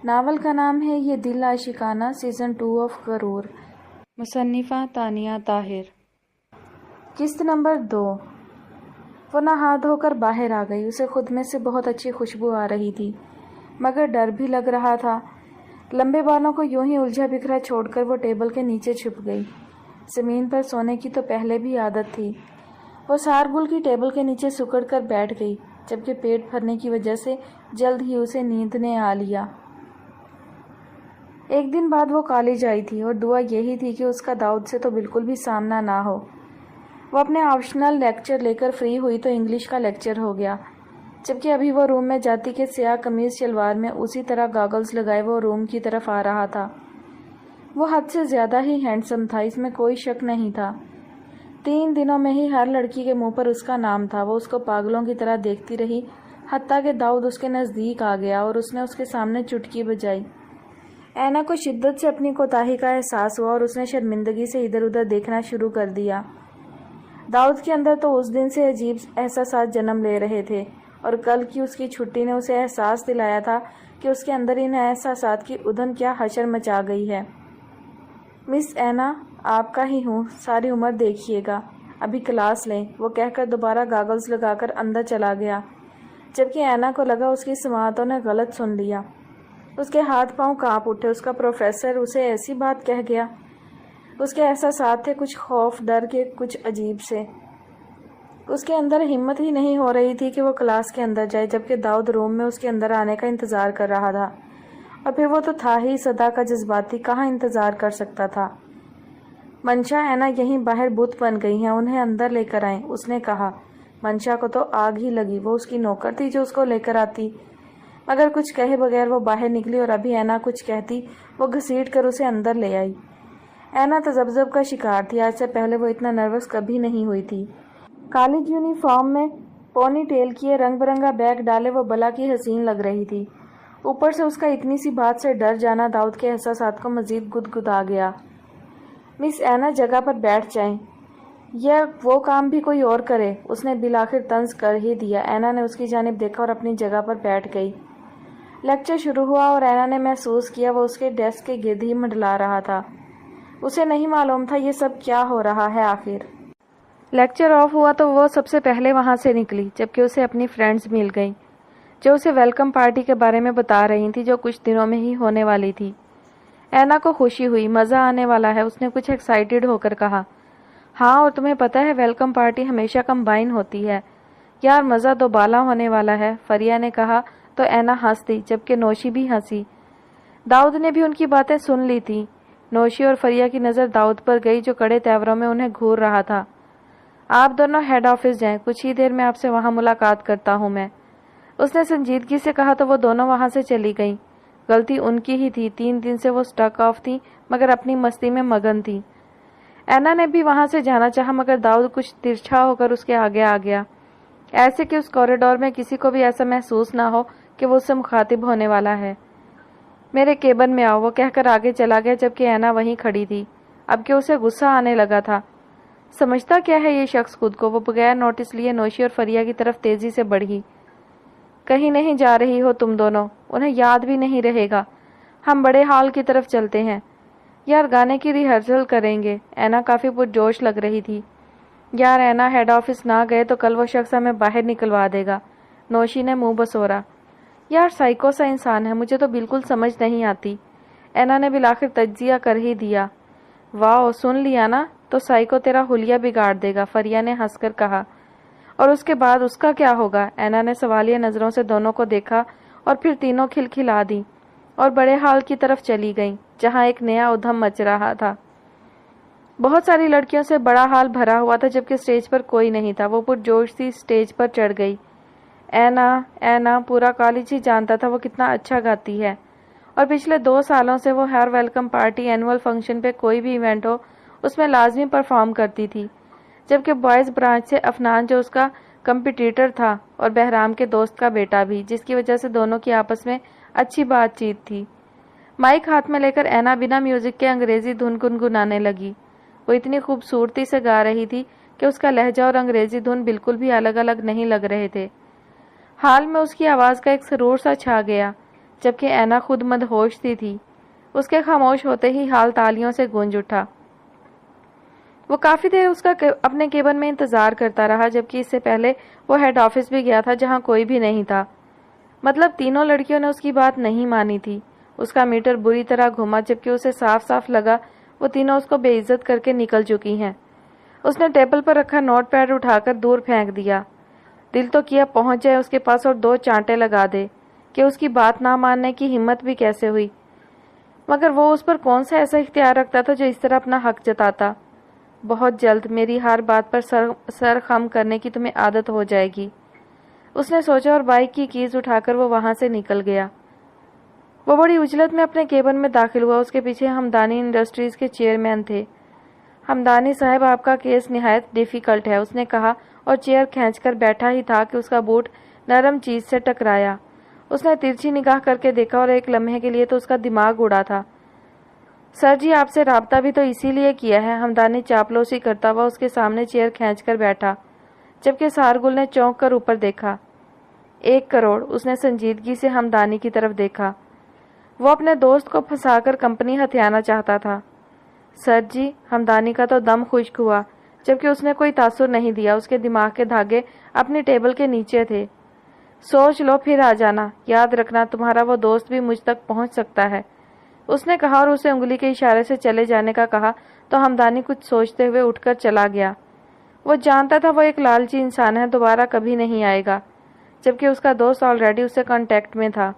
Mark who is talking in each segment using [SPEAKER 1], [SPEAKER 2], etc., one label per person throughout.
[SPEAKER 1] Novel کا نام ہے یہ دل عاشقانہ سیزن 2 آف غرور، مصنفہ تانیہ طاہر۔ قسط نمبر 2۔ وہ نہا دھو کر باہر آ گئی۔ اسے خود میں سے بہت اچھی خوشبو آ رہی تھی، مگر ڈر بھی لگ رہا تھا۔ لمبے بالوں کو یوں ہی الجھا بکھرا چھوڑ کر وہ ٹیبل کے نیچے چھپ گئی۔ زمین پر سونے کی تو پہلے بھی عادت تھی۔ وہ سارگل کی ٹیبل کے نیچے سکڑ کر بیٹھ گئی، جبکہ پیٹ بھرنے کی وجہ سے جلد ہی اسے نیند نے آ لیا۔ ایک دن بعد وہ کالج آئی تھی اور دعا یہی تھی کہ اس کا داؤد سے تو بالکل بھی سامنا نہ ہو۔ وہ اپنے آپشنل لیکچر لے کر فری ہوئی تو انگلش کا لیکچر ہو گیا، جبکہ ابھی وہ روم میں جاتی کہ سیاہ قمیض شلوار میں اسی طرح گاگلز لگائے وہ روم کی طرف آ رہا تھا۔ وہ حد سے زیادہ ہی ہینڈسم تھا، اس میں کوئی شک نہیں تھا۔ 3 دنوں میں ہی ہر لڑکی کے منہ پر اس کا نام تھا۔ وہ اس کو پاگلوں کی طرح دیکھتی رہی، حتیٰ کہ داؤد اس کے نزدیک آ گیا اور اس نے اس کے سامنے چٹکی بجائی۔ اینا کو شدت سے اپنی کوتاہی کا احساس ہوا اور اس نے شرمندگی سے ادھر ادھر دیکھنا شروع کر دیا۔ داؤد کے اندر تو اس دن سے عجیب احساسات جنم لے رہے تھے، اور کل کی اس کی چھٹی نے اسے احساس دلایا تھا کہ اس کے اندر ان احساسات کی ادھن کیا حشر مچا گئی ہے۔ مس اینا، آپ کا ہی ہوں، ساری عمر دیکھیے گا، ابھی کلاس لیں، وہ کہہ کر دوبارہ گاگلز لگا کر اندر چلا گیا، جبکہ اینا کو لگا اس کی سماعتوں نے غلط سن لیا۔ اس کے ہاتھ پاؤں کانپ اٹھے۔ اس کا پروفیسر اسے ایسی بات کہہ گیا۔ اس کے احساسات تھے کچھ خوف، ڈر کے، کچھ عجیب سے۔ اس کے اندر ہمت ہی نہیں ہو رہی تھی کہ وہ کلاس کے اندر جائے، جبکہ داؤد روم میں اس کے اندر آنے کا انتظار کر رہا تھا، اور پھر وہ تو تھا ہی صدا کا جذباتی، کہاں انتظار کر سکتا تھا۔ منشا، اینا یہیں باہر بت بن گئی ہیں، انہیں اندر لے کر آئیں، اس نے کہا۔ منشا کو تو آگ ہی لگی، وہ اس کی نوکر تھی جو اس کو لے کر آتی، مگر کچھ کہے بغیر وہ باہر نکلی، اور ابھی اینا کچھ کہتی وہ گھسیٹ کر اسے اندر لے آئی۔ اینا تذبذب کا شکار تھی، آج سے پہلے وہ اتنا نروس کبھی نہیں ہوئی تھی۔ کالج یونیفارم میں پونی ٹیل کیے، رنگ برنگا بیگ ڈالے وہ بلا کی حسین لگ رہی تھی۔ اوپر سے اس کا اتنی سی بات سے ڈر جانا داؤد کے احساسات کو مزید گدگدا گیا۔ مس اینا، جگہ پر بیٹھ جائیں، یا وہ کام بھی کوئی اور کرے، اس نے بالآخر طنز کر ہی دیا۔ اینا نے اس کی جانب دیکھا اور اپنی جگہ پر بیٹھ گئی۔ لیکچر شروع ہوا اور اینا نے محسوس کیا وہ اس کے ڈیسک کے گرد ہی منڈلا رہا تھا۔ اسے نہیں معلوم تھا یہ سب کیا ہو رہا ہے آخر۔ لیکچر آف ہوا تو وہ سب سے پہلے وہاں سے نکلی، جبکہ اسے اپنی فرینڈز مل گئیں جو اسے ویلکم پارٹی کے بارے میں بتا رہی تھیں جو کچھ دنوں میں ہی ہونے والی تھی۔ اینا کو خوشی ہوئی، مزہ آنے والا ہے، اس نے کچھ ایکسائٹیڈ ہو کر کہا۔ ہاں، اور تمہیں پتہ ہے ویلکم پارٹی ہمیشہ کمبائن ہوتی ہے، یار مزہ دو بالا ہونے والا ہے، فریہ نے کہا تو اینا ہنس دی، جبکہ نوشی بھی ہنسی۔ داؤد نے بھی ان کی باتیں سن لی تھی۔ نوشی اور فریہ کی نظر داؤد پر گئی جو کڑے تیوروں میں انہیں گھور رہا تھا۔ آپ دونوں ہیڈ آفس جائیں، کچھ ہی دیر میں آپ سے وہاں ملاقات کرتا ہوں میں، اس نے سنجیدگی سے کہا تو وہ دونوں وہاں سے چلی گئیں۔ غلطی ان کی ہی تھی، 3 دن سے وہ سٹک آف تھی مگر اپنی مستی میں مگن تھی۔ اینا نے بھی وہاں سے جانا چاہا مگر داؤد کچھ ترچھا ہو کر اس کے آگے آ گیا، ایسے کہ اس کوریڈور میں کسی کو بھی ایسا محسوس نہ ہو کہ وہ اس سے مخاطب ہونے والا ہے۔ میرے کیبن میں آؤ، وہ کہہ کر آگے چلا گیا، جبکہ اینا وہیں کھڑی تھی، اب کہ اسے غصہ آنے لگا تھا۔ سمجھتا کیا ہے یہ شخص خود کو؟ وہ بغیر نوٹس لیے نوشی اور فریہ کی طرف تیزی سے بڑھی۔ کہیں نہیں جا رہی ہو تم دونوں، انہیں یاد بھی نہیں رہے گا، ہم بڑے ہال کی طرف چلتے ہیں، یار گانے کی ریہرسل کریں گے۔ اینا کافی پرجوش لگ رہی تھی۔ یار اینا، ہیڈ آفس نہ گئے تو کل وہ شخص ہمیں باہر نکلوا دے گا، نوشی نے منہ بسورا۔ یار سائیکو سا انسان ہے، مجھے تو بالکل سمجھ نہیں آتی، اینا نے بالآخر تجزیہ کر ہی دیا۔ واؤ، سن لیا نا، تو سائیکو تیرا حلیہ بگاڑ دے گا، فریہ نے ہنس کر کہا۔ اور اس کے بعد اس کا کیا ہوگا؟ اینا نے سوالیہ نظروں سے دونوں کو دیکھا اور پھر تینوں کھلکھلا دی اور بڑے ہال کی طرف چلی گئیں جہاں ایک نیا ادھم مچ رہا تھا۔ بہت ساری لڑکیوں سے بڑا ہال بھرا ہوا تھا، جبکہ سٹیج پر کوئی نہیں تھا۔ وہ پرجوش سی سٹیج پر چڑھ گئی۔ اینا، پورا کالج ہی جانتا تھا وہ کتنا اچھا گاتی ہے، اور پچھلے 2 سالوں سے وہ ہر ویلکم پارٹی، اینول فنکشن پہ کوئی بھی ایونٹ ہو اس میں لازمی پرفارم کرتی تھی، جبکہ بوائز برانچ سے افنان جو اس کا کمپٹیٹر تھا اور بہرام کے دوست کا بیٹا بھی، جس کی وجہ سے دونوں کی آپس میں اچھی بات چیت تھی۔ مائک ہاتھ میں لے کر اینا بنا میوزک کے انگریزی دھن گنگنانے لگی۔ وہ اتنی خوبصورتی سے گا رہی تھی کہ اس کا لہجہ اور انگریزی دھن بالکل بھی الگ الگ نہیں لگ رہے تھے۔ حال میں اس کی آواز کا ایک سرور سا چھا گیا، جبکہ اینا خود مدہوش سی تھی۔ اس کے خاموش ہوتے ہی حال تالیوں سے گونج اٹھا۔ وہ کافی دیر اس کا اپنے کیبن میں انتظار کرتا رہا، جبکہ اس سے پہلے وہ ہیڈ آفس بھی گیا تھا جہاں کوئی بھی نہیں تھا۔ مطلب تینوں لڑکیوں نے اس کی بات نہیں مانی تھی۔ اس کا میٹر بری طرح گھما، جبکہ اسے صاف صاف لگا وہ تینوں اس کو بے عزت کر کے نکل چکی ہیں۔ اس نے ٹیبل پر رکھا نوٹ پیڈ اٹھا کر دور پھینک دیا۔ دل تو کیا پہنچ جائے اس کے پاس اور 2 چانٹے لگا دے کہ اس کی بات نہ ماننے کی ہمت بھی کیسے ہوئی، مگر وہ اس پر کون سا ایسا اختیار رکھتا تھا جو اس طرح اپنا حق جتاتا۔ بہت جلد میری ہر بات پر سر خم کرنے کی تمہیں عادت ہو جائے گی، اس نے سوچا، اور بائک کی کیز اٹھا کر وہ وہاں سے نکل گیا۔ وہ بڑی عجلت میں اپنے کیبن میں داخل ہوا۔ اس کے پیچھے ہمدانی انڈسٹریز کے چیئرمین تھے۔ ہمدانی صاحب، آپ کا کیس نہایت ڈیفیکلٹ ہے، اس نے کہا، اور چیئر کھینچ کر بیٹھا ہی تھا کہ اس کا بوٹ نرم چیز سے ٹکرایا۔ اس نے ترچھی نگاہ کر کے دیکھا اور ایک لمحے کے لیے تو اس کا دماغ اڑا تھا۔ سر جی، آپ سے رابطہ بھی تو اسی لیے کیا ہے، ہمدانی چاپلوسی کرتا ہوا اس کے سامنے چیئر کھینچ کر بیٹھا، جبکہ سارگل نے چونک کر اوپر دیکھا۔ 1 کروڑ، اس نے سنجیدگی سے ہمدانی کی طرف دیکھا۔ وہ اپنے دوست کو پھنسا کر کمپنی ہتھیانا چاہتا تھا۔ سر جی، ہمدانی کا تو دم خشک ہوا، جبکہ اس نے کوئی تاثر نہیں دیا۔ اس کے دماغ کے دھاگے اپنی ٹیبل کے نیچے تھے۔ سوچ لو پھر آ جانا، یاد رکھنا تمہارا وہ دوست بھی مجھ تک پہنچ سکتا ہے، اس نے کہا، اور اسے انگلی کے اشارے سے چلے جانے کا کہا تو ہمدانی کچھ سوچتے ہوئے اٹھ کر چلا گیا۔ وہ جانتا تھا وہ ایک لالچی انسان ہے، دوبارہ کبھی نہیں آئے گا، جبکہ اس کا دوست آلریڈی اس سے کانٹیکٹ میں تھا۔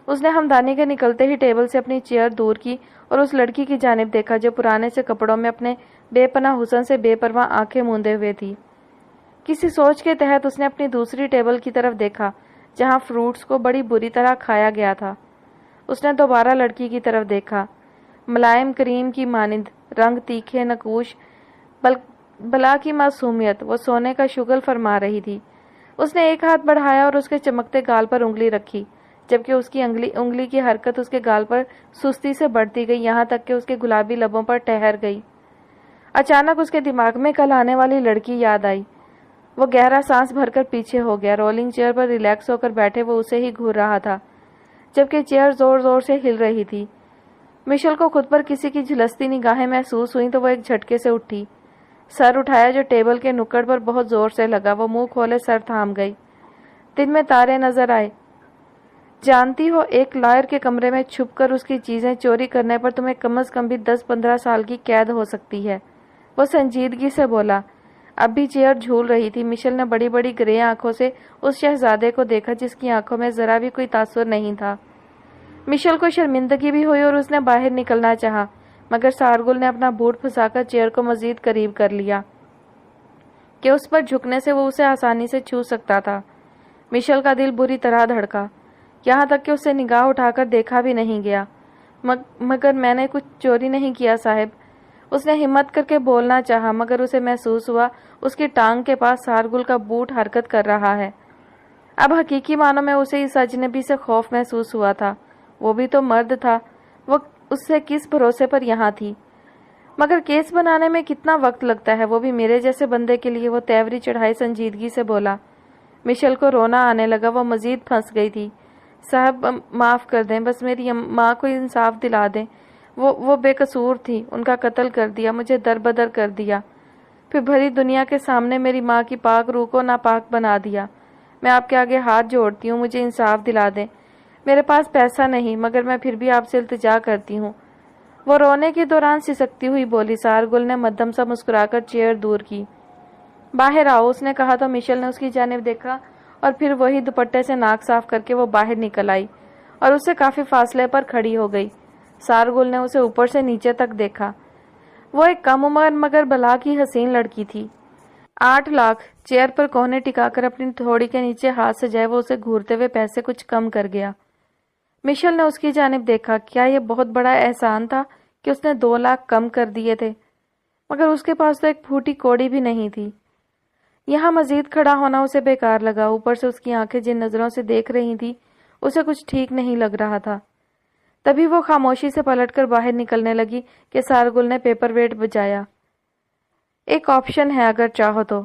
[SPEAKER 1] اس نے ہمدانی کے نکلتے ہی ٹیبل سے اپنی چیئر دور کی اور اس لڑکی کی جانب دیکھا جو پرانے سے کپڑوں میں اپنے بے پناہ حسن سے بے پرواہ آنکھیں موندے ہوئے تھی۔ کسی سوچ کے تحت اس نے اپنی دوسری ٹیبل کی طرف دیکھا جہاں فروٹس کو بڑی بری طرح کھایا گیا تھا۔ اس نے دوبارہ لڑکی کی طرف دیکھا، ملائم کریم کی مانند، رنگ تیکھے، نقوش، بلا کی معصومیت، وہ سونے کا شغل فرما رہی تھی۔ اس نے ایک ہاتھ بڑھایا اور اس کے چمکتے گال پر انگلی رکھی، جبکہ اس کی انگلی کی حرکت اس کے گال پر سستی سے بڑھتی گئی، یہاں تک کہ اس کے گلابی لبوں پر ٹھہر گئی۔ اچانک اس کے دماغ میں کل آنے والی لڑکی یاد آئی۔ وہ گہرا سانس بھر کر پیچھے ہو گیا۔ رولنگ چیئر پر ریلیکس ہو کر بیٹھے وہ اسے ہی گھور رہا تھا، جبکہ چیئر زور زور سے ہل رہی تھی۔ مشل کو خود پر کسی کی جھلستی نگاہیں محسوس ہوئیں تو وہ ایک جھٹکے سے اٹھی، سر اٹھایا جو ٹیبل کے نکڑ پر بہت زور سے لگا۔ وہ منہ کھولے سر تھام گئی۔ دن میں تارے نظر آئے۔ جانتی ہو، ایک لائر کے کمرے میں چھپ کر اس کی چیزیں چوری کرنے پر تمہیں کم از کم بھی 10-15 سال کی قید ہو سکتی ہے، وہ سنجیدگی سے بولا۔ اب بھی چیئر جھول رہی تھی۔ مشل نے بڑی بڑی گرے آنکھوں سے اس شہزادے کو دیکھا جس کی آنکھوں میں ذرا بھی کوئی تاثر نہیں تھا۔ مشل کو شرمندگی بھی ہوئی اور اس نے باہر نکلنا چاہا، مگر سارگل نے اپنا بوٹ پھنسا کر چیئر کو مزید قریب کر لیا کہ اس پر جھکنے سے وہ اسے آسانی سے چھو سکتا تھا۔ مشل کا دل بری طرح دھڑکا، یہاں تک کہ اس سے نگاہ اٹھا کر دیکھا بھی نہیں گیا۔ مگر میں نے کچھ چوری نہیں کیا صاحب، اس نے ہمت کر کے بولنا چاہا، مگر اسے محسوس ہوا اس کی ٹانگ کے پاس سارگل کا بوٹ حرکت کر رہا ہے۔ اب حقیقی معنوں میں اسے اس اجنبی سے خوف محسوس ہوا تھا۔ وہ بھی تو مرد تھا، وہ اس سے کس بھروسے پر یہاں تھی؟ مگر کیس بنانے میں کتنا وقت لگتا ہے، وہ بھی میرے جیسے بندے کے لیے، وہ تیوری چڑھائی سنجیدگی سے بولا۔ مشل کو رونا آنے لگا، وہ مزید پھنس گئی تھی۔ صاحب معاف کر دیں، بس میری ماں کو انصاف دلا دیں، وہ بے قصور تھی، ان کا قتل کر دیا، مجھے دربدر کر دیا، پھر بھری دنیا کے سامنے میری ماں کی پاک روح کو ناپاک بنا دیا۔ میں آپ کے آگے ہاتھ جوڑتی ہوں، مجھے انصاف دلا دیں۔ میرے پاس پیسہ نہیں، مگر میں پھر بھی آپ سے التجا کرتی ہوں، وہ رونے کے دوران سسکتی ہوئی بولی۔ سارگل نے مدھم سا مسکرا کر چیئر دور کی۔ باہر آؤ، اس نے کہا تو مشل نے اس کی جانب دیکھا اور پھر وہی دوپٹے سے ناک صاف کر کے وہ باہر نکل آئی اور اس سے کافی فاصلے پر کھڑی ہو گئی۔ سارگل نے اسے اوپر سے نیچے تک دیکھا۔ وہ ایک کم عمر مگر بلا کی حسین لڑکی تھی۔ 8 لاکھ، چیئر پر کوہنے ٹکا کر اپنی تھوڑی کے نیچے ہاتھ سجائے وہ اسے گھورتے ہوئے پیسے کچھ کم کر گیا۔ مشل نے اس کی جانب دیکھا۔ کیا یہ بہت بڑا احسان تھا کہ اس نے 2 لاکھ کم کر دیے تھے؟ مگر اس کے پاس تو ایک پھوٹی کوڑی بھی نہیں تھی۔ یہاں مزید کھڑا ہونا اسے بیکار لگا، اوپر سے اس کی آنکھیں جن نظروں سے دیکھ رہی تھی اسے کچھ ٹھیک نہیں لگ رہا تھا۔ تبھی وہ خاموشی سے پلٹ کر باہر نکلنے لگی کہ سارگل نے پیپر ویٹ بجایا۔ ایک آپشن ہے اگر چاہو تو،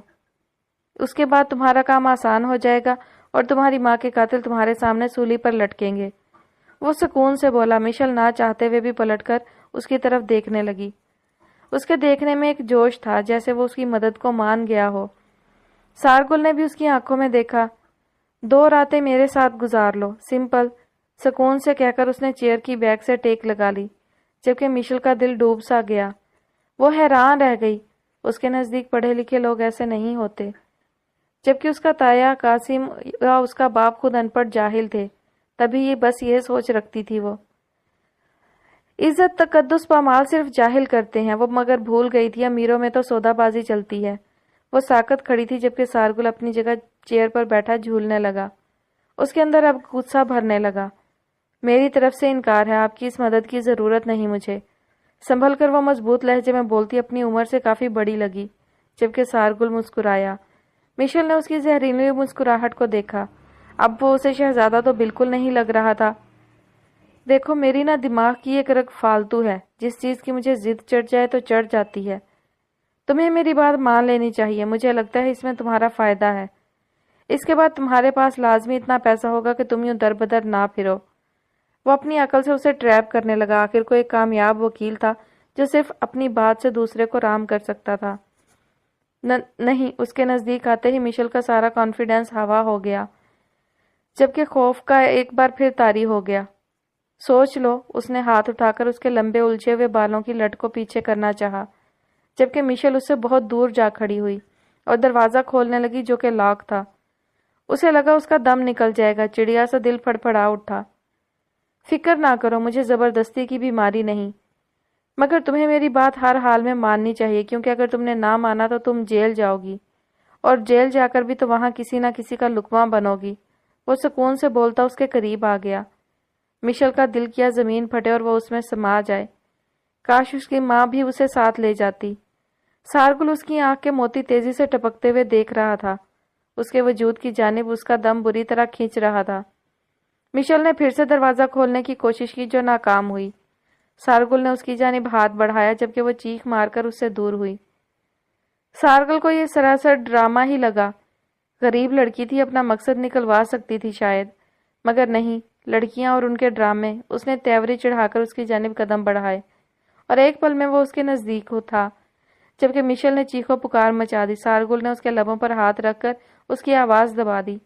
[SPEAKER 1] اس کے بعد تمہارا کام آسان ہو جائے گا اور تمہاری ماں کے قاتل تمہارے سامنے سولی پر لٹکیں گے۔ وہ سکون سے بولا۔ مشل نہ چاہتے ہوئے بھی پلٹ کر اس کی طرف دیکھنے لگی۔ اس کے دیکھنے میں ایک جوش تھا، جیسے وہ اس کی مدد کو مان گیا ہو۔ سارگل نے بھی اس کی آنکھوں میں دیکھا۔ 2 راتیں میرے ساتھ گزار لو، سمپل، سکون سے کہہ کر اس نے چیئر کی بیک سے ٹیک لگا لی، جبکہ مشل کا دل ڈوب سا گیا۔ وہ حیران رہ گئی، اس کے نزدیک پڑھے لکھے لوگ ایسے نہیں ہوتے، جبکہ اس کا تایا قاسم یا اس کا باپ خود ان پڑھ جاہل تھے، تبھی یہ بس یہ سوچ رکھتی تھی وہ۔ عزت تقدس پامال صرف جاہل کرتے ہیں، وہ مگر بھول گئی تھی امیروں میں تو سودا بازی چلتی ہے۔ وہ ساکت کھڑی تھی جبکہ سارگل اپنی جگہ چیئر پر بیٹھا جھولنے لگا۔ اس کے اندر اب غصہ بھرنے لگا۔ میری طرف سے انکار ہے، آپ کی اس مدد کی ضرورت نہیں مجھے۔ سنبھل کر وہ مضبوط لہجے میں بولتی اپنی عمر سے کافی بڑی لگی، جبکہ سارگل مسکرایا۔ مشل نے اس کی زہریلی مسکراہٹ کو دیکھا۔ اب وہ اسے شہزادہ تو بالکل نہیں لگ رہا تھا۔ دیکھو میری نا دماغ کی ایک رگ فالتو ہے، جس چیز کی مجھے ضد چڑھ جائے تو چڑھ جاتی ہے۔ تمہیں میری بات مان لینی چاہیے، مجھے لگتا ہے اس میں تمہارا فائدہ ہے۔ اس کے بعد تمہارے پاس لازمی اتنا پیسہ ہوگا کہ تم یوں در بدر نہ پھرو۔ وہ اپنی عقل سے اسے ٹریپ کرنے لگا۔ آخر کو ایک کامیاب وکیل تھا جو صرف اپنی بات سے دوسرے کو رام کر سکتا تھا۔ نہیں، اس کے نزدیک آتے ہی مشل کا سارا کانفیڈنس ہوا ہو گیا، جبکہ خوف کا ایک بار پھر طاری ہو گیا۔ سوچ لو، اس نے ہاتھ اٹھا کر اس کے لمبے الجھے ہوئے بالوں کی لٹ کو پیچھے کرنا چاہا، جبکہ مشل اس سے بہت دور جا کھڑی ہوئی اور دروازہ کھولنے لگی جو کہ لاک تھا۔ اسے لگا اس کا دم نکل جائے گا، چڑیا سا دل پھڑپڑا اٹھا۔ فکر نہ کرو، مجھے زبردستی کی بیماری نہیں، مگر تمہیں میری بات ہر حال میں ماننی چاہیے، کیونکہ اگر تم نے نہ مانا تو تم جیل جاؤ گی، اور جیل جا کر بھی تو وہاں کسی نہ کسی کا لقمہ بنو گی۔ وہ سکون سے بولتا اس کے قریب آ گیا۔ مشل کا دل کیا زمین پھٹے اور وہ اس میں سما جائے۔ کاش اس کی ماں بھی اسے ساتھ لے جاتی۔ سارگل اس کی آنکھ کے موتی تیزی سے ٹپکتے ہوئے دیکھ رہا تھا، اس کے وجود کی جانب اس کا دم بری طرح کھینچ رہا تھا۔ مشل نے پھر سے دروازہ کھولنے کی کوشش کی جو ناکام ہوئی۔ سارگل نے اس کی جانب ہاتھ بڑھایا جبکہ وہ چیخ مار کر اس سے دور ہوئی۔ سارگل کو یہ سراسر ڈرامہ ہی لگا۔ غریب لڑکی تھی، اپنا مقصد نکلوا سکتی تھی شاید، مگر نہیں، لڑکیاں اور ان کے ڈرامے۔ اس نے تیوری چڑھا کر اس کی جانب قدم بڑھائے اور ایک پل میں وہ اس کے نزدیک تھا، جبکہ مشل نے چیخو پکار مچا دی۔ سارگل نے اس کے لبوں پر ہاتھ رکھ کر اس کی آواز دبا دی۔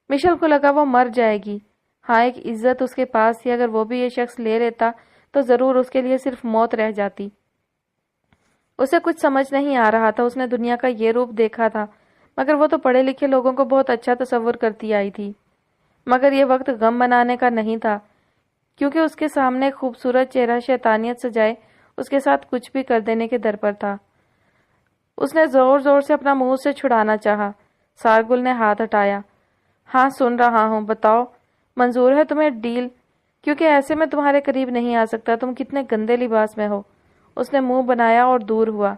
[SPEAKER 1] مشل کو لگا وہ مر جائے گی۔ ہاں، ایک عزت اس کے پاس تھی، اگر وہ بھی یہ شخص لے لیتا تو ضرور اس کے لیے صرف موت رہ جاتی۔ اسے کچھ سمجھ نہیں آ رہا تھا، اس نے دنیا کا یہ روپ دیکھا تھا، مگر وہ تو پڑھے لکھے لوگوں کو بہت اچھا تصور کرتی آئی تھی۔ مگر یہ وقت غم منانے کا نہیں تھا، کیونکہ اس کے سامنے ایک خوبصورت چہرہ شیطانیت سجائے اس کے ساتھ کچھ بھی کر دینے کے در پر تھا۔ اس نے زور زور سے اپنا منہ سے چھڑانا چاہا۔ سارگل نے ہاتھ ہٹایا۔ ہاں، سن رہا ہوں، بتاؤ، منظور ہے تمہیں ڈیل؟ کیونکہ ایسے میں تمہارے قریب نہیں آ سکتا، تم کتنے گندے لباس میں ہو۔ اس نے منہ بنایا اور دور ہوا۔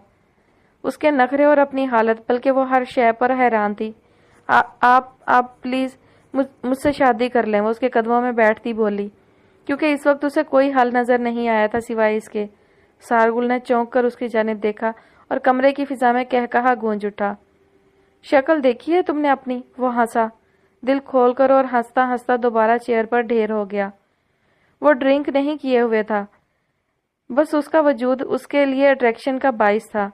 [SPEAKER 1] اس کے نخرے اور اپنی حالت، بلکہ وہ ہر شے پر حیران تھی۔ آپ پلیز مجھ سے شادی کر لیں، وہ اس کے قدموں میں بیٹھتی بولی، کیونکہ اس وقت اسے کوئی حل نظر نہیں آیا تھا سوائے اس کے۔ سارگل نے چونک کر اس کی جانب دیکھا اور کمرے کی فضا میں کہا گونج اٹھا۔ شکل دیکھی ہے تم نے اپنی؟ وہ ہنسا دل کھول کر اور ہنستا ہنستا دوبارہ چیئر پر ڈھیر ہو گیا۔ وہ ڈرنک نہیں کیے ہوئے تھا، بس اس کا وجود اس کے لیے اٹریکشن کا باعث تھا۔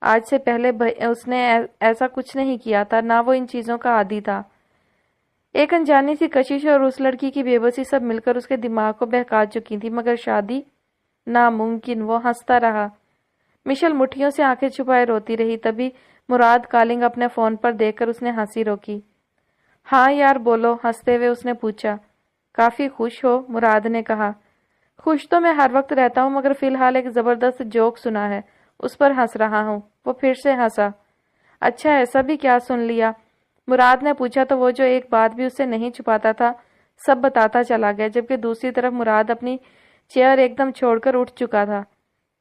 [SPEAKER 1] آج سے پہلے اس نے ایسا کچھ نہیں کیا تھا، نہ وہ ان چیزوں کا عادی تھا۔ ایک انجانی سی کشش اور اس لڑکی کی بے بسی سب مل کر اس کے دماغ کو بہکا چکی تھی، مگر شادی ناممکن۔ وہ ہنستا رہا۔ مشل مٹھیوں سے آنکھیں چھپائے روتی رہی۔ تبھی مراد کالنگ اپنے فون پر دیکھ کر اس نے ہنسی روکی۔ ہاں یار بولو، ہنستے ہوئے اس نے پوچھا۔ کافی خوش ہو؟ مراد نے کہا۔ خوش تو میں ہر وقت رہتا ہوں، مگر فی الحال ایک زبردست جوک سنا ہے، اس پر ہنس رہا ہوں۔ وہ پھر سے ہنسا۔ اچھا، ایسا بھی کیا سن لیا؟ مراد نے پوچھا تو وہ جو ایک بات بھی اس سے نہیں چھپاتا تھا سب بتاتا چلا گیا، جبکہ دوسری طرف مراد اپنی چیئر ایک دم چھوڑ کر اٹھ چکا تھا۔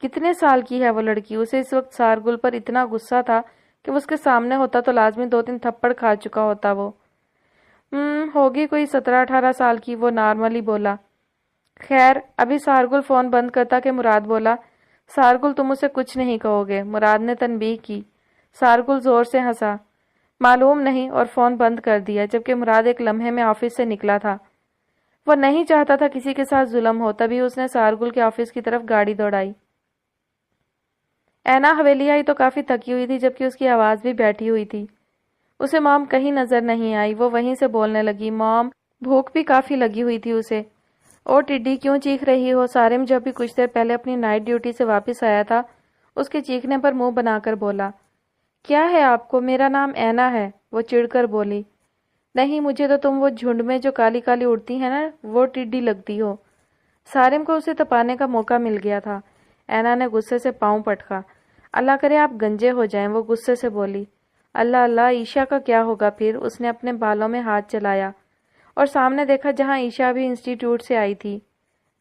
[SPEAKER 1] کتنے سال کی ہے وہ لڑکی؟ اسے اس وقت سارگل پر اتنا غصہ تھا کہ وہ اس کے سامنے ہوتا تو لازمی 2-3 تھپڑ کھا چکا ہوتا۔ وہ ہوگی کوئی 17-18 سال کی، وہ نارملی بولا۔ خیر، ابھی سارگل فون بند کرتا کہ مراد بولا، سارگل تم اسے کچھ نہیں کہو گے؟ مراد نے تنبیہ کی۔ سارگل زور سے ہنسا۔ معلوم نہیں، اور فون بند کر دیا، جبکہ مراد ایک لمحے میں آفس سے نکلا تھا۔ وہ نہیں چاہتا تھا کسی کے ساتھ ظلم ہو، تبھی اس نے سارگل کے آفس کی طرف گاڑی دوڑائی۔ اینا حویلی آئی تو کافی تھکی ہوئی تھی، جبکہ اس کی آواز بھی بیٹھی ہوئی تھی۔ اسے مام کہیں نظر نہیں آئی۔ وہ وہیں سے بولنے لگی، مام بھوک بھی کافی لگی ہوئی تھی اسے۔ او ٹڈی کیوں چیخ رہی ہو؟ سارم جو بھی کچھ دیر پہلے اپنی نائٹ ڈیوٹی سے واپس آیا تھا، اس کے چیخنے پر منہ بنا کر بولا، کیا ہے آپ کو؟ میرا نام اینا ہے، وہ چڑ کر بولی۔ نہیں، مجھے تو تم وہ جھنڈ میں جو کالی کالی اڑتی ہے نا، وہ ٹڈی لگتی ہو۔ سارم کو اسے تپانے کا موقع مل گیا تھا۔ اینا نے غصے سے پاؤں پٹکا۔ اللہ کرے آپ گنجے ہو جائیں، وہ غصے سے بولی۔ اللہ اللہ، عیشا کا کیا ہوگا پھر؟ اس نے اپنے بالوں میں ہاتھ چلایا اور سامنے دیکھا جہاں عیشا بھی انسٹیٹیوٹ سے آئی تھی۔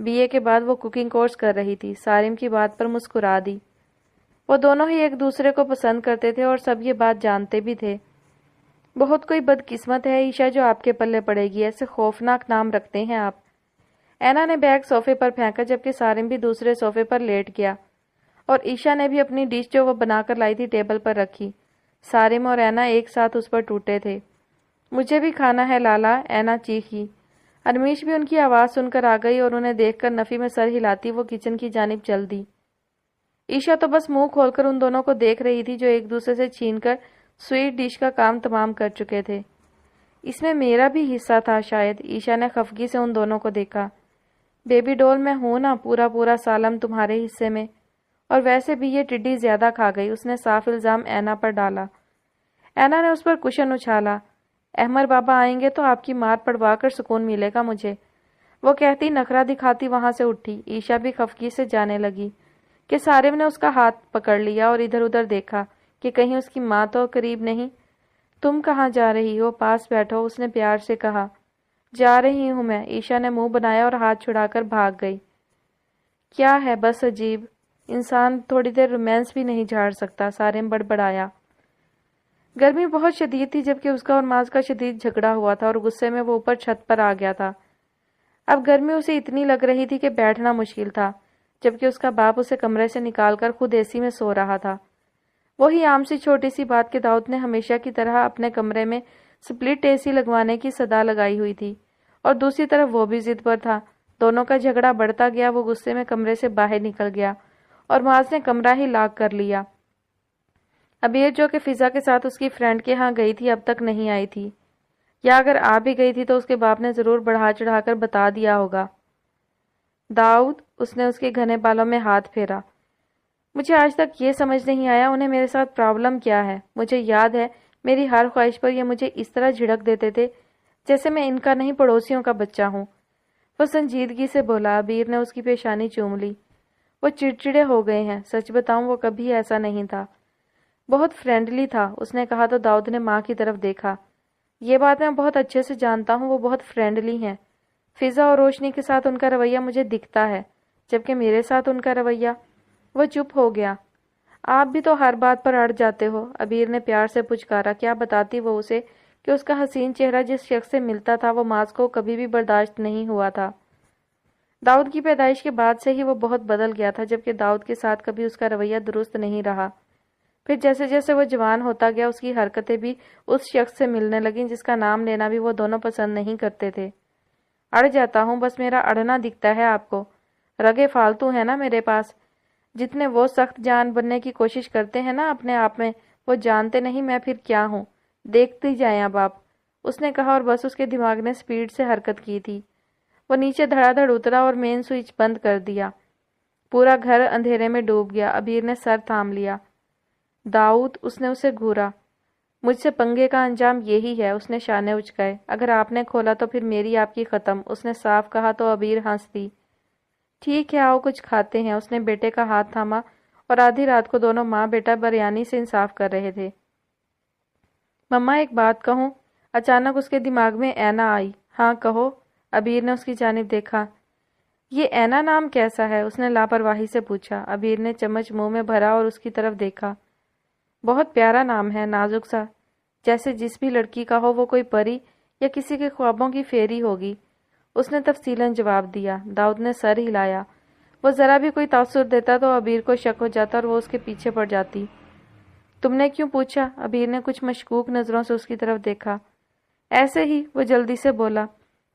[SPEAKER 1] بی اے کے بعد وہ کوکنگ کورس کر رہی تھی۔ سارم کی بات پر مسکرا دی۔ وہ دونوں ہی ایک دوسرے کو پسند کرتے تھے اور سب یہ بات جانتے بھی تھے۔ بہت کوئی بدقسمت ہے عیشا جو آپ کے پلے پڑے گی، ایسے خوفناک نام رکھتے ہیں آپ۔ اینا نے بیگ صوفے پر پھینکا، جبکہ سارم بھی دوسرے صوفے پر لیٹ گیا اور عیشا نے بھی اپنی ڈش جو وہ بنا کر لائی تھی ٹیبل پر رکھی۔ سارم اور اینا ایک ساتھ اس پر ٹوٹے تھے۔ مجھے بھی کھانا ہے لالا، اینا چیخی۔ ارمیش بھی ان کی آواز سن کر آ گئی اور انہیں دیکھ کر نفی میں سر ہلاتی وہ کچن کی جانب چل دی۔ عیشا تو بس منہ کھول کر ان دونوں کو دیکھ رہی تھی جو ایک دوسرے سے چھین کر سویٹ ڈش کا کام تمام کر چکے تھے۔ اس میں میرا بھی حصہ تھا شاید، عیشا نے خفگی سے ان دونوں کو دیکھا۔ بیبی ڈول میں ہوں نا، پورا پورا سالم تمہارے حصے میں، اور ویسے بھی یہ ٹڈی زیادہ کھا گئی، اس نے صاف الزام اینا پر ڈالا۔ اینا نے اس پر کشن اچھالا۔ احمر بابا آئیں گے تو آپ کی مار پڑوا کر سکون ملے گا مجھے، وہ کہتی نخرہ دکھاتی وہاں سے اٹھی۔ عیشا بھی خفگی سے جانے لگی کہ سارم نے اس کا ہاتھ پکڑ لیا اور ادھر ادھر دیکھا کہ کہیں اس کی ماں تو قریب نہیں۔ تم کہاں جا رہی ہو؟ پاس بیٹھو، اس نے پیار سے کہا۔ جا رہی ہوں میں، عیشا نے منہ بنایا اور ہاتھ چھڑا کر بھاگ گئی۔ کیا ہے بس عجیب، انسان تھوڑی دیر رومانس بھی نہیں جھاڑ سکتا، سارم بڑبڑایا۔ گرمی بہت شدید تھی، جبکہ اس کا اور ماز کا شدید جھگڑا ہوا تھا اور غصے میں وہ اوپر چھت پر آ گیا تھا۔ اب گرمی اسے اتنی لگ رہی تھی کہ بیٹھنا مشکل تھا، جبکہ اس کا باپ اسے کمرے سے نکال کر خود اے سی میں سو رہا تھا۔ وہی عام سی چھوٹی سی بات کہ داؤد نے ہمیشہ کی طرح اپنے کمرے میں سپلٹ اے سی لگوانے کی صدا لگائی ہوئی تھی، اور دوسری طرف وہ بھی ضد پر تھا۔ دونوں کا جھگڑا بڑھتا گیا، وہ غصے میں کمرے سے باہر نکل گیا اور معاذ نے کمرہ ہی لاک کر لیا۔ عبیر جو کہ فضا کے ساتھ اس کی فرینڈ کے ہاں گئی تھی اب تک نہیں آئی تھی، یا اگر آ بھی گئی تھی تو اس کے باپ نے ضرور بڑھا چڑھا کر بتا دیا ہوگا۔ داؤد، اس نے اس کے گھنے بالوں میں ہاتھ پھیرا، مجھے آج تک یہ سمجھ نہیں آیا انہیں میرے ساتھ پرابلم کیا ہے۔ مجھے یاد ہے میری ہر خواہش پر یہ مجھے اس طرح جھڑک دیتے تھے جیسے میں ان کا نہیں پڑوسیوں کا بچہ ہوں۔ وہ سنجیدگی سے بولا۔ عبیر نے اس کی پیشانی چوم لی۔ وہ چڑچڑے ہو گئے ہیں، سچ بتاؤں وہ کبھی ایسا نہیں تھا، بہت فرینڈلی تھا، اس نے کہا تو داؤد نے ماں کی طرف دیکھا۔ یہ بات میں بہت اچھے سے جانتا ہوں، وہ بہت فرینڈلی ہیں۔ فضا اور روشنی کے ساتھ ان کا رویہ مجھے دکھتا ہے، جبکہ میرے ساتھ ان کا رویہ۔ وہ چپ ہو گیا۔ آپ بھی تو ہر بات پر اڑ جاتے ہو، عبیر نے پیار سے پچکارا۔ کیا بتاتی وہ اسے کہ اس کا حسین چہرہ جس شخص سے ملتا تھا وہ معاذ کو کبھی بھی برداشت نہیں ہوا تھا۔ داؤد کی پیدائش کے بعد سے ہی وہ بہت بدل گیا تھا، جبکہ داؤد کے ساتھ کبھی اس کا رویہ درست نہیں رہا۔ پھر جیسے جیسے وہ جوان ہوتا گیا اس کی حرکتیں بھی اس شخص سے ملنے لگیں جس کا نام لینا بھی وہ دونوں پسند نہیں کرتے تھے۔ اڑ جاتا ہوں، بس میرا اڑنا دکھتا ہے آپ کو، رگے فالتو ہیں نا میرے پاس۔ جتنے وہ سخت جان بننے کی کوشش کرتے ہیں نا اپنے آپ میں، وہ جانتے نہیں میں پھر کیا ہوں۔ دیکھتے جائیں اب آپ، اس نے کہا، اور بس اس کے دماغ نے سپیڈ سے حرکت کی تھی۔ وہ نیچے دھڑا دھڑ اترا اور مین سوئچ بند کر دیا۔ پورا گھر اندھیرے میں ڈوب گیا۔ عبیر نے سر تھام لیا۔ داؤد، اس نے اسے گھورا، مجھ سے پنگے کا انجام یہی ہے، اس نے شانے اچکائے۔ اگر آپ نے کھولا تو پھر میری آپ کی ختم، اس نے صاف کہا تو عبیر ہنس دی۔ ٹھیک ہے آؤ کچھ کھاتے ہیں، اس نے بیٹے کا ہاتھ تھاما، اور آدھی رات کو دونوں ماں بیٹا بریانی سے انصاف کر رہے تھے۔ مما ایک بات کہوں؟ اچانک اس کے دماغ میں اینا آئی۔ ہاں کہو، عبیر نے اس کی جانب دیکھا۔ یہ اینا نام کیسا ہے؟ اس نے لاپرواہی سے پوچھا۔ عبیر نے چمچ منہ میں بھرا اور اس کی طرف دیکھا۔ بہت پیارا نام ہے، نازک سا، جیسے جس بھی لڑکی کا ہو وہ کوئی پری یا کسی کے خوابوں کی فیری ہوگی، اس نے تفصیلاً جواب دیا۔ داؤد نے سر ہلایا۔ وہ ذرا بھی کوئی تاثر دیتا تو عبیر کو شک ہو جاتا اور وہ اس کے پیچھے پڑ جاتی۔ تم نے کیوں پوچھا؟ عبیر نے کچھ مشکوک نظروں سے اس کی طرف دیکھا۔ ایسے ہی، وہ جلدی سے بولا۔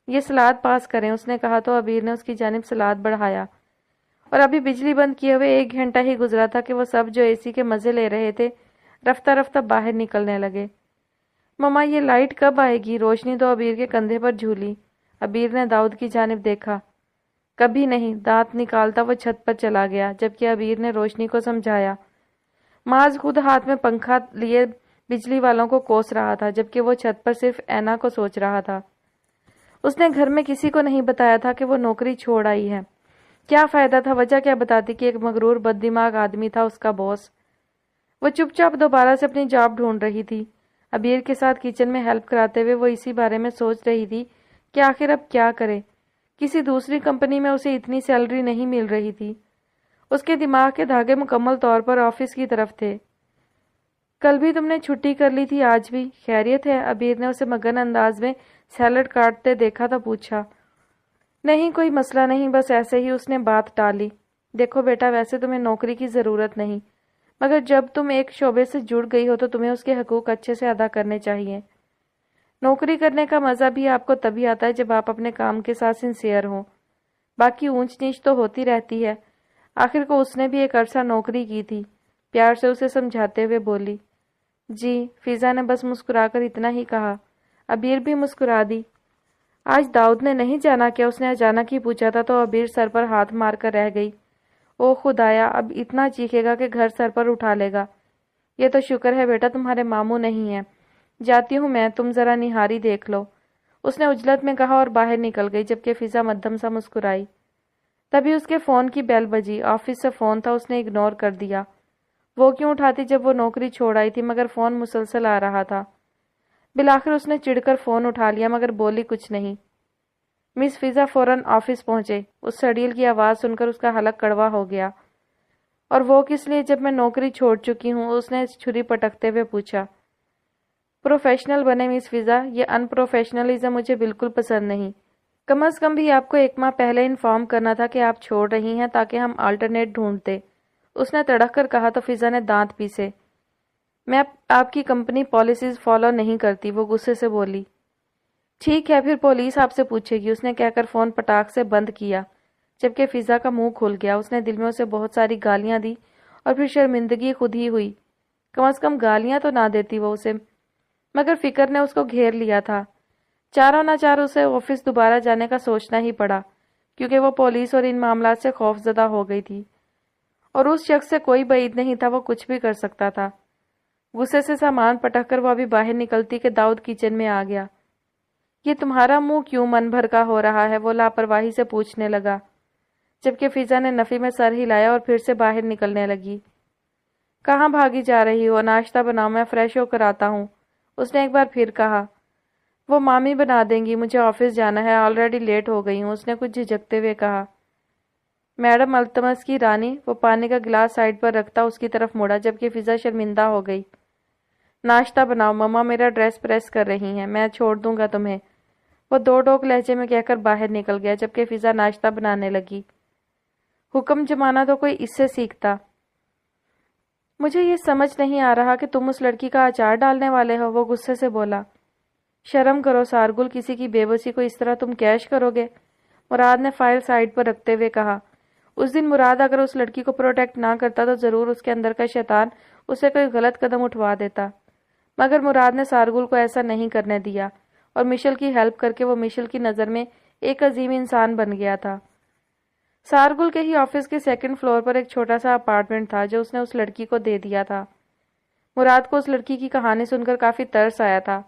[SPEAKER 1] یہ سلاد پاس کریں، اس نے کہا تو عبیر نے اس کی جانب سلاد بڑھایا، اور ابھی بجلی بند کیے ہوئے 1 گھنٹہ ہی گزرا تھا کہ وہ سب جو اے سی کے مزے لے رہے تھے رفتہ رفتہ باہر نکلنے لگے۔ مما یہ لائٹ کب آئے گی؟ روشنی تو عبیر کے کندھے پر جھولی۔ عبیر نے داؤد کی جانب دیکھا۔ کبھی نہیں، دانت نکالتا وہ چھت پر چلا گیا، جبکہ عبیر نے روشنی کو سمجھایا۔ معاذ خود ہاتھ میں پنکھا لیے بجلی والوں کو کوس رہا تھا، جبکہ وہ چھت پر صرف اینا کو سوچ رہا تھا۔ اس نے گھر میں کسی کو نہیں بتایا تھا کہ وہ نوکری چھوڑ آئی ہے۔ کیا فائدہ تھا؟ وجہ کیا بتاتی کہ ایک مغرور بد دماغ آدمی تھا اس کا باس۔ وہ چپ چاپ دوبارہ سے اپنی جاب ڈھونڈ رہی تھی۔ عبیر کے ساتھ کچن میں ہیلپ کراتے ہوئے وہ اسی بارے میں سوچ رہی تھی کہ آخر اب کیا کرے۔ کسی دوسری کمپنی میں اسے اتنی سیلری نہیں مل رہی تھی۔ اس کے دماغ کے دھاگے مکمل طور پر آفس کی طرف تھے۔ کل بھی تم نے چھٹی کر لی تھی، آج بھی خیریت ہے؟ عبیر نے اسے مگن انداز میں سیلڈ کاٹتے دیکھا تو پوچھا۔ نہیں، کوئی مسئلہ نہیں، بس ایسے ہی، اس نے بات ٹالی۔ دیکھو بیٹا، ویسے تمہیں نوکری کی ضرورت نہیں، مگر جب تم ایک شعبے سے جڑ گئی ہو تو تمہیں اس کے حقوق اچھے سے ادا کرنے چاہیے۔ نوکری کرنے کا مزہ بھی آپ کو تبھی آتا ہے جب آپ اپنے کام کے ساتھ سنسیئر ہوں، باقی اونچ نیچ تو ہوتی رہتی ہے۔ آخر کو اس نے بھی ایک عرصہ نوکری کی تھی، پیار سے اسے سمجھاتے ہوئے بولی۔ جی، فضا نے بس مسکرا کر اتنا ہی کہا۔ عبیر بھی مسکرا دی۔ آج داؤد نے نہیں جانا کیا؟ اس نے اچانک ہی پوچھا تھا تو عبیر سر پر ہاتھ مار کر رہ گئی۔ او خدایا، اب اتنا چیخے گا کہ گھر سر پر اٹھا لے گا۔ یہ تو شکر ہے بیٹا تمہارے ماموں نہیں ہیں۔ جاتی ہوں میں، تم ذرا نہاری دیکھ لو، اس نے عجلت میں کہا اور باہر نکل گئی، جبکہ فضا مدھم سا مسکرائی۔ تبھی اس کے فون کی بیل بجی۔ آفس سے فون تھا، اس نے اگنور کر دیا۔ وہ کیوں اٹھاتی جب وہ نوکری چھوڑ آئی تھی؟ مگر فون مسلسل آ رہا تھا۔ بالآخر اس نے چڑھ کر فون اٹھا لیا، مگر بولی کچھ نہیں۔ مس فضا فوراً آفس پہنچے۔ اس سڑیل کی آواز سن کر اس کا حلق کڑوا ہو گیا۔ اور وہ کس لیے جب میں نوکری چھوڑ چکی ہوں؟ اس نے چھری پٹکتے ہوئے پوچھا۔ پروفیشنل بنے مس فضا، یہ ان پروفیشنلزم مجھے بالکل پسند نہیں۔ کم از کم بھی آپ کو 1 ماہ پہلے انفارم کرنا تھا کہ آپ چھوڑ رہی ہیں تاکہ ہم آلٹرنیٹ ڈھونڈتے، اس نے تڑک کر کہا تو فضا نے دانت پیسے۔ میں آپ کی کمپنی پالیسیز فالو نہیں کرتی، وہ غصے سے بولی۔ ٹھیک ہے، پھر پولیس آپ سے پوچھے گی، اس نے کہہ کر فون پٹاخ سے بند کیا، جبکہ فضا کا منہ کھل گیا۔ اس نے دل میں اسے بہت ساری گالیاں دی اور پھر شرمندگی خود ہی ہوئی۔ کم از کم گالیاں تو نہ دیتی وہ اسے، مگر فکر نے اس کو گھیر لیا تھا۔ چاروں نہ چار اسے آفس دوبارہ جانے کا سوچنا ہی پڑا، کیونکہ وہ پولیس اور ان معاملات سے خوف زدہ ہو گئی تھی، اور اس شخص سے کوئی بعید نہیں تھا، وہ کچھ بھی کر سکتا تھا۔ غصے سے سامان پٹک کر وہ ابھی باہر نکلتی کہ داؤد کچن میں آ گیا۔ یہ تمہارا منہ کیوں من بھر کا ہو رہا ہے؟ وہ لاپرواہی سے پوچھنے لگا، جبکہ فضا نے نفی میں سر ہلایا اور پھر سے باہر نکلنے لگی۔ کہاں بھاگی جا رہی ہو؟ ناشتہ بناؤ، میں فریش ہو کر آتا ہوں، اس نے ایک بار پھر کہا۔ وہ مامی بنا دیں گی، مجھے آفس جانا ہے، آلریڈی لیٹ ہو گئی ہوں، اس نے کچھ جھجکتے ہوئے کہا۔ میڈم التمس کی رانی، وہ پانی کا گلاس سائڈ پر رکھتا اس کی طرف مڑا، جبکہ فضا شرمندہ ہو گئی۔ ناشتہ بناؤ، مما میرا ڈریس پریس کر رہی ہیں، میں چھوڑ دوں گا تمہیں، وہ دو ٹوک لہجے میں کہہ کر باہر نکل گیا، جبکہ فضا ناشتہ بنانے لگی۔ حکم جمانا تو کوئی اس سے سیکھتا۔ مجھے یہ سمجھ نہیں آ رہا کہ تم اس لڑکی کا اچار ڈالنے والے ہو، وہ غصے سے بولا۔ شرم کرو سارگل، کسی کی بے بسی کو اس طرح تم کیش کرو گے، مراد نے فائل سائڈ پر رکھتے ہوئے کہا۔ اس دن مراد اگر اس لڑکی کو پروٹیکٹ نہ کرتا تو ضرور اس کے اندر کا شیطان اسے کوئی غلط قدم اٹھوا دیتا، مگر مراد نے سارگل کو ایسا نہیں کرنے دیا، اور مشل کی ہیلپ کر کے وہ مشل کی نظر میں ایک عظیم انسان بن گیا تھا۔ سارگل کے ہی آفس کے 2nd فلور پر ایک چھوٹا سا اپارٹمنٹ تھا جو اس نے اس لڑکی کو دے دیا تھا۔ مراد کو اس لڑکی کی کہانی سن کر کافی ترس آیا تھا،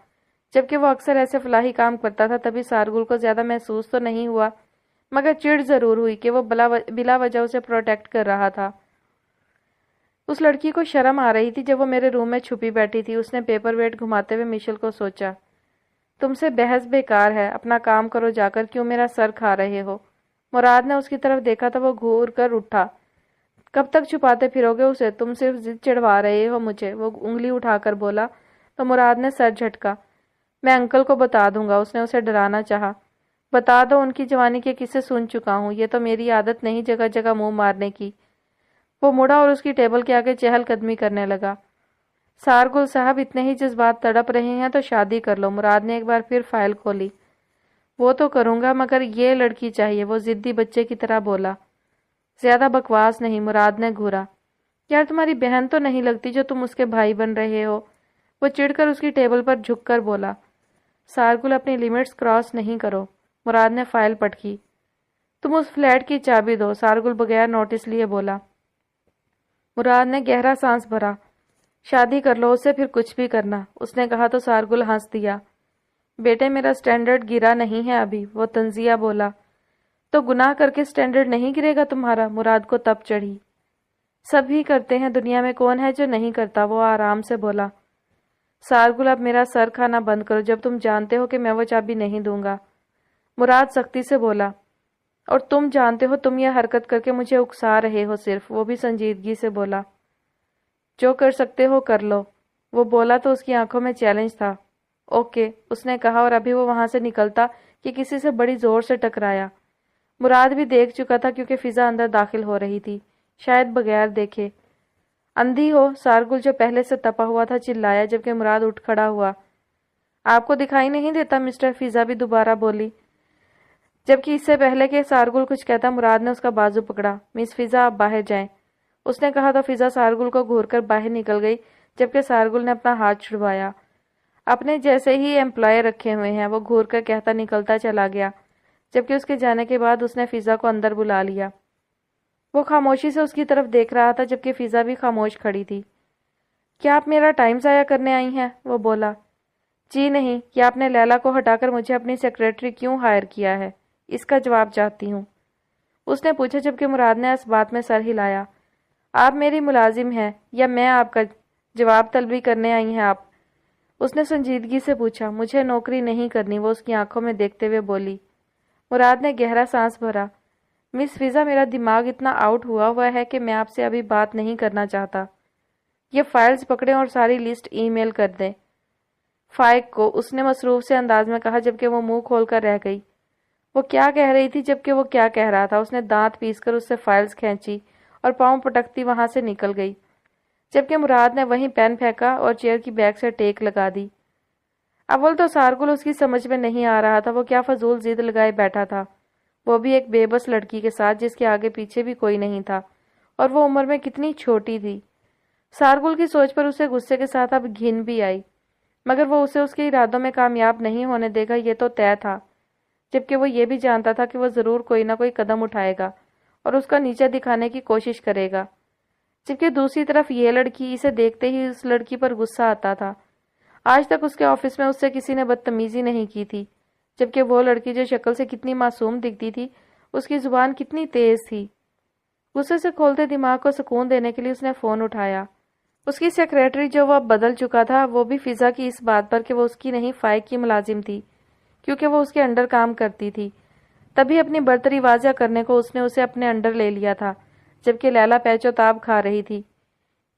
[SPEAKER 1] جبکہ وہ اکثر ایسے فلاحی کام کرتا تھا، تبھی سارگل کو زیادہ محسوس تو نہیں ہوا، مگر چڑ ضرور ہوئی کہ وہ بلا وجہ اسے پروٹیکٹ کر رہا تھا۔ اس لڑکی کو شرم آ رہی تھی جب وہ میرے روم میں چھپی بیٹھی تھی، اس نے پیپر ویٹ گھماتے ہوئے مشل کو سوچا۔ تم سے بحث بیکار ہے، اپنا کام کرو جا کر، کیوں میرا سر کھا رہے ہو؟ مراد نے اس کی طرف دیکھا تو وہ گھور کر اٹھا۔ کب تک چھپاتے پھرو گے اسے؟ تم صرف ضد چڑھوا رہے ہو مجھے، وہ انگلی اٹھا کر بولا تو مراد نے سر جھٹکا۔ میں انکل کو بتا دوں گا، اس نے اسے ڈرانا چاہا۔ بتا دو، ان کی جوانی کے قصے سن چکا ہوں، یہ تو میری عادت نہیں جگہ جگہ منہ مارنے کی۔ وہ مڑا اور اس کی ٹیبل کے آگے چہل قدمی کرنے لگا۔ سارگل صاحب، اتنے ہی جذبات تڑپ رہے ہیں تو شادی کر لو، مراد نے ایک بار پھر فائل کھولی۔ وہ تو کروں گا مگر یہ لڑکی چاہیے، وہ ضدی بچے کی طرح بولا۔ زیادہ بکواس نہیں، مراد نے گھورا۔ یار تمہاری بہن تو نہیں لگتی جو تم اس کے بھائی بن رہے ہو، وہ چڑھ کر اس کی ٹیبل پر جھک کر بولا۔ سارگل اپنی لیمٹس کراس نہیں کرو، مراد نے فائل پٹکی۔ تم اس فلیٹ کی چابی دو، سارگل بغیر نوٹس لیے بولا۔ مراد نے گہرا سانس بھرا۔ شادی کر لو اس سے، پھر کچھ بھی کرنا، اس نے کہا تو سارگل ہنس دیا۔ بیٹے میرا سٹینڈرڈ گرا نہیں ہے ابھی، وہ تنزیہ بولا۔ تو گناہ کر کے سٹینڈرڈ نہیں گرے گا تمہارا؟ مراد کو تپ چڑھی۔ سب ہی کرتے ہیں، دنیا میں کون ہے جو نہیں کرتا، وہ آرام سے بولا۔ سارگل اب میرا سر کھانا بند کرو جب تم جانتے ہو کہ میں وہ چابی نہیں دوں گا، مراد سختی سے بولا۔ اور تم جانتے ہو تم یہ حرکت کر کے مجھے اکسا رہے ہو صرف، وہ بھی سنجیدگی سے بولا۔ جو کر سکتے ہو کر لو، وہ بولا تو اس کی آنکھوں میں چیلنج تھا۔ اوکے، اس نے کہا، اور ابھی وہ وہاں سے نکلتا کہ کسی سے بڑی زور سے ٹکرایا۔ مراد بھی دیکھ چکا تھا کیونکہ فضا اندر داخل ہو رہی تھی، شاید بغیر دیکھے۔ اندھی ہو، سارگل جو پہلے سے تپا ہوا تھا چلایا، جبکہ مراد اٹھ کھڑا ہوا۔ آپ کو دکھائی نہیں دیتا مسٹر؟ فضا بھی دوبارہ بولی، جبکہ اس سے پہلے کہ سارگل کچھ کہتا مراد نے اس کا بازو پکڑا۔ مس فضا آپ باہر جائیں، اس نے کہا تو فضا سارگل کو گھور کر باہر نکل گئی، جبکہ سارگل نے اپنا ہاتھ چھڑوایا۔ اپنے جیسے ہی امپلائی رکھے ہوئے ہیں، وہ گھور کر کہتا نکلتا چلا گیا، جبکہ اس کے جانے کے بعد اس نے فضا کو اندر بلا لیا۔ وہ خاموشی سے اس کی طرف دیکھ رہا تھا، جبکہ فضا بھی خاموش کھڑی تھی۔ کیا آپ میرا ٹائم ضائع کرنے آئی ہیں؟ وہ بولا۔ جی نہیں، کیا آپ نے لیلا کو ہٹا کر مجھے اپنی سیکریٹری کیوں ہائر کیا ہے، اس کا جواب چاہتی ہوں، اس نے پوچھا، جبکہ مراد نے اس بات میں سر ہلایا۔ آپ میری ملازم ہیں یا میں آپ کا؟ جواب طلبی کرنے آئی ہیں آپ؟ اس نے سنجیدگی سے پوچھا۔ مجھے نوکری نہیں کرنی، وہ اس کی آنکھوں میں دیکھتے ہوئے بولی۔ مراد نے گہرا سانس بھرا۔ مس فضا، میرا دماغ اتنا آؤٹ ہوا ہے کہ میں آپ سے ابھی بات نہیں کرنا چاہتا۔ یہ فائلز پکڑیں اور ساری لسٹ ای میل کر دیں فائق کو، اس نے مصروف سے انداز میں کہا، جبکہ وہ منہ کھول کر رہ گئی۔ وہ کیا کہہ رہی تھی جبکہ وہ کیا کہہ رہا تھا؟ اس نے دانت پیس کر اس سے فائلز کھینچی اور پاؤں پٹکتی وہاں سے نکل گئی، جبکہ مراد نے وہیں پین پھینکا اور چیئر کی بیک سے ٹیک لگا دی۔ اول تو سارگل اس کی سمجھ میں نہیں آ رہا تھا وہ کیا فضول ضد لگائے بیٹھا تھا، وہ بھی ایک بے بس لڑکی کے ساتھ جس کے آگے پیچھے بھی کوئی نہیں تھا، اور وہ عمر میں کتنی چھوٹی تھی۔ سارگل کی سوچ پر اسے غصے کے ساتھ اب گھن بھی آئی، مگر وہ اسے اس کے ارادوں میں کامیاب نہیں ہونے دے گا، یہ تو طے تھا، جبکہ وہ یہ بھی جانتا تھا کہ وہ ضرور کوئی نہ کوئی قدم اٹھائے گا اور اس کا نیچے دکھانے کی کوشش کرے گا، جبکہ دوسری طرف یہ لڑکی، اسے دیکھتے ہی اس لڑکی پر غصہ آتا تھا۔ آج تک اس کے آفس میں اس سے کسی نے بدتمیزی نہیں کی تھی، جبکہ وہ لڑکی جو شکل سے کتنی معصوم دکھتی تھی، اس کی زبان کتنی تیز تھی۔ غصے سے کھولتے دماغ کو سکون دینے کے لیے اس نے فون اٹھایا۔ اس کی سیکریٹری جو وہ اب بدل چکا تھا، وہ بھی فضا کی اس بات پر کہ وہ اس کی نہیں فائق کی ملازم تھی، کیونکہ وہ اس کے انڈر کام کرتی تھی، تبھی اپنی برتری واضح کرنے کو اس نے اسے اپنے انڈر لے لیا تھا، جبکہ لیلا پیچ و تاب کھا رہی تھی،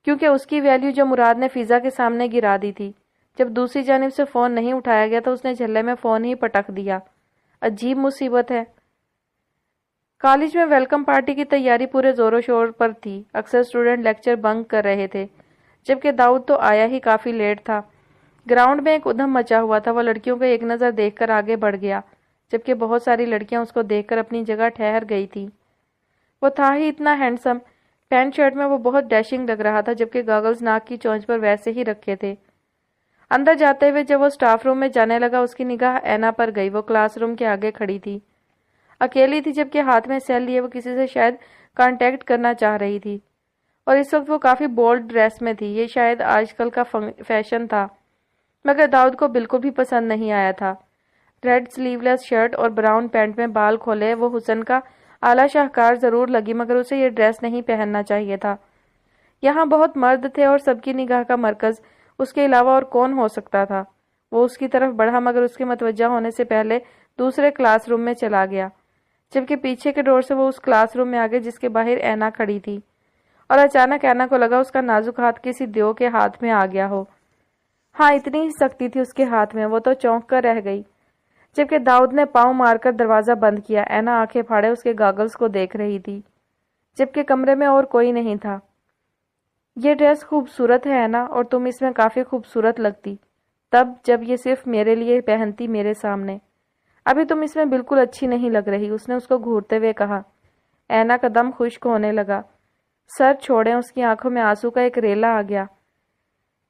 [SPEAKER 1] کیونکہ اس کی ویلیو جو مراد نے فضا کے سامنے گرا دی تھی۔ جب دوسری جانب سے فون نہیں اٹھایا گیا تو اس نے جھلے میں فون ہی پٹک دیا۔ عجیب مصیبت ہے۔ کالج میں ویلکم پارٹی کی تیاری پورے زور و شور پر تھی، اکثر اسٹوڈنٹ لیکچر بنک کر رہے تھے، جبکہ داؤد تو آیا ہی کافی لیٹ تھا۔ گراؤنڈ میں ایک ادھم مچا ہوا تھا، وہ لڑکیوں کو ایک نظر دیکھ کر آگے بڑھ گیا، جبکہ بہت ساری لڑکیاں اس کو دیکھ کر اپنی جگہ ٹھہر گئی تھی۔ وہ تھا ہی اتنا ہینڈسم، پینٹ شرٹ میں وہ بہت ڈیشنگ لگ رہا تھا، جبکہ گاگلز ناک کی چونچ پر ویسے ہی رکھے تھے۔ اندر جاتے ہوئے جب وہ سٹاف روم میں جانے لگا، اس کی نگاہ اینا پر گئی۔ وہ کلاس روم کے آگے کھڑی تھی، اکیلی تھی، جبکہ ہاتھ میں سیل لیے وہ کسی سے شاید کانٹیکٹ کرنا چاہ رہی تھی، اور اس وقت وہ کافی بولڈ ڈریس میں تھی۔ یہ شاید آج کل کا فیشن تھا، مگر داؤد کو بالکل بھی پسند نہیں آیا تھا۔ ریڈ سلیو لیس شرٹ اور براؤن پینٹ میں بال کھولے وہ حسن کا اعلیٰ شاہکار ضرور لگی، مگر اسے یہ ڈریس نہیں پہننا چاہیے تھا۔ یہاں بہت مرد تھے اور سب کی نگاہ کا مرکز اس کے علاوہ اور کون ہو سکتا تھا؟ وہ اس کی طرف بڑھا، مگر اس کے متوجہ ہونے سے پہلے دوسرے کلاس روم میں چلا گیا، جبکہ پیچھے کے ڈور سے وہ اس کلاس روم میں آگے جس کے باہر اینا کھڑی تھی، اور اچانک اینا کو لگا اس کا نازک ہاتھ کسی دیو کے ہاتھ میں آ گیا ہو۔ ہاں، اتنی ہی سختی تھی اس کے ہاتھ میں، وہ تو چونک کر رہ گئی، جبکہ داؤد نے پاؤں مار کر دروازہ بند کیا۔ اینا آنکھیں پھاڑے اس کے گاگلز کو دیکھ رہی تھی، جبکہ کمرے میں اور کوئی نہیں تھا۔ یہ ڈریس خوبصورت ہے اینا، اور تم اس میں کافی خوبصورت لگتی، تب جب یہ صرف میرے لیے پہنتی میرے سامنے۔ ابھی تم اس میں بالکل اچھی نہیں لگ رہی، اس نے اس کو گھورتے ہوئے کہا۔ اینا کا دم خشک ہونے لگا۔ سر چھوڑیں، اس کی آنکھوں میں آنسو کا ایک ریلا آ گیا۔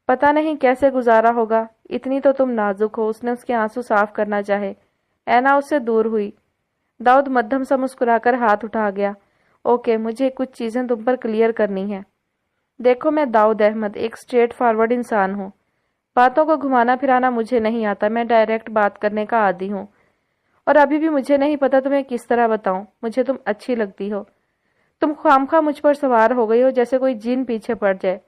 [SPEAKER 1] پتہ نہیں کیسے گزارا ہوگا، اتنی تو تم نازک ہو، اس نے اس کے آنسو صاف کرنا چاہے۔ اینا اس سے دور ہوئی۔ داؤد مدھم سا مسکرا کر ہاتھ اٹھا گیا۔ اوکے، مجھے کچھ چیزیں تم پر کلیئر کرنی ہیں۔ دیکھو، میں داؤد احمد ایک اسٹریٹ فارورڈ انسان ہوں۔ باتوں کو گھمانا پھرانا مجھے نہیں آتا، میں ڈائریکٹ بات کرنے کا عادی ہوں۔ اور ابھی بھی مجھے نہیں پتا تمہیں کس طرح بتاؤں، مجھے تم اچھی لگتی ہو۔ تم خوامخواہ مجھ پر سوار ہو گئی ہو جیسے کوئی جن پیچھے پڑ جائے۔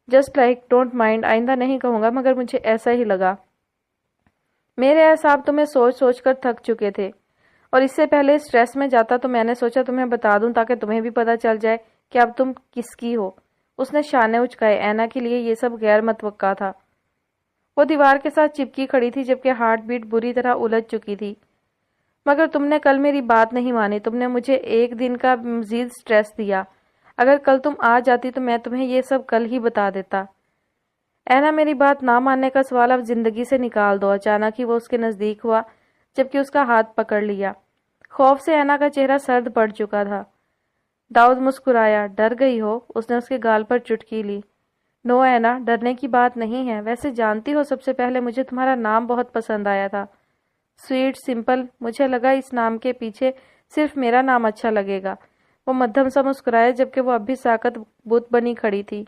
[SPEAKER 1] جسٹ لائک، ڈونٹ مائنڈ، آئندہ نہیں کہوں گا مگر مجھے ایسا ہی لگا۔ میرے اعصاب تمہیں سوچ سوچ کر تھک چکے تھے، اور اس سے پہلے اسٹریس میں جاتا تو میں نے سوچا تمہیں بتا دوں تاکہ تمہیں بھی پتا چل جائے کہ اب تم کس کی ہو۔ اس نے شانے اچکائے۔ اینا کے لیے یہ سب غیر متوقع تھا۔ وہ دیوار کے ساتھ چپکی کھڑی تھی جبکہ ہارٹ بیٹ بری طرح الجھ چکی تھی۔ مگر تم نے کل میری بات نہیں مانی، تم نے مجھے ایک دن کا مزید سٹریس دیا۔ اگر کل تم آ جاتی تو میں تمہیں یہ سب کل ہی بتا دیتا۔ اینا، میری بات نہ ماننے کا سوال اب زندگی سے نکال دو۔ اچانک ہی وہ اس کے نزدیک ہوا جبکہ اس کا ہاتھ پکڑ لیا۔ خوف سے اینا کا چہرہ سرد پڑ چکا تھا۔ داؤد مسکرایا۔ ڈر گئی ہو؟ اس نے اس کے گال پر چٹکی لی۔ نو اینا، ڈرنے کی بات نہیں ہے۔ ویسے جانتی ہو، سب سے پہلے مجھے تمہارا نام بہت پسند آیا تھا۔ سویٹ، سمپل، مجھے لگا اس نام کے پیچھے صرف میرا نام اچھا لگے گا۔ وہ مدھم سا مسکرایا جبکہ وہ اب بھی ساکت بت بنی کھڑی تھی۔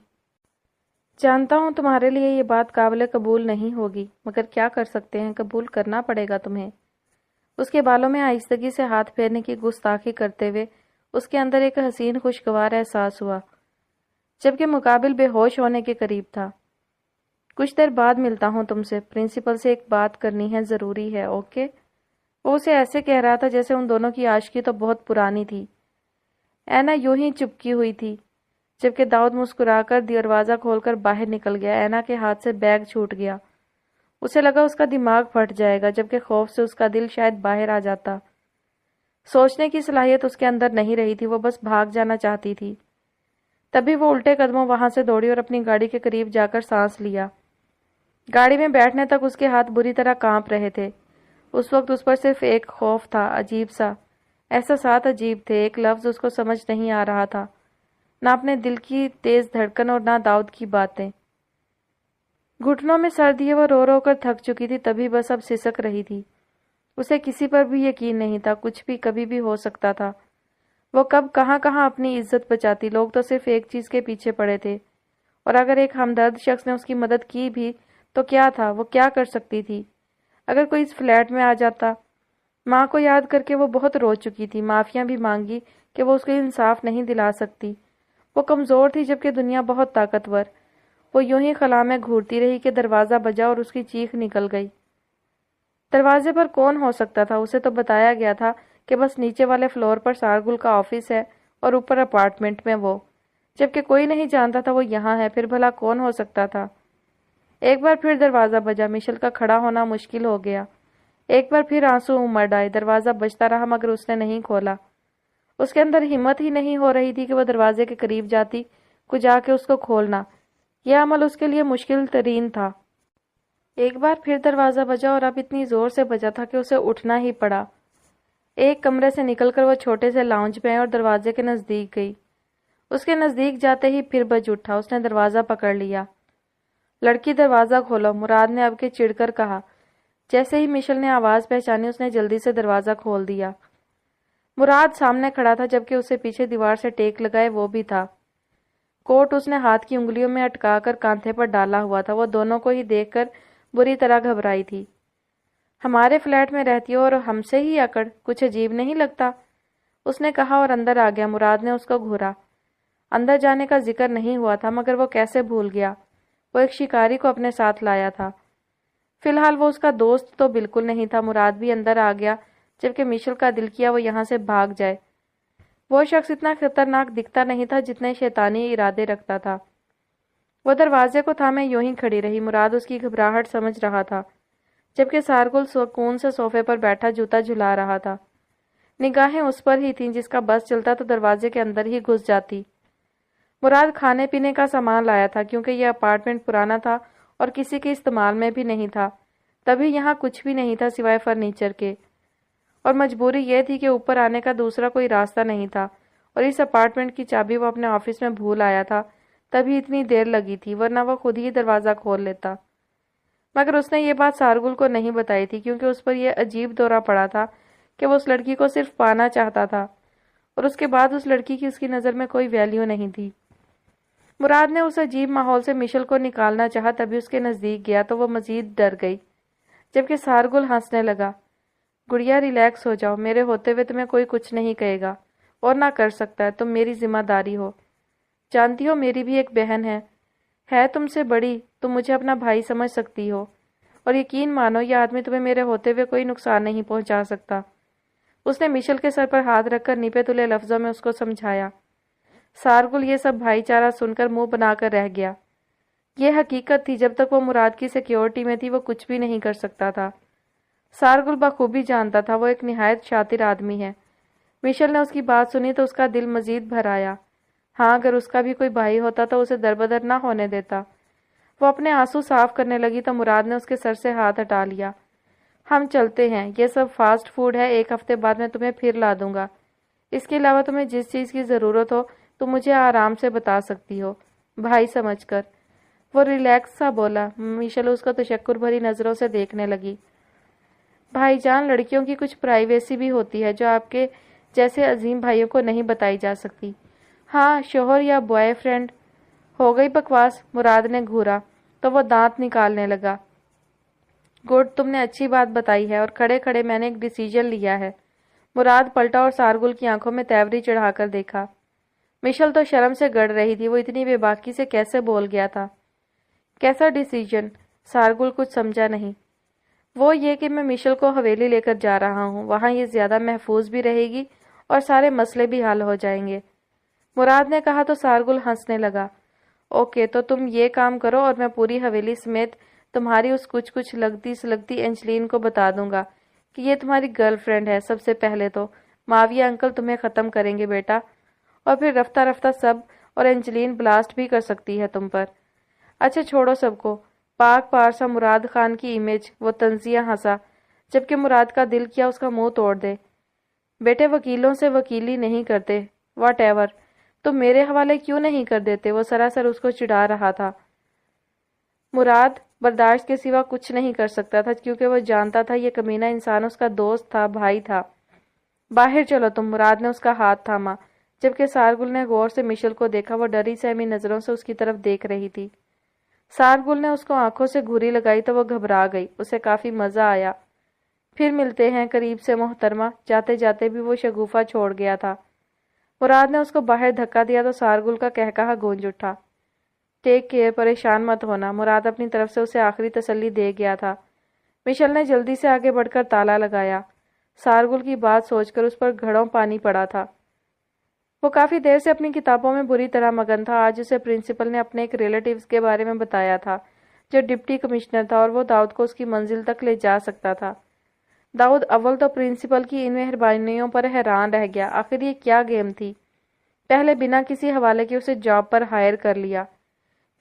[SPEAKER 1] جانتا ہوں تمہارے لیے یہ بات قابل قبول نہیں ہوگی، مگر کیا کر سکتے ہیں، قبول کرنا پڑے گا تمہیں۔ اس کے بالوں میں آہستگی سے ہاتھ پھیرنے کی گستاخی کرتے ہوئے اس کے اندر ایک حسین خوشگوار احساس ہوا، جبکہ مقابل بے ہوش ہونے کے قریب تھا۔ کچھ دیر بعد ملتا ہوں تم سے، پرنسپل سے ایک بات کرنی ہے، ضروری ہے، اوکے؟ وہ اسے ایسے کہہ رہا تھا جیسے ان دونوں کی عاشقی تو بہت پرانی تھی۔ اینا یوں ہی چپکی ہوئی تھی جبکہ داؤد مسکرا کر دروازہ کھول کر باہر نکل گیا۔ اینا کے ہاتھ سے بیگ چھوٹ گیا۔ اسے لگا اس کا دماغ پھٹ جائے گا، جبکہ خوف سے اس کا دل شاید باہر آ جاتا۔ سوچنے کی صلاحیت اس کے اندر نہیں رہی تھی، وہ بس بھاگ جانا چاہتی تھی۔ تبھی وہ الٹے قدموں وہاں سے دوڑی اور اپنی گاڑی کے قریب جا کر سانس لیا۔ گاڑی میں بیٹھنے تک اس کے ہاتھ بری طرح کانپ رہے تھے۔ اس وقت اس پر صرف ایک خوف تھا، عجیب سا۔ احساسات عجیب تھے، ایک لفظ اس کو سمجھ نہیں آ رہا تھا، نہ اپنے دل کی تیز دھڑکن اور نہ داؤد کی باتیں۔ گھٹنوں میں سر دیے وہ رو رو کر تھک چکی تھی، تبھی بس اب سسک رہی تھی۔ اسے کسی پر بھی یقین نہیں تھا، کچھ بھی کبھی بھی ہو سکتا تھا۔ وہ کب کہاں کہاں اپنی عزت بچاتی، لوگ تو صرف ایک چیز کے پیچھے پڑے تھے، اور اگر ایک ہمدرد شخص نے اس کی مدد کی بھی تو کیا تھا، وہ کیا کر سکتی تھی؟ اگر کوئی اس فلیٹ میں آ جاتا۔ ماں کو یاد کر کے وہ بہت رو چکی تھی، معافیاں بھی مانگی کہ وہ اس کو انصاف نہیں دلا سکتی۔ وہ کمزور تھی جبکہ دنیا بہت طاقتور۔ وہ یوں ہی خلا میں گھورتی رہی کہ دروازہ بجا اور اس کی چیخ نکل گئی۔ دروازے پر کون ہو سکتا تھا؟ اسے تو بتایا گیا تھا کہ بس نیچے والے فلور پر سارگل کا آفس ہے اور اوپر اپارٹمنٹ میں وہ، جبکہ کوئی نہیں جانتا تھا وہ یہاں ہے۔ پھر بھلا کون ہو سکتا تھا؟ ایک بار پھر دروازہ بجا۔ مشل کا کھڑا ہونا مشکل ہو گیا۔ ایک بار پھر آنسو امڑ آئے۔ دروازہ بجتا رہا مگر اس نے نہیں کھولا۔ اس کے اندر ہمت ہی نہیں ہو رہی تھی کہ وہ دروازے کے قریب جاتی، کو جا کے اس کو کھولنا۔ یہ عمل اس کے لیے مشکل ترین تھا۔ ایک بار پھر دروازہ بجا اور اب اتنی زور سے بجا تھا کہ اسے اٹھنا ہی پڑا۔ ایک کمرے سے نکل کر وہ چھوٹے سے لاؤنج میں آئی اور دروازے کے نزدیک گئی۔ اس کے نزدیک جاتے ہی پھر بج اٹھا۔ اس نے دروازہ پکڑ لیا۔ لڑکی، دروازہ کھولو، مراد نے اب کے چڑھ کر کہا۔ جیسے ہی مشل نے آواز پہچانی اس نے جلدی سے دروازہ کھول دیا۔ مراد سامنے کھڑا تھا جبکہ اسے پیچھے دیوار سے ٹیک لگائے وہ بھی تھا۔ کوٹ اس نے ہاتھ کی انگلیوں میں اٹکا کر کاندھے پر ڈالا ہوا تھا۔ وہ دونوں کو ہی دیکھ کر بری طرح گھبرائی تھی۔ ہمارے فلیٹ میں رہتی ہو اور ہم سے ہی اکڑ، کچھ عجیب نہیں لگتا؟ اس نے کہا اور اندر آ گیا۔ مراد نے اس کو گھورا۔ اندر جانے کا ذکر نہیں ہوا تھا مگر وہ کیسے بھول گیا؟ وہ ایک شکاری کو اپنے ساتھ لایا تھا۔ فی الحال وہ اس کا دوست تو بالکل نہیں تھا۔ مراد بھی اندر آ گیا جبکہ مشل کا دل کیا وہ یہاں سے بھاگ جائے۔ وہ شخص اتنا خطرناک دکھتا نہیں تھا جتنے شیطانی ارادے رکھتا تھا۔ وہ دروازے کو تھامے یوں ہی کھڑی رہی۔ مراد اس کی گھبراہٹ سمجھ رہا تھا جبکہ سارگل سکون سے صوفے پر بیٹھا جوتا جھلا رہا تھا۔ نگاہیں اس پر ہی تھیں، جس کا بس چلتا تو دروازے کے اندر ہی گھس جاتی۔ مراد کھانے پینے کا سامان لایا تھا کیونکہ یہ اپارٹمنٹ پرانا تھا اور کسی کے استعمال میں بھی نہیں تھا، تبھی یہاں کچھ بھی نہیں تھا سوائے فرنیچر کے۔ اور مجبوری یہ تھی کہ اوپر آنے کا دوسرا کوئی راستہ نہیں تھا، اور اس اپارٹمنٹ کی چابی وہ اپنے آفس میں بھول آیا تھا، تبھی اتنی دیر لگی تھی، ورنہ وہ خود ہی دروازہ کھول لیتا۔ مگر اس نے یہ بات سارگل کو نہیں بتائی تھی، کیونکہ اس پر یہ عجیب دورہ پڑا تھا کہ وہ اس لڑکی کو صرف پانا چاہتا تھا، اور اس کے بعد اس لڑکی کی اس کی نظر میں کوئی ویلیو نہیں تھی۔ مراد نے اس عجیب ماحول سے مشل کو نکالنا چاہا، تبھی اس کے نزدیک گیا تو وہ مزید ڈر گئی، جبکہ سارگل ہنسنے لگا۔ گڑیا ریلیکس ہو جاؤ، میرے ہوتے ہوئے تمہیں کوئی کچھ نہیں کہے گا، اور نہ کر سکتا ہے، تم میری ذمہ داری ہو۔ جانتی ہو میری بھی ایک بہن ہے تم سے بڑی، تم مجھے اپنا بھائی سمجھ سکتی ہو، اور یقین مانو یہ آدمی تمہیں میرے ہوتے ہوئے کوئی نقصان نہیں پہنچا سکتا۔ اس نے مشل کے سر پر ہاتھ رکھ کر نپے تلے لفظوں میں اس کو سمجھایا۔ سارگل یہ سب بھائی چارہ سن کر منہ بنا کر رہ گیا۔ یہ حقیقت تھی، جب تک وہ مراد کی سیکیورٹی میں تھی وہ کچھ بھی نہیں کر سکتا تھا۔ سارگل بخوبی جانتا تھا وہ ایک نہایت شاطر آدمی ہے۔ مشل نے اس کی بات سنی تو اس کا دل مزید بھر آیا۔ ہاں، اگر اس کا بھی کوئی بھائی ہوتا تو اسے دربدر نہ ہونے دیتا۔ وہ اپنے آنسو صاف کرنے لگی تو مراد نے اس کے سر سے ہاتھ ہٹا لیا۔ ہم چلتے ہیں، یہ سب فاسٹ فوڈ ہے، ایک ہفتے بعد میں تمہیں پھر لا دوں گا۔ اس کے علاوہ تمہیں جس چیز کی ضرورت ہو تو مجھے آرام سے بتا سکتی ہو، بھائی سمجھ کر۔ وہ ریلیکس سا بولا۔ مشل اس کو تشکر بھری نظروں سے دیکھنے لگی۔ بھائی جان، لڑکیوں کی کچھ پرائیویسی بھی ہوتی ہے جو آپ کے جیسے عظیم بھائیوں کو نہیں بتائی جا سکتی۔ ہاں، شوہر یا بوائے فرینڈ۔ ہو گئی بکواس، مراد نے گھورا تو وہ دانت نکالنے لگا۔ گڈ، تم نے اچھی بات بتائی ہے، اور کھڑے کھڑے میں نے ایک ڈیسیجن لیا ہے۔ مراد پلٹا اور سارگل کی آنکھوں میں تیوری چڑھا کر دیکھا۔ مشل تو شرم سے گڑ رہی تھی، وہ اتنی بے باکی سے کیسے بول گیا تھا؟ کیسا ڈیسیجن؟ سارگل کچھ سمجھا نہیں۔ وہ یہ کہ میں مشل کو حویلی لے کر جا رہا ہوں، وہاں یہ زیادہ محفوظ بھی رہے گی اور سارے مسئلے بھی حل ہو جائیں گے۔ مراد نے کہا تو سارگل ہنسنے لگا۔ اوکے، تو تم یہ کام کرو اور میں پوری حویلی سمیت تمہاری اس کچھ لگتی سلگتی اینجلین کو بتا دوں گا کہ یہ تمہاری گرل فرینڈ ہے۔ سب سے پہلے تو ماویہ انکل تمہیں ختم کریں گے بیٹا، اور پھر رفتہ رفتہ سب، اور اینجلین بلاسٹ بھی کر سکتی ہے تم پر۔ اچھا چھوڑو سب کو، پاک پارسا مراد خان کی امیج۔ وہ طنزیہ ہنسا، جبکہ مراد کا دل کیا اس کا منہ توڑ دے۔ بیٹے وکیلوں سے وکیلی نہیں کرتے، واٹ ایور، تم میرے حوالے کیوں نہیں کر دیتے؟ وہ سراسر اس کو چڑھا رہا تھا۔ مراد برداشت کے سوا کچھ نہیں کر سکتا تھا، کیونکہ وہ جانتا تھا یہ کمینہ انسان اس کا دوست تھا، بھائی تھا۔ باہر چلو تم، مراد نے اس کا ہاتھ تھاما، جبکہ سارگل نے غور سے مشل کو دیکھا۔ وہ ڈری سہمی نظروں سے اس کی طرف دیکھ رہی تھی۔ سارگل نے اس کو آنکھوں سے گھوری لگائی تو وہ گھبرا گئی۔ اسے کافی مزہ آیا۔ پھر ملتے ہیں قریب سے محترمہ۔ جاتے جاتے بھی وہ شگوفہ چھوڑ گیا تھا۔ مراد نے اس کو باہر دھکا دیا تو سارگل کا قہقہا گونج اٹھا۔ ٹیک کیئر، پریشان مت ہونا، مراد اپنی طرف سے اسے آخری تسلی دے گیا تھا۔ مشل نے جلدی سے آگے بڑھ کر تالا لگایا۔ سارگل کی بات سوچ کر اس پر گھڑوں پانی پڑا تھا۔ وہ کافی دیر سے اپنی کتابوں میں بری طرح مگن تھا۔ آج اسے پرنسپل نے اپنے ایک ریلیٹیوز کے بارے میں بتایا تھا جو ڈپٹی کمشنر تھا، اور وہ داؤد کو اس کی منزل تک لے جا سکتا تھا۔ داؤد اول تو پرنسپل کی ان مہربانیوں پر حیران رہ گیا۔ آخر یہ کیا گیم تھی؟ پہلے بنا کسی حوالے کے اسے جاب پر ہائر کر لیا،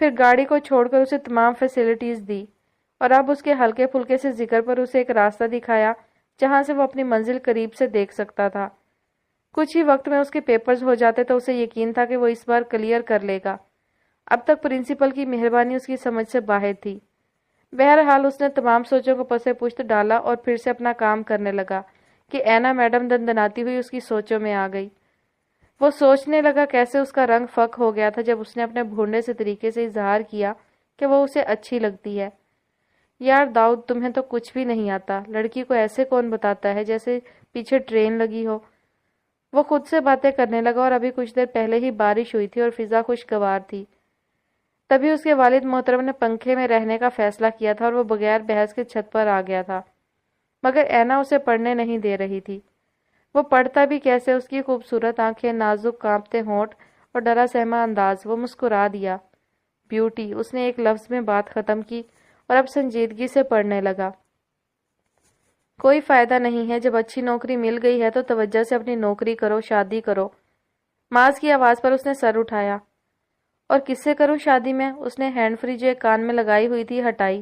[SPEAKER 1] پھر گاڑی کو چھوڑ کر اسے تمام فیسلٹیز دی، اور اب اس کے ہلکے پھلکے سے ذکر پر اسے ایک راستہ دکھایا جہاں سے وہ اپنی منزل قریب سے دیکھ سکتا تھا۔ کچھ ہی وقت میں اس کے پیپرز ہو جاتے تو اسے یقین تھا کہ وہ اس بار کلیئر کر لے گا۔ اب تک پرنسپل کی مہربانی اس کی سمجھ سے باہر تھی۔ بہرحال اس نے تمام سوچوں کو پسے پشت ڈالا اور پھر سے اپنا کام کرنے لگا کہ اینا میڈم دندناتی ہوئی اس کی سوچوں میں آ گئی۔ وہ سوچنے لگا کیسے اس کا رنگ فک ہو گیا تھا جب اس نے اپنے بھونڈے سے طریقے سے اظہار کیا کہ وہ اسے اچھی لگتی ہے۔ یار داؤد، تمہیں تو کچھ بھی نہیں آتا، لڑکی کو ایسے کون بتاتا ہے جیسے پیچھے ٹرین لگی ہو۔ وہ خود سے باتیں کرنے لگا، اور ابھی کچھ دیر پہلے ہی بارش ہوئی تھی اور فضا خوشگوار تھی۔ تبھی اس کے والد محترم نے پنکھے میں رہنے کا فیصلہ کیا تھا اور وہ بغیر بحث کے چھت پر آ گیا تھا، مگر اینا اسے پڑھنے نہیں دے رہی تھی۔ وہ پڑھتا بھی کیسے؟ اس کی خوبصورت آنکھیں، نازک کانپتے ہونٹ اور ڈرا سہما انداز۔ وہ مسکرا دیا۔ بیوٹی، اس نے ایک لفظ میں بات ختم کی اور اب سنجیدگی سے پڑھنے لگا۔ کوئی فائدہ نہیں ہے، جب اچھی نوکری مل گئی ہے تو توجہ سے اپنی نوکری کرو، شادی کرو۔ ماز کی آواز پر اس نے سر اٹھایا۔ اور کس سے کروں شادی میں؟ اس نے ہینڈ فری جو ایک کان میں لگائی ہوئی تھی ہٹائی۔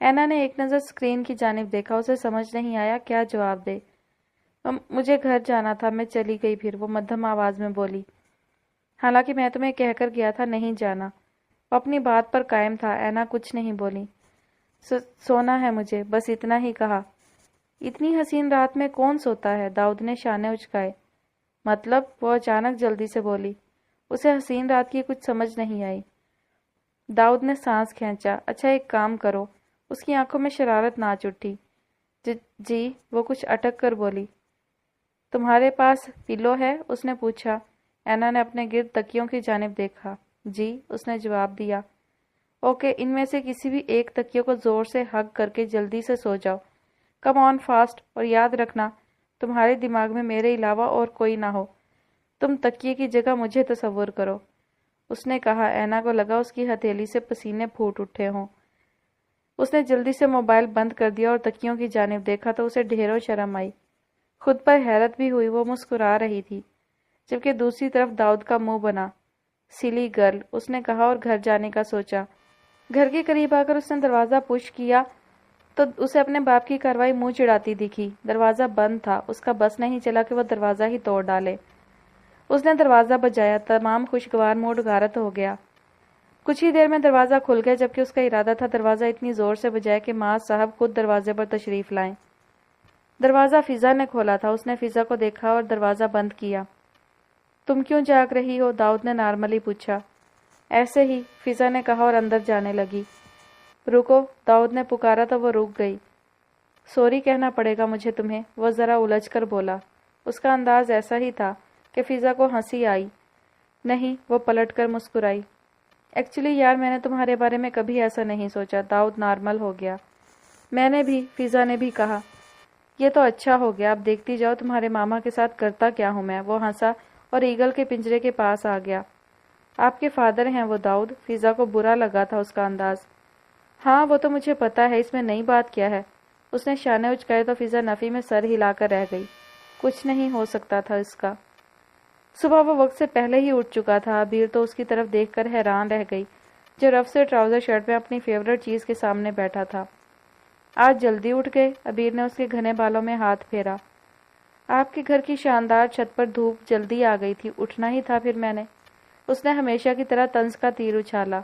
[SPEAKER 1] اینا نے ایک نظر اسکرین کی جانب دیکھا، اسے سمجھ نہیں آیا کیا جواب دے۔ مجھے گھر جانا تھا، میں چلی گئی پھر، وہ مدھم آواز میں بولی۔ حالانکہ میں تمہیں کہہ کر گیا تھا نہیں جانا۔ وہ اپنی بات پر قائم تھا۔ اینا کچھ نہیں بولی۔ سونا ہے مجھے، بس اتنا ہی کہا۔ اتنی حسین رات میں کون سوتا ہے؟ داؤد نے شانے اچکائے۔ مطلب؟ وہ اچانک جلدی سے بولی۔ اسے حسین رات کی کچھ سمجھ نہیں آئی۔ داؤد نے سانس کھینچا۔ اچھا ایک کام کرو۔ اس کی آنکھوں میں شرارت ناچ اٹھی۔ جی، وہ کچھ اٹک کر بولی۔ تمہارے پاس پلو ہے؟ اس نے پوچھا۔ اینا نے اپنے گرد تکیوں کی جانب دیکھا۔ جی، اس نے جواب دیا۔ اوکے، ان میں سے کسی بھی ایک تکیوں کو زور سے ہگ کر کے جلدی سے سو جاؤ۔ کم آن فاسٹ، اور یاد رکھنا تمہارے دماغ میں میرے علاوہ اور کوئی نہ ہو۔ تم تکیے کی جگہ مجھے تصور کرو، اس نے کہا۔ اینا کو لگا اس کی ہتھیلی سے پسینے پھوٹ اٹھے ہوں۔ اس نے جلدی سے موبائل بند کر دیا اور تکیوں کی جانب دیکھا تو اسے ڈھیروں شرم آئی۔ خود پر حیرت بھی ہوئی۔ وہ مسکرا رہی تھی، جبکہ دوسری طرف داؤد کا منہ بنا۔ سلی گرل، اس نے کہا اور گھر جانے کا سوچا۔ گھر کے قریب آ کر اس نے دروازہ پش کیا تو اسے اپنے باپ کی کارروائی منہ چڑھاتی دکھی۔ دروازہ بند تھا۔ اس کا بس نہیں چلا کہ وہ دروازہ ہی توڑ ڈالے۔ اس نے دروازہ بجایا۔ تمام خوشگوار موڈ غارت ہو گیا۔ کچھ ہی دیر میں دروازہ کھل گیا، جبکہ اس کا ارادہ تھا دروازہ اتنی زور سے بجائے کہ معاذ صاحب خود دروازے پر تشریف لائیں۔ دروازہ فضا نے کھولا تھا۔ اس نے فضا کو دیکھا اور دروازہ بند کیا۔ تم کیوں جاگ رہی ہو؟ داؤد نے نارملی پوچھا۔ ایسے ہی، فضا نے کہا اور اندر جانے لگی۔ رکو، داؤد نے پکارا تو وہ رک گئی۔ سوری کہنا پڑے گا مجھے تمہیں، وہ ذرا الجھ کر بولا۔ اس کا انداز ایسا ہی تھا کہ فضا کو ہنسی آئی۔ نہیں، وہ پلٹ کر مسکرائی۔ ایکچولی یار، میں نے تمہارے بارے میں کبھی ایسا نہیں سوچا۔ داؤد نارمل ہو گیا۔ میں نے بھی، فضا نے بھی کہا۔ یہ تو اچھا ہو گیا، اب دیکھتی جاؤ تمہارے ماما کے ساتھ کرتا کیا ہوں میں۔ وہ ہنسا اور ایگل کے پنجرے کے پاس آ گیا۔ آپ کے فادر ہیں وہ داؤد؟ فضا کو برا لگا تھا اس کا انداز۔ ہاں، وہ تو مجھے پتا ہے، اس میں نئی بات کیا ہے؟ اس نے شانے اچکائے تو فضا نفی میں سر ہلا کر رہ گئی۔ کچھ نہیں ہو سکتا تھا اس کا۔ صبح وہ وقت سے پہلے ہی اٹھ چکا تھا۔ ابیر تو اس کی طرف دیکھ کر حیران رہ گئی، جو رف سے ٹراؤزر شرٹ میں اپنی فیورٹ چیز کے سامنے بیٹھا تھا۔ آج جلدی اٹھ گئے؟ ابیر نے اس کے گھنے بالوں میں ہاتھ پھیرا۔ آپ کے گھر کی شاندار چھت پر دھوپ جلدی آ گئی تھی، اٹھنا ہی تھا پھر میں نے۔ اس نے ہمیشہ کی طرح طنز کا تیر اچھالا۔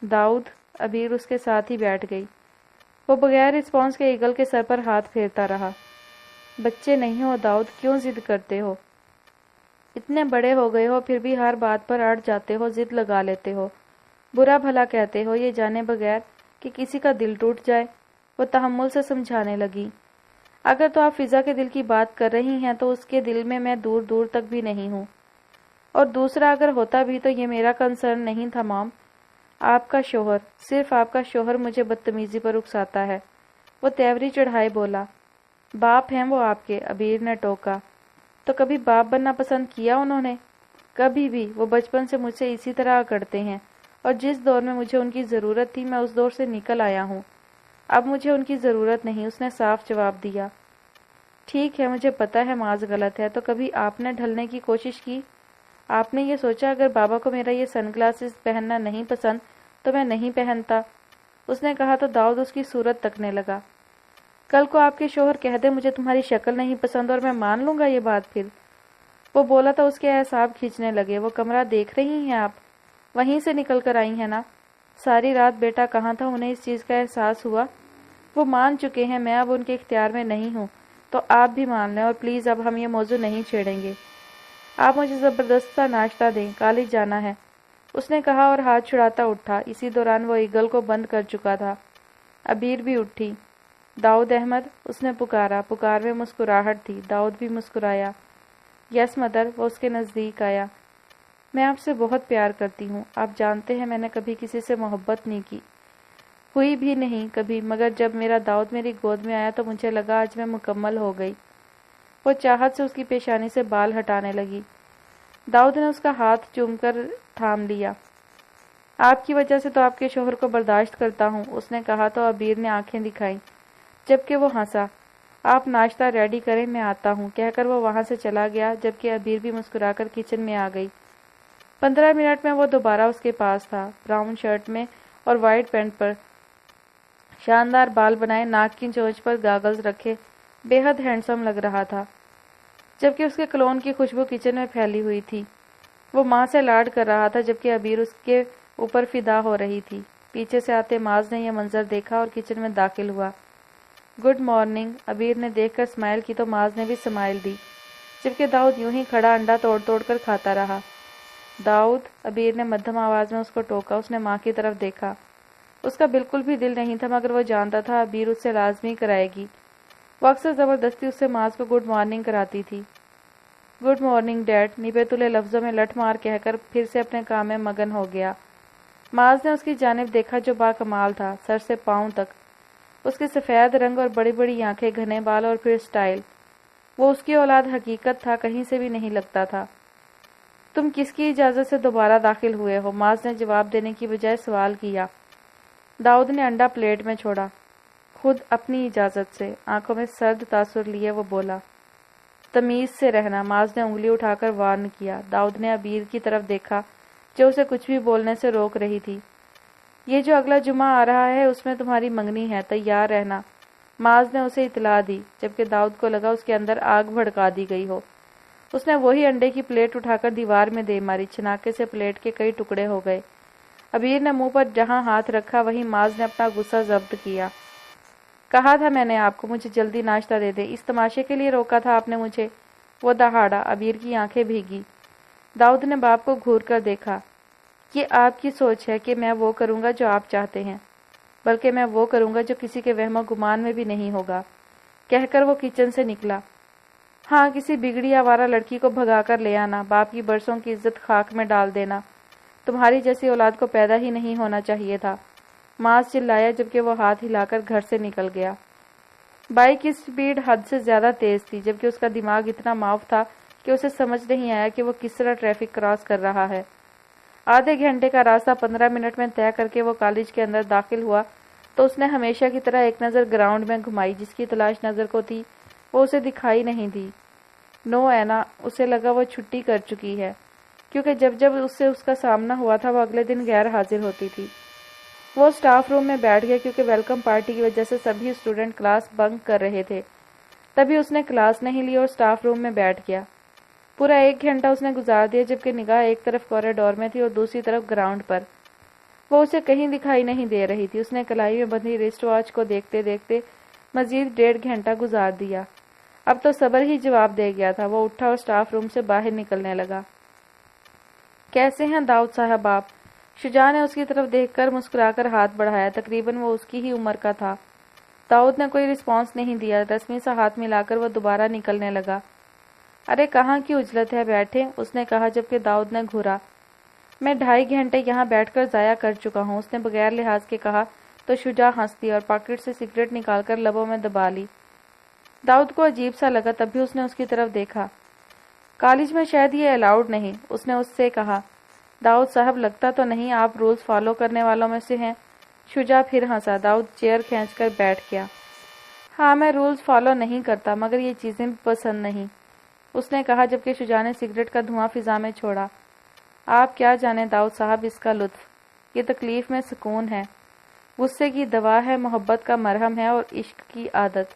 [SPEAKER 1] داؤد، ابیر اس کے ساتھ ہی بیٹھ گئی۔ وہ بغیر رسپانس کے ایگل کے سر پر ہاتھ پھیرتا رہا۔ بچے نہیں ہو داؤد، کیوں ضد کرتے ہو؟ اتنے بڑے ہو گئے ہو پھر بھی ہر بات پر اڑ جاتے ہو، ضد لگا لیتے ہو، برا بھلا کہتے ہو، یہ جانے بغیر کہ کسی کا دل ٹوٹ جائے۔ وہ تحمل سے سمجھانے لگی۔ اگر تو آپ فضا کے دل کی بات کر رہی ہیں تو اس کے دل میں دور دور تک بھی نہیں ہوں، اور دوسرا اگر ہوتا بھی تو یہ میرا کنسرن نہیں تھا مام۔ آپ کا شوہر، صرف آپ کا شوہر مجھے بدتمیزی پر اکساتا ہے۔ وہ تیوری چڑھائے بولا۔ باپ ہیں وہ آپ کے، ابیر نے ٹوکا۔ تو کبھی باپ بننا پسند کیا انہوں نے؟ کبھی بھی۔ وہ بچپن سے مجھ سے اسی طرح کرتے ہیں، اور جس دور میں مجھے ان کی ضرورت تھی میں اس دور سے نکل آیا ہوں۔ اب مجھے ان کی ضرورت نہیں، اس نے صاف جواب دیا۔ ٹھیک ہے، مجھے پتا ہے معاذ غلط ہے، تو کبھی آپ نے ڈھلنے کی کوشش کی؟ آپ نے یہ سوچا اگر بابا کو میرا یہ سن گلاسز پہننا نہیں پسند تو میں نہیں پہنتا؟ اس نے کہا تو داؤد اس کی صورت تکنے لگا۔ کل کو آپ کے شوہر کہہ دے مجھے تمہاری شکل نہیں پسند اور میں مان لوں گا یہ بات پھر؟ وہ بولا تو اس کے اعصاب کھینچنے لگے۔ وہ کمرہ دیکھ رہی ہیں آپ؟ وہیں سے نکل کر آئی ہیں نا؟ ساری رات بیٹا کہاں تھا، انہیں اس چیز کا احساس ہوا؟ وہ مان چکے ہیں، میں اب ان کے اختیار میں نہیں ہوں، تو آپ بھی مان لیں، اور پلیز اب ہم یہ موضوع نہیں چھیڑیں گے۔ آپ مجھے زبردست سا ناشتہ دیں، کالج جانا ہے، اس نے کہا اور ہاتھ چھڑاتا اٹھا۔ اسی دوران وہ ایگل کو بند کر چکا تھا۔ ابیر بھی اٹھی۔ داؤد احمد، اس نے پکارا۔ پکار میں مسکراہٹ تھی۔ داؤد بھی مسکرایا۔ یس مدر، وہ اس کے نزدیک آیا۔ میں آپ سے بہت پیار کرتی ہوں، آپ جانتے ہیں میں نے کبھی کسی سے محبت نہیں کی، ہوئی بھی نہیں کبھی، مگر جب میرا داؤد میری گود میں آیا تو مجھے لگا آج میں مکمل ہو گئی۔ وہ چاہت سے اس کی پیشانی سے بال ہٹانے لگی۔ داؤد نے اس کا ہاتھ چوم کر تھام لیا۔ آپ کی وجہ سے تو آپ کے شوہر کو برداشت کرتا ہوں، اس نے کہا تو ابیر نے آنکھیں دکھائیں، جبکہ وہ ہنسا۔ آپ ناشتہ ریڈی کریں، میں آتا ہوں، کہہ کر وہ وہاں سے چلا گیا، جبکہ ابیر بھی مسکرا کر کچن میں آ گئی۔ 15 منٹ میں وہ دوبارہ اس کے پاس تھا، براؤن شرٹ میں اور وائٹ پینٹ پر۔ شاندار بال بنائے، ناک کی چونچ پر گاگلز رکھے، بے حد ہینڈسم لگ رہا تھا، جبکہ اس کے کلون کی خوشبو کچن میں پھیلی ہوئی تھی۔ وہ ماں سے لاڈ کر رہا تھا جبکہ عبیر اس کے اوپر فدا ہو رہی تھی۔ پیچھے سے آتے معاذ نے یہ منظر دیکھا اور کچن میں داخل ہوا۔ گڈ مارننگ، عبیر نے دیکھ کر اسمائل کی تو معاذ نے بھی اسمائل دی، جبکہ داؤد یوں ہی کھڑا انڈا توڑ توڑ کر کھاتا رہا۔ داؤد، عبیر نے مدھم آواز میں اس کو ٹوکا۔ اس نے ماں کی طرف دیکھا۔ اس کا بالکل بھی دل نہیں تھا، مگر وہ جانتا تھا عبیر اس سے لازمی کرائے گی۔ وہ اکثر زبردستی اس سے معاذ کو گڈ مارننگ کراتی تھی۔ گڈ مارننگ ڈیڈ، نبے تلے لفظوں میں لٹ مار کہہ کر پھر سے اپنے کام میں مگن ہو گیا۔ معاذ نے اس کی جانب دیکھا جو باکمال تھا، سر سے پاؤں تک۔ اس کے سفید رنگ اور بڑی بڑی آنکھیں، گھنے بال اور پھر سٹائل۔ وہ اس کی اولاد حقیقت تھا، کہیں سے بھی نہیں لگتا تھا۔ تم کس کی اجازت سے دوبارہ داخل ہوئے ہو؟ معاذ نے جواب دینے کی بجائے سوال کیا۔ داؤد نے انڈا پلیٹ میں چھوڑا۔ خود اپنی اجازت سے، آنکھوں میں سرد تاثر لیے وہ بولا۔ تمیز سے رہنا، معاذ نے انگلی اٹھا کر وارن کیا۔ داؤد نے عبیر کی طرف دیکھا جو اسے کچھ بھی بولنے سے روک رہی تھی۔ یہ جو اگلا جمعہ آ رہا ہے اس میں تمہاری منگنی ہے، تیار رہنا، معاذ نے اسے اطلاع دی، جبکہ داؤد کو لگا اس کے اندر آگ بھڑکا دی گئی ہو۔ اس نے وہی انڈے کی پلیٹ اٹھا کر دیوار میں دے ماری، چھناکے سے پلیٹ کے کئی ٹکڑے ہو گئے۔ عبیر نے منہ پر جہاں ہاتھ رکھا وہیں معاذ نے اپنا غصہ ضبط کیا۔ کہا تھا میں نے آپ کو مجھے جلدی ناشتہ دے دے، اس تماشے کے لیے روکا تھا آپ نے مجھے؟ وہ دہاڑا۔ عبیر کی آنکھیں بھیگی۔ داؤد نے باپ کو گھور کر دیکھا۔ یہ آپ کی سوچ ہے کہ میں وہ کروں گا جو آپ چاہتے ہیں، بلکہ میں وہ کروں گا جو کسی کے وہم و گمان میں بھی نہیں ہوگا، کہہ کر وہ کچن سے نکلا۔ ہاں، کسی بگڑی آوارہ لڑکی کو بھگا کر لے آنا، باپ کی برسوں کی عزت خاک میں ڈال دینا، تمہاری جیسی اولاد کو پیدا ہی نہیں ہونا چاہیے تھا، معاذ چلایا جبکہ وہ ہاتھ ہلا کر گھر سے نکل گیا۔ بائک کی سپیڈ حد سے زیادہ تیز تھی، جبکہ اس کا دماغ اتنا معاف تھا کہ اسے سمجھ نہیں آیا کہ وہ کس طرح ٹریفک کراس کر رہا ہے۔ آدھے گھنٹے کا راستہ 15 منٹ میں طے کر کے وہ کالج کے اندر داخل ہوا تو اس نے ہمیشہ کی طرح ایک نظر گراؤنڈ میں گھمائی۔ جس کی تلاش نظر کو تھی وہ اسے دکھائی نہیں دی۔ نو اینا، اسے لگا وہ چھٹی کر چکی ہے، کیونکہ جب جب اس سے اس کا سامنا ہوا تھا وہ اگلے دن غیر حاضر ہوتی تھی۔ وہ اسٹاف روم میں بیٹھ گیا کیونکہ ویلکم پارٹی کی وجہ سے سبھی اسٹوڈنٹ کلاس بنک کر رہے تھے۔ تبھی اس نے کلاس نہیں لی اور اسٹاف روم میں بیٹھ گیا۔ پورا 1 گھنٹہ اس نے گزار دیا، جبکہ نگاہ ایک طرف کوریڈور میں تھی اور دوسری طرف گراؤنڈ پر۔ وہ اسے کہیں دکھائی نہیں دے رہی تھی۔ اس نے کلائی میں بندھی رسٹ واچ کو دیکھتے دیکھتے مزید 1.5 گھنٹہ گزار دیا۔ اب تو صبر ہی جواب دے گیا تھا۔ وہ اٹھا اور اسٹاف روم سے باہر نکلنے لگا۔ کیسے ہیں داؤد صاحب آپ؟ شجاع نے اس کی طرف دیکھ کر مسکرا کر ہاتھ بڑھایا۔ تقریباً وہ اس کی ہی عمر کا تھا۔ داؤد نے کوئی رسپانس نہیں دیا۔ رسمی سا ہاتھ ملا کر وہ دوبارہ نکلنے لگا۔ ارے کہاں کی عجلت ہے، بیٹھے، اس نے کہا جبکہ داؤد نے گھورا۔ میں 2.5 گھنٹے یہاں بیٹھ کر ضائع کر چکا ہوں، اس نے بغیر لحاظ کے کہا تو شجاع ہنس دی اور پاکٹ سے سگریٹ نکال کر لبوں میں دبا لی۔ داؤد کو عجیب سا لگا، تب بھی اس نے اس کی طرف دیکھا۔ کالج میں شاید یہ الاؤڈ نہیں، اس نے اس سے کہا۔ داؤد صاحب لگتا تو نہیں آپ رولز فالو کرنے والوں میں سے ہیں۔ شجاع پھر ہنسا۔ داؤد چیئر کھینچ کر بیٹھ گیا۔ ہاں، میں رولز فالو نہیں کرتا، مگر یہ چیزیں پسند نہیں، اس نے کہا جبکہ شجاع نے سگریٹ کا دھواں فضا میں چھوڑا۔ آپ کیا جانیں داؤد صاحب اس کا لطف، یہ تکلیف میں سکون ہے، غصے کی دوا ہے، محبت کا مرہم ہے اور عشق کی عادت۔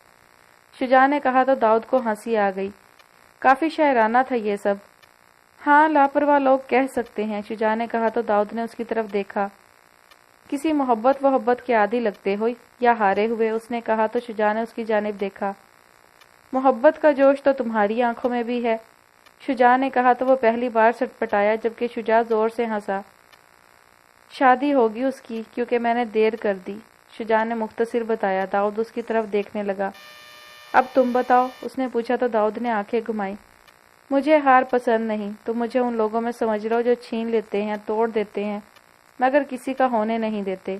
[SPEAKER 1] شجاع نے کہا تو داؤد کو ہنسی آ گئی۔ کافی شاعرانہ تھا یہ سب۔ ہاں، لاپرواہ لوگ کہہ سکتے ہیں، شجاع نے کہا تو داؤد نے اس کی طرف دیکھا۔ کسی محبت کے عادی لگتے ہو یا ہارے ہوئے، اس نے کہا تو شجاع نے اس کی جانب دیکھا۔ محبت کا جوش تو تمہاری آنکھوں میں بھی ہے، شجاع نے کہا تو وہ پہلی بار سٹپٹایا جبکہ شجاع زور سے ہنسا۔ شادی ہوگی اس کی، کیونکہ میں نے دیر کر دی، شجاع نے مختصر بتایا۔ داؤد اس کی طرف دیکھنے لگا۔ اب تم بتاؤ، اس نے پوچھا تو داؤد نے آنکھیں گھمائی۔ مجھے ہار پسند نہیں، تم مجھے ان لوگوں میں سمجھ لو جو چھین لیتے ہیں، توڑ دیتے ہیں، مگر کسی کا ہونے نہیں دیتے،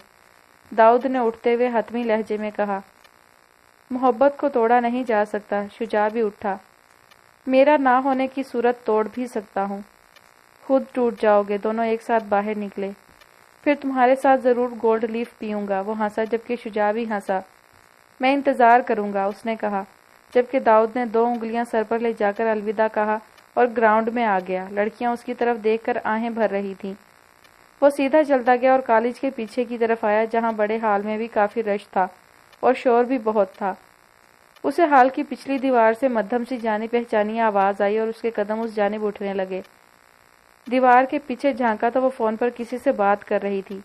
[SPEAKER 1] داؤد نے اٹھتے ہوئے حتمی لہجے میں کہا۔ محبت کو توڑا نہیں جا سکتا، شجاع بھی اٹھا۔ میرا نہ ہونے کی صورت توڑ بھی سکتا ہوں، خود ٹوٹ جاؤ گے۔ دونوں ایک ساتھ باہر نکلے۔ پھر تمہارے ساتھ ضرور گولڈ لیف پیوں گا، وہ ہنسا جبکہ شجاع بھی ہنسا۔ میں انتظار کروں گا، اس نے کہا، جبکہ داؤد نے 2 انگلیاں سر پر لے جا کر الوداع کہا اور گراؤنڈ میں آ گیا۔ لڑکیاں اس کی طرف دیکھ کر آہیں بھر رہی تھیں۔ وہ سیدھا چلتا گیا اور کالج کے پیچھے کی طرف آیا جہاں بڑے ہال میں بھی کافی رش تھا اور شور بھی بہت تھا۔ اسے ہال کی پچھلی دیوار سے مدھم سی جانی پہچانی آواز آئی اور اس کے قدم اس جانب اٹھنے لگے۔ دیوار کے پیچھے جھانکا تو وہ فون پر کسی سے بات کر رہی تھی۔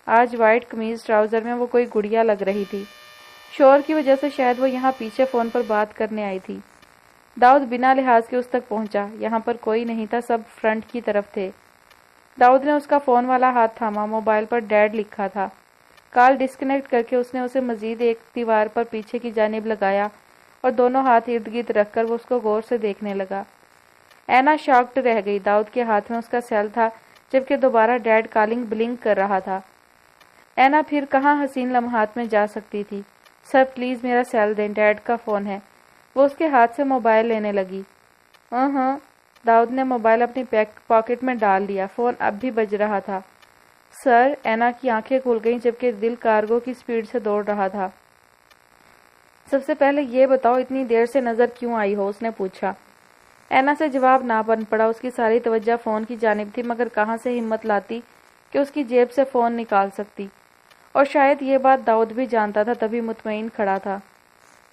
[SPEAKER 1] آج وائٹ قمیض ٹراؤزر میں وہ کوئی گڑیا لگ رہی تھی۔ شور کی وجہ سے شاید وہ یہاں پیچھے فون پر بات کرنے آئی تھی۔ داؤد بنا لحاظ کے اس تک پہنچا۔ یہاں پر کوئی نہیں تھا، سب فرنٹ کی طرف تھے۔ داؤد نے اس کا فون والا ہاتھ تھاما۔ موبائل پر ڈیڈ لکھا تھا۔ کال ڈسکنیکٹ کر کے اس نے اسے مزید ایک دیوار پر پیچھے کی جانب لگایا اور دونوں ہاتھ ارد گرد رکھ کر وہ اس کو غور سے دیکھنے لگا۔ اینا شاکڈ رہ گئی۔ داؤد کے ہاتھ میں اس کا سیل تھا جبکہ دوبارہ ڈیڈ کالنگ بلنک کر رہا تھا۔ اینا پھر کہاں حسین لمحات میں جا سکتی تھی۔ سر پلیز میرا سیل دیں، ڈیڈ کا فون ہے۔ وہ اس کے ہاتھ سے موبائل لینے لگی۔ داؤد نے موبائل اپنی پاکٹ میں ڈال لیا۔ فون اب بھی بج رہا تھا۔ سر، اینا کی آنکھیں کھل گئیں جبکہ دل کارگو کی سپیڈ سے دوڑ رہا تھا۔ سب سے پہلے یہ بتاؤ اتنی دیر سے نظر کیوں آئی ہو، اس نے پوچھا۔ اینا سے جواب نہ بن پڑا۔ اس کی ساری توجہ فون کی جانب تھی مگر کہاں سے ہمت لاتی کہ اس کی جیب سے فون نکال سکتی، اور شاید یہ بات داؤد بھی جانتا تھا تبھی مطمئن کھڑا تھا۔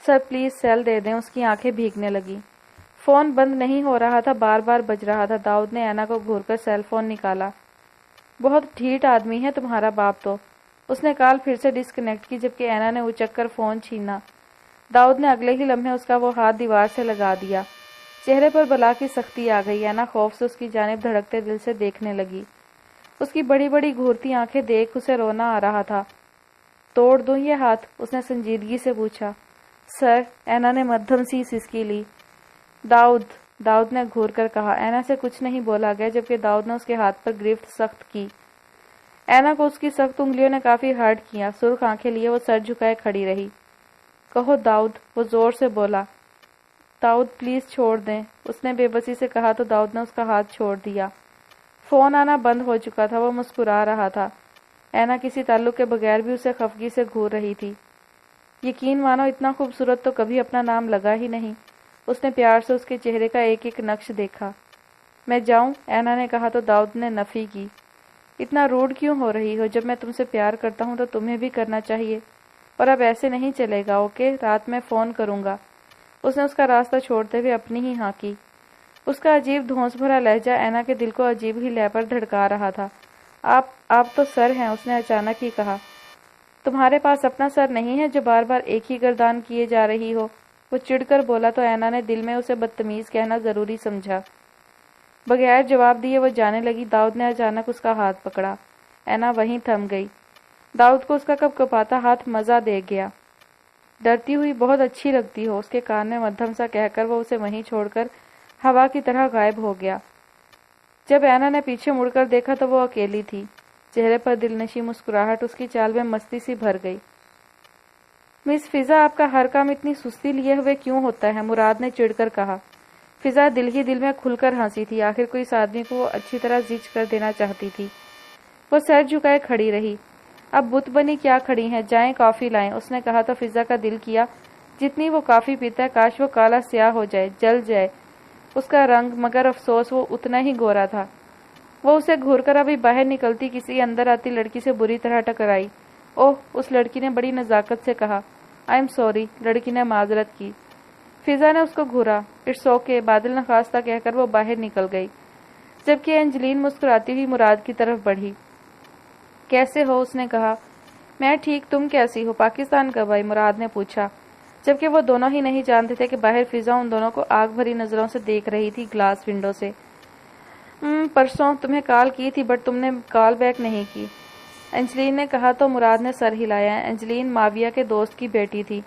[SPEAKER 1] سر پلیز سیل دے دیں۔ اس کی آنکھیں بھیگنے لگی۔ فون بند نہیں ہو رہا تھا، بار بار بج رہا تھا۔ داؤد نے اینا کو گھور کر سیل فون نکالا۔ بہت ڈھیٹ آدمی ہے تمہارا باپ تو۔ اس نے کال پھر سے ڈسکنیکٹ کی جبکہ اینا نے اچک کر فون چھینا۔ داؤد نے اگلے ہی لمحے اس کا وہ ہاتھ دیوار سے لگا دیا۔ چہرے پر بلا کی سختی آ گئی۔ اینا خوف سے اس کی جانب دھڑکتے دل سے دیکھنے لگی۔ اس کی بڑی بڑی گھورتی آنکھیں دیکھ اسے رونا آ رہا تھا۔ توڑ دوں یہ ہاتھ؟ اس نے سنجیدگی سے پوچھا۔ سر، اینا نے مدھم سی سسکی لی۔ داؤد نے گھور کر کہا۔ اینا سے کچھ نہیں بولا گیا جبکہ داؤد نے اس کے ہاتھ پر گرفت سخت کی۔ اینا کو اس کی سخت انگلیوں نے کافی ہرٹ کیا۔ سرخ آنکھیں لیے وہ سر جھکائے کھڑی رہی۔ کہو داؤد، وہ زور سے بولا۔ داؤد پلیز چھوڑ دیں، اس نے بے بسی سے کہا تو داؤد نے اس کا ہاتھ چھوڑ دیا۔ فون آنا بند ہو چکا تھا۔ وہ مسکرا رہا تھا۔ اینا کسی تعلق کے بغیر بھی اسے خفگی سے گھور رہی تھی۔ یقین مانو اتنا خوبصورت تو کبھی اپنا نام لگا ہی نہیں۔ اس نے پیار سے اس کے چہرے کا ایک ایک نقش دیکھا۔ میں جاؤں؟ اینا نے کہا تو داؤد نے نفی کی۔ اتنا روڈ کیوں ہو رہی ہو؟ جب میں تم سے پیار کرتا ہوں تو تمہیں بھی کرنا چاہیے، اور اب ایسے نہیں چلے گا، اوکے؟ رات میں فون کروں گا۔ اس نے اس کا راستہ چھوڑتے ہوئے اپنی ہی ہاں کی۔ اس کا عجیب دھونس بھرا لہجہ اینا کے دل کو عجیب ہی لے پر دھڑکا رہا تھا۔ آپ تو سر ہیں، اس نے اچانک ہی کہا۔ تمہارے پاس اپنا سر نہیں ہے جو بار بار ایک ہی گردان کیے جا رہی ہو؟ وہ چڑھ کر بولا تو اینا نے دل میں اسے بدتمیز کہنا ضروری سمجھا۔ بغیر جواب دیے وہ جانے لگی۔ داؤد نے اچانک اس کا ہاتھ پکڑا۔ اینا وہیں تھم گئی۔ داؤد کو اس کا کپکپاتا ہاتھ مزہ دے گیا۔ ڈرتی ہوئی بہت اچھی لگتی ہو، اس کے کان میں مدھم سا کہہ کر وہ اسے وہیں چھوڑ کر ہوا کی طرح غائب ہو گیا۔ جب اینا نے پیچھے مڑ کر دیکھا تو وہ اکیلی تھی۔ چہرے پر دلنشیں مسکراہٹ، اس کی چال میں مستی سی بھر گئی۔ مس فضا، آپ کا ہر کام اتنی سستی لیے ہوئے کیوں ہوتا ہے؟ مراد نے چڑھ کر کہا۔ فضا دل ہی دل میں کھل کر ہنسی تھی۔ آخر کوئی اس آدمی کو وہ اچھی طرح زچ کر دینا چاہتی تھی۔ وہ سر جھکائے کھڑی رہی۔ اب بت بنی کیا کھڑی ہیں، جائیں کافی لائیں، اس نے کہا تو فضا کا دل کیا جتنی وہ کافی پیتا ہے کاش وہ کالا سیاہ ہو جائے، جل جائے اس کا رنگ، مگر افسوس وہ اتنا ہی گورا تھا۔ وہ اسے گھور کر ابھی باہر نکلتی کسی اندر آتی لڑکی سے بری طرح ٹکرائی۔ اوہ، اس لڑکی نے بڑی نزاکت سے کہا۔ آئی ایم سوری، لڑکی نے معذرت کی۔ فضا نے اس کو گھورا۔ اٹس اوکے، بادل نخواستہ کہہ کر وہ باہر نکل گئی، جبکہ انجلین مسکراتی ہوئی مراد کی طرف بڑھی۔ کیسے ہو؟ اس نے کہا۔ میں ٹھیک، تم کیسی ہو؟ پاکستان کب آئی؟ مراد نے پوچھا، جبکہ وہ دونوں ہی نہیں جانتے تھے کہ باہر فضا ان دونوں کو آگ بھری نظروں سے دیکھ رہی تھی گلاس ونڈو سے۔ پرسوں تمہیں کال کی تھی بٹ تم نے کال بیک نہیں کی، انجلین نے کہا تو مراد نے سر ہلایا۔ انجلین ماویہ کے دوست کی بیٹی تھی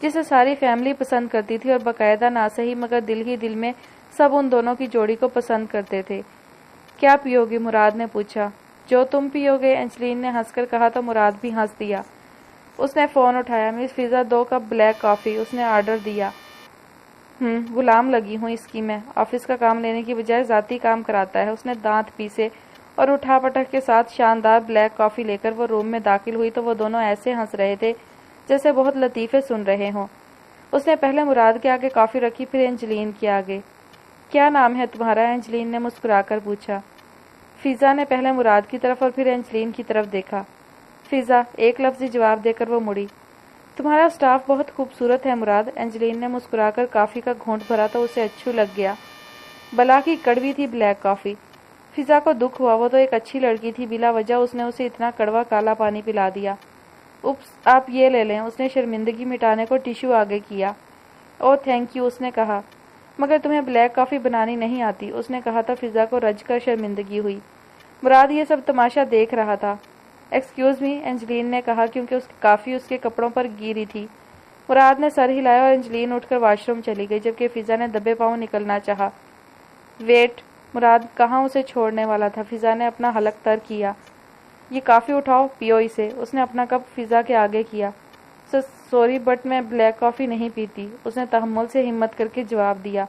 [SPEAKER 1] جسے ساری فیملی پسند کرتی تھی، اور باقاعدہ نہ صحیح مگر دل ہی دل میں سب ان دونوں کی جوڑی کو پسند کرتے تھے۔ کیا پیو گی؟ مراد نے پوچھا۔ جو تم پیو گے، انجلین نے ہنس کر کہا تو مراد بھی ہنس دیا۔ اس نے فون اٹھایا۔ مس فضا 2 کپ بلیک کافی، اس نے آرڈر دیا۔ غلام لگی ہوں اس کی میں، آفس کا کام لینے کی بجائے ذاتی کام کراتا ہے۔ اس نے دانت پیسے اور اٹھا پٹک کے ساتھ شاندار بلیک کافی لے کر وہ روم میں داخل ہوئی تو وہ دونوں ایسے ہنس رہے تھے جیسے بہت لطیفے سن رہے ہوں۔ اس نے پہلے مراد کے آگے کافی رکھی پھر انجلین کے آگے۔ کیا نام ہے تمہارا؟ انجلین نے مسکرا کر پوچھا۔ فضا نے پہلے مراد کی طرف اور پھر انجلین کی طرف دیکھا۔ فضا ایک لفظی جواب دے کر وہ مڑی۔ تمہارا سٹاف بہت خوبصورت ہے مراد، انجلین نے مسکرا کر کافی کا گھونٹ بھرا تو اسے اچھو لگ گیا۔ بلا کی کڑوی تھی بلیک کافی۔ فضا کو دکھ ہوا، وہ تو ایک اچھی لڑکی تھی، بلا وجہ اس نے اسے اتنا کڑوا کالا پانی پلا دیا۔ اپس، آپ یہ لے لیں، اس نے شرمندگی مٹانے کو ٹیشو آگے کیا۔ او تھینک یو، اس نے کہا، مگر تمہیں بلیک کافی بنانی نہیں آتی، اس نے کہا تو فضا کو رج کر شرمندگی ہوئی۔ مراد یہ سب تماشا دیکھ رہا تھا۔ ایکسکیوز می، انجلین نے کہا کیونکہ کافی اس کے کپڑوں پر گیری تھی۔ مراد نے سر ہلایا اور انجلین اٹھ کر واش روم چلی گئی جبکہ فضا نے دبے پاؤں نکلنا چاہا۔ ویٹ، مراد کہاں اسے چھوڑنے والا تھا۔ فضا نے اپنا حلق تر کیا۔ یہ کافی اٹھاؤ، پیو اسے، اس نے اپنا کپ فضا کے آگے کیا۔ سوری بٹ میں بلیک کافی نہیں پیتی، اس نے تحمل سے ہمت کر کے جواب دیا۔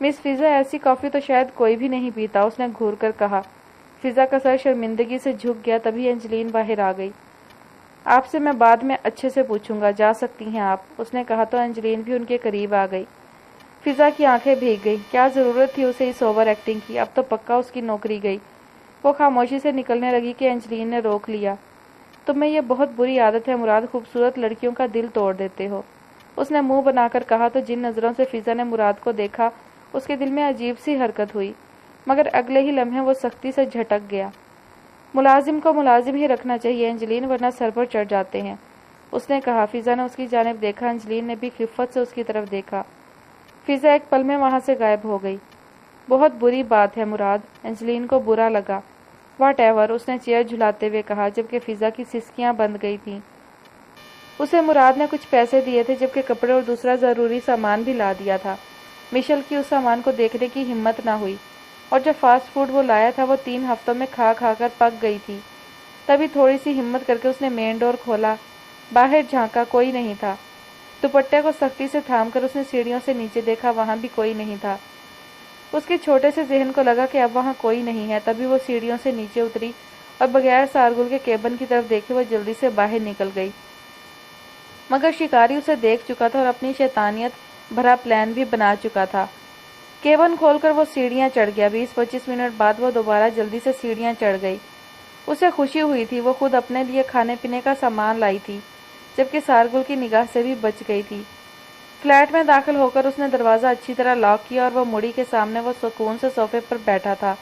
[SPEAKER 1] مس فضا، ایسی کافی تو شاید کوئی بھی نہیں پیتا، اس نے گھور کر کہا۔ فضا کا سر شرمندگی سے جھک گیا، تبھی انجلین باہر آ گئی۔ آپ سے میں بعد میں اچھے سے پوچھوں گا، جا سکتی ہیں آپ، اس نے کہا تو انجلین بھی ان کے قریب آ گئی۔ فضا کی آنکھیں بھیگ گئی، کیا ضرورت تھی اسے اس اوور ایکٹنگ کی، اب تو پکا اس کی نوکری گئی۔ وہ خاموشی سے نکلنے لگی کہ انجلین نے روک لیا۔ تم میں یہ بہت بری عادت ہے مراد، خوبصورت لڑکیوں کا دل توڑ دیتے ہو، اس نے منہ بنا کر کہا تو جن نظروں سے فضا نے مراد کو دیکھا اس کے دل میں عجیب سی حرکت ہوئی، مگر اگلے ہی لمحے وہ سختی سے جھٹک گیا۔ ملازم کو ملازم ہی رکھنا چاہیے انجلین، ورنہ سر پر چڑھ جاتے ہیں، اس نے کہا۔ فضا نے اس کی جانب دیکھا، انجلین نے بھی خفت سے اس کی طرف دیکھا۔ فضا ایک پل میں وہاں سے غائب ہو گئی۔ بہت بری بات ہے مراد، انجلین کو برا لگا۔ واٹ ایور، اس نے چیئر جھلاتے ہوئے کہا جبکہ فضا کی سسکیاں بند گئی تھیں۔ اسے مراد نے کچھ پیسے دیے تھے جبکہ کپڑے اور دوسرا ضروری سامان بھی لا دیا تھا۔ مشل کی اس سامان کو دیکھنے کی ہمت نہ ہوئی، اور جو فاسٹ فوڈ وہ لایا تھا وہ 3 ہفتوں میں کھا کھا کر پک گئی تھی۔ تبھی تھوڑی سی ہمت کر کے اس نے مین ڈور کھولا، باہر جھانکا، کوئی نہیں تھا۔ دوپٹے کو سختی سے تھام کر اس نے سیڑھیوں سے نیچے دیکھا، وہاں بھی کوئی نہیں تھا۔ اس کے چھوٹے سے ذہن کو لگا کہ اب وہاں کوئی نہیں ہے، تبھی وہ سیڑھیوں سے نیچے اتری اور بغیر سارگل کے کیبن کی طرف دیکھے وہ جلدی سے باہر نکل گئی۔ مگر شکاری اسے دیکھ چکا تھا اور اپنی شیطانیت بھرا پلان بھی بنا چکا تھا۔ کیبن کھول کر وہ سیڑھیاں چڑھ گیا۔ 20-25 منٹ بعد وہ دوبارہ جلدی سے سیڑھیاں چڑھ گئی۔ اسے خوشی ہوئی تھی، وہ خود اپنے لیے کھانے پینے کا سامان لائی تھی، جبکہ سارگل کی نگاہ سے بھی بچ گئی تھی۔ فلیٹ میں داخل ہو کر اس نے دروازہ اچھی طرح لاک کیا اور وہ مڑی کے سامنے وہ سکون سے صوفے پر بیٹھا تھا،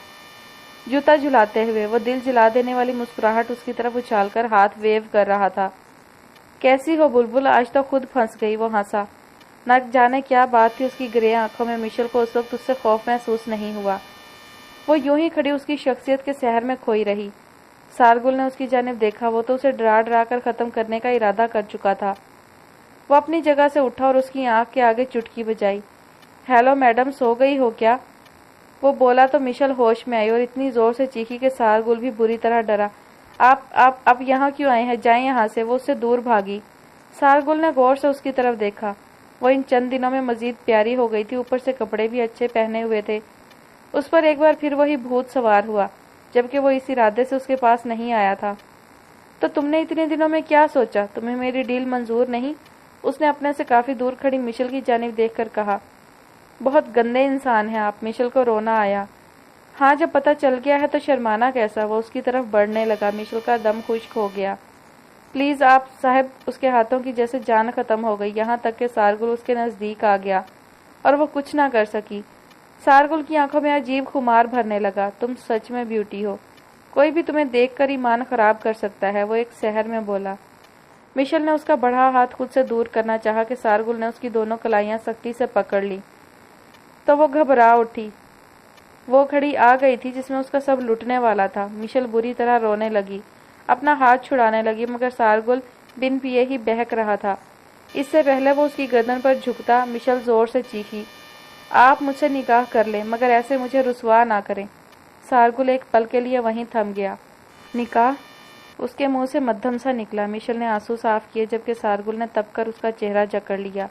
[SPEAKER 1] جوتا جھلاتے ہوئے۔ وہ دل جلا دینے والی مسکراہٹ اس کی طرف اچھال کر ہاتھ ویو کر رہا تھا۔ کیسی ہو بلبل، آج تو خود پھنس گئی، وہ ہنسا۔ نہ جانے کیا بات تھی اس کی گرے آنکھوں میں، مشل کو اس وقت اس سے خوف محسوس نہیں ہوا۔ وہ یوں ہی کھڑی اس کی شخصیت کے سحر میں کھوئی رہی۔ سارگل نے اس کی جانب دیکھا، وہ تو اسے ڈرا ڈرا کر ختم کرنے کا ارادہ کر چکا تھا۔ وہ اپنی جگہ سے اٹھا اور اس کی آنکھ کے آگے چٹکی بجائی۔ ہیلو میڈم، سو گئی ہو کیا؟ وہ بولا تو مشل ہوش میں آئی اور اتنی زور سے چیخی کہ سارگل بھی بری طرح ڈرا۔ آپ یہاں کیوں آئے ہیں؟ جائیں یہاں سے، وہ اس سے دور بھاگی۔ سارگل نے غور سے اس کی طرف دیکھا۔ وہ ان چند دنوں میں مزید پیاری ہو گئی تھی، اوپر سے کپڑے بھی اچھے پہنے ہوئے تھے۔ اس پر ایک بار پھر وہی بھوت سوار ہوا، جبکہ وہ اس ارادے سے اس کے پاس نہیں آیا تھا۔ تو تم نے اتنے دنوں میں کیا سوچا؟ تمہیں میری ڈیل منظور نہیں؟ اس نے اپنے سے کافی دور کھڑی مشل کی جانب دیکھ کر کہا۔ بہت گندے انسان ہیں آپ، مشل کو رونا آیا۔ ہاں، جب پتہ چل گیا ہے تو شرمانا کیسا؟ وہ اس کی طرف بڑھنے لگا۔ مشل کا دم خشک ہو گیا۔ پلیز آپ صاحب، اس کے ہاتھوں کی جیسے جان ختم ہو گئی، یہاں تک کہ سارگل اس کے نزدیک آ گیا اور وہ کچھ نہ کر سکی۔ سارگل کی آنکھوں میں عجیب خمار بھرنے لگا۔ تم سچ میں بیوٹی ہو، کوئی بھی تمہیں دیکھ کر ایمان خراب کر سکتا ہے، وہ ایک سحر میں بولا۔ مشل نے اس کا بڑھا ہاتھ خود سے دور کرنا چاہا کہ سارگل نے اس کی دونوں کلائیاں سختی سے پکڑ لی، تو وہ گھبرا اٹھی۔ وہ گھڑی آ گئی تھی جس میں اس کا سب لٹنے والا تھا۔ مشل بری طرح رونے لگی، اپنا ہاتھ چھڑانے لگی، مگر سارگل بن پیے ہی بہک رہا تھا۔ اس سے پہلے وہ اس کی گردن پر جھکتا، مشل زور سے چیخی، آپ مجھ سے نکاح کر لیں مگر ایسے مجھے رسوا نہ کریں۔ سارگل ایک پل کے لیے وہیں تھم گیا۔ نکاح؟ اس کے منہ سے مدھم سا نکلا۔ مشل نے آنسو صاف کیے جبکہ سارگل نے تپ کر اس کا چہرہ جکڑ لیا۔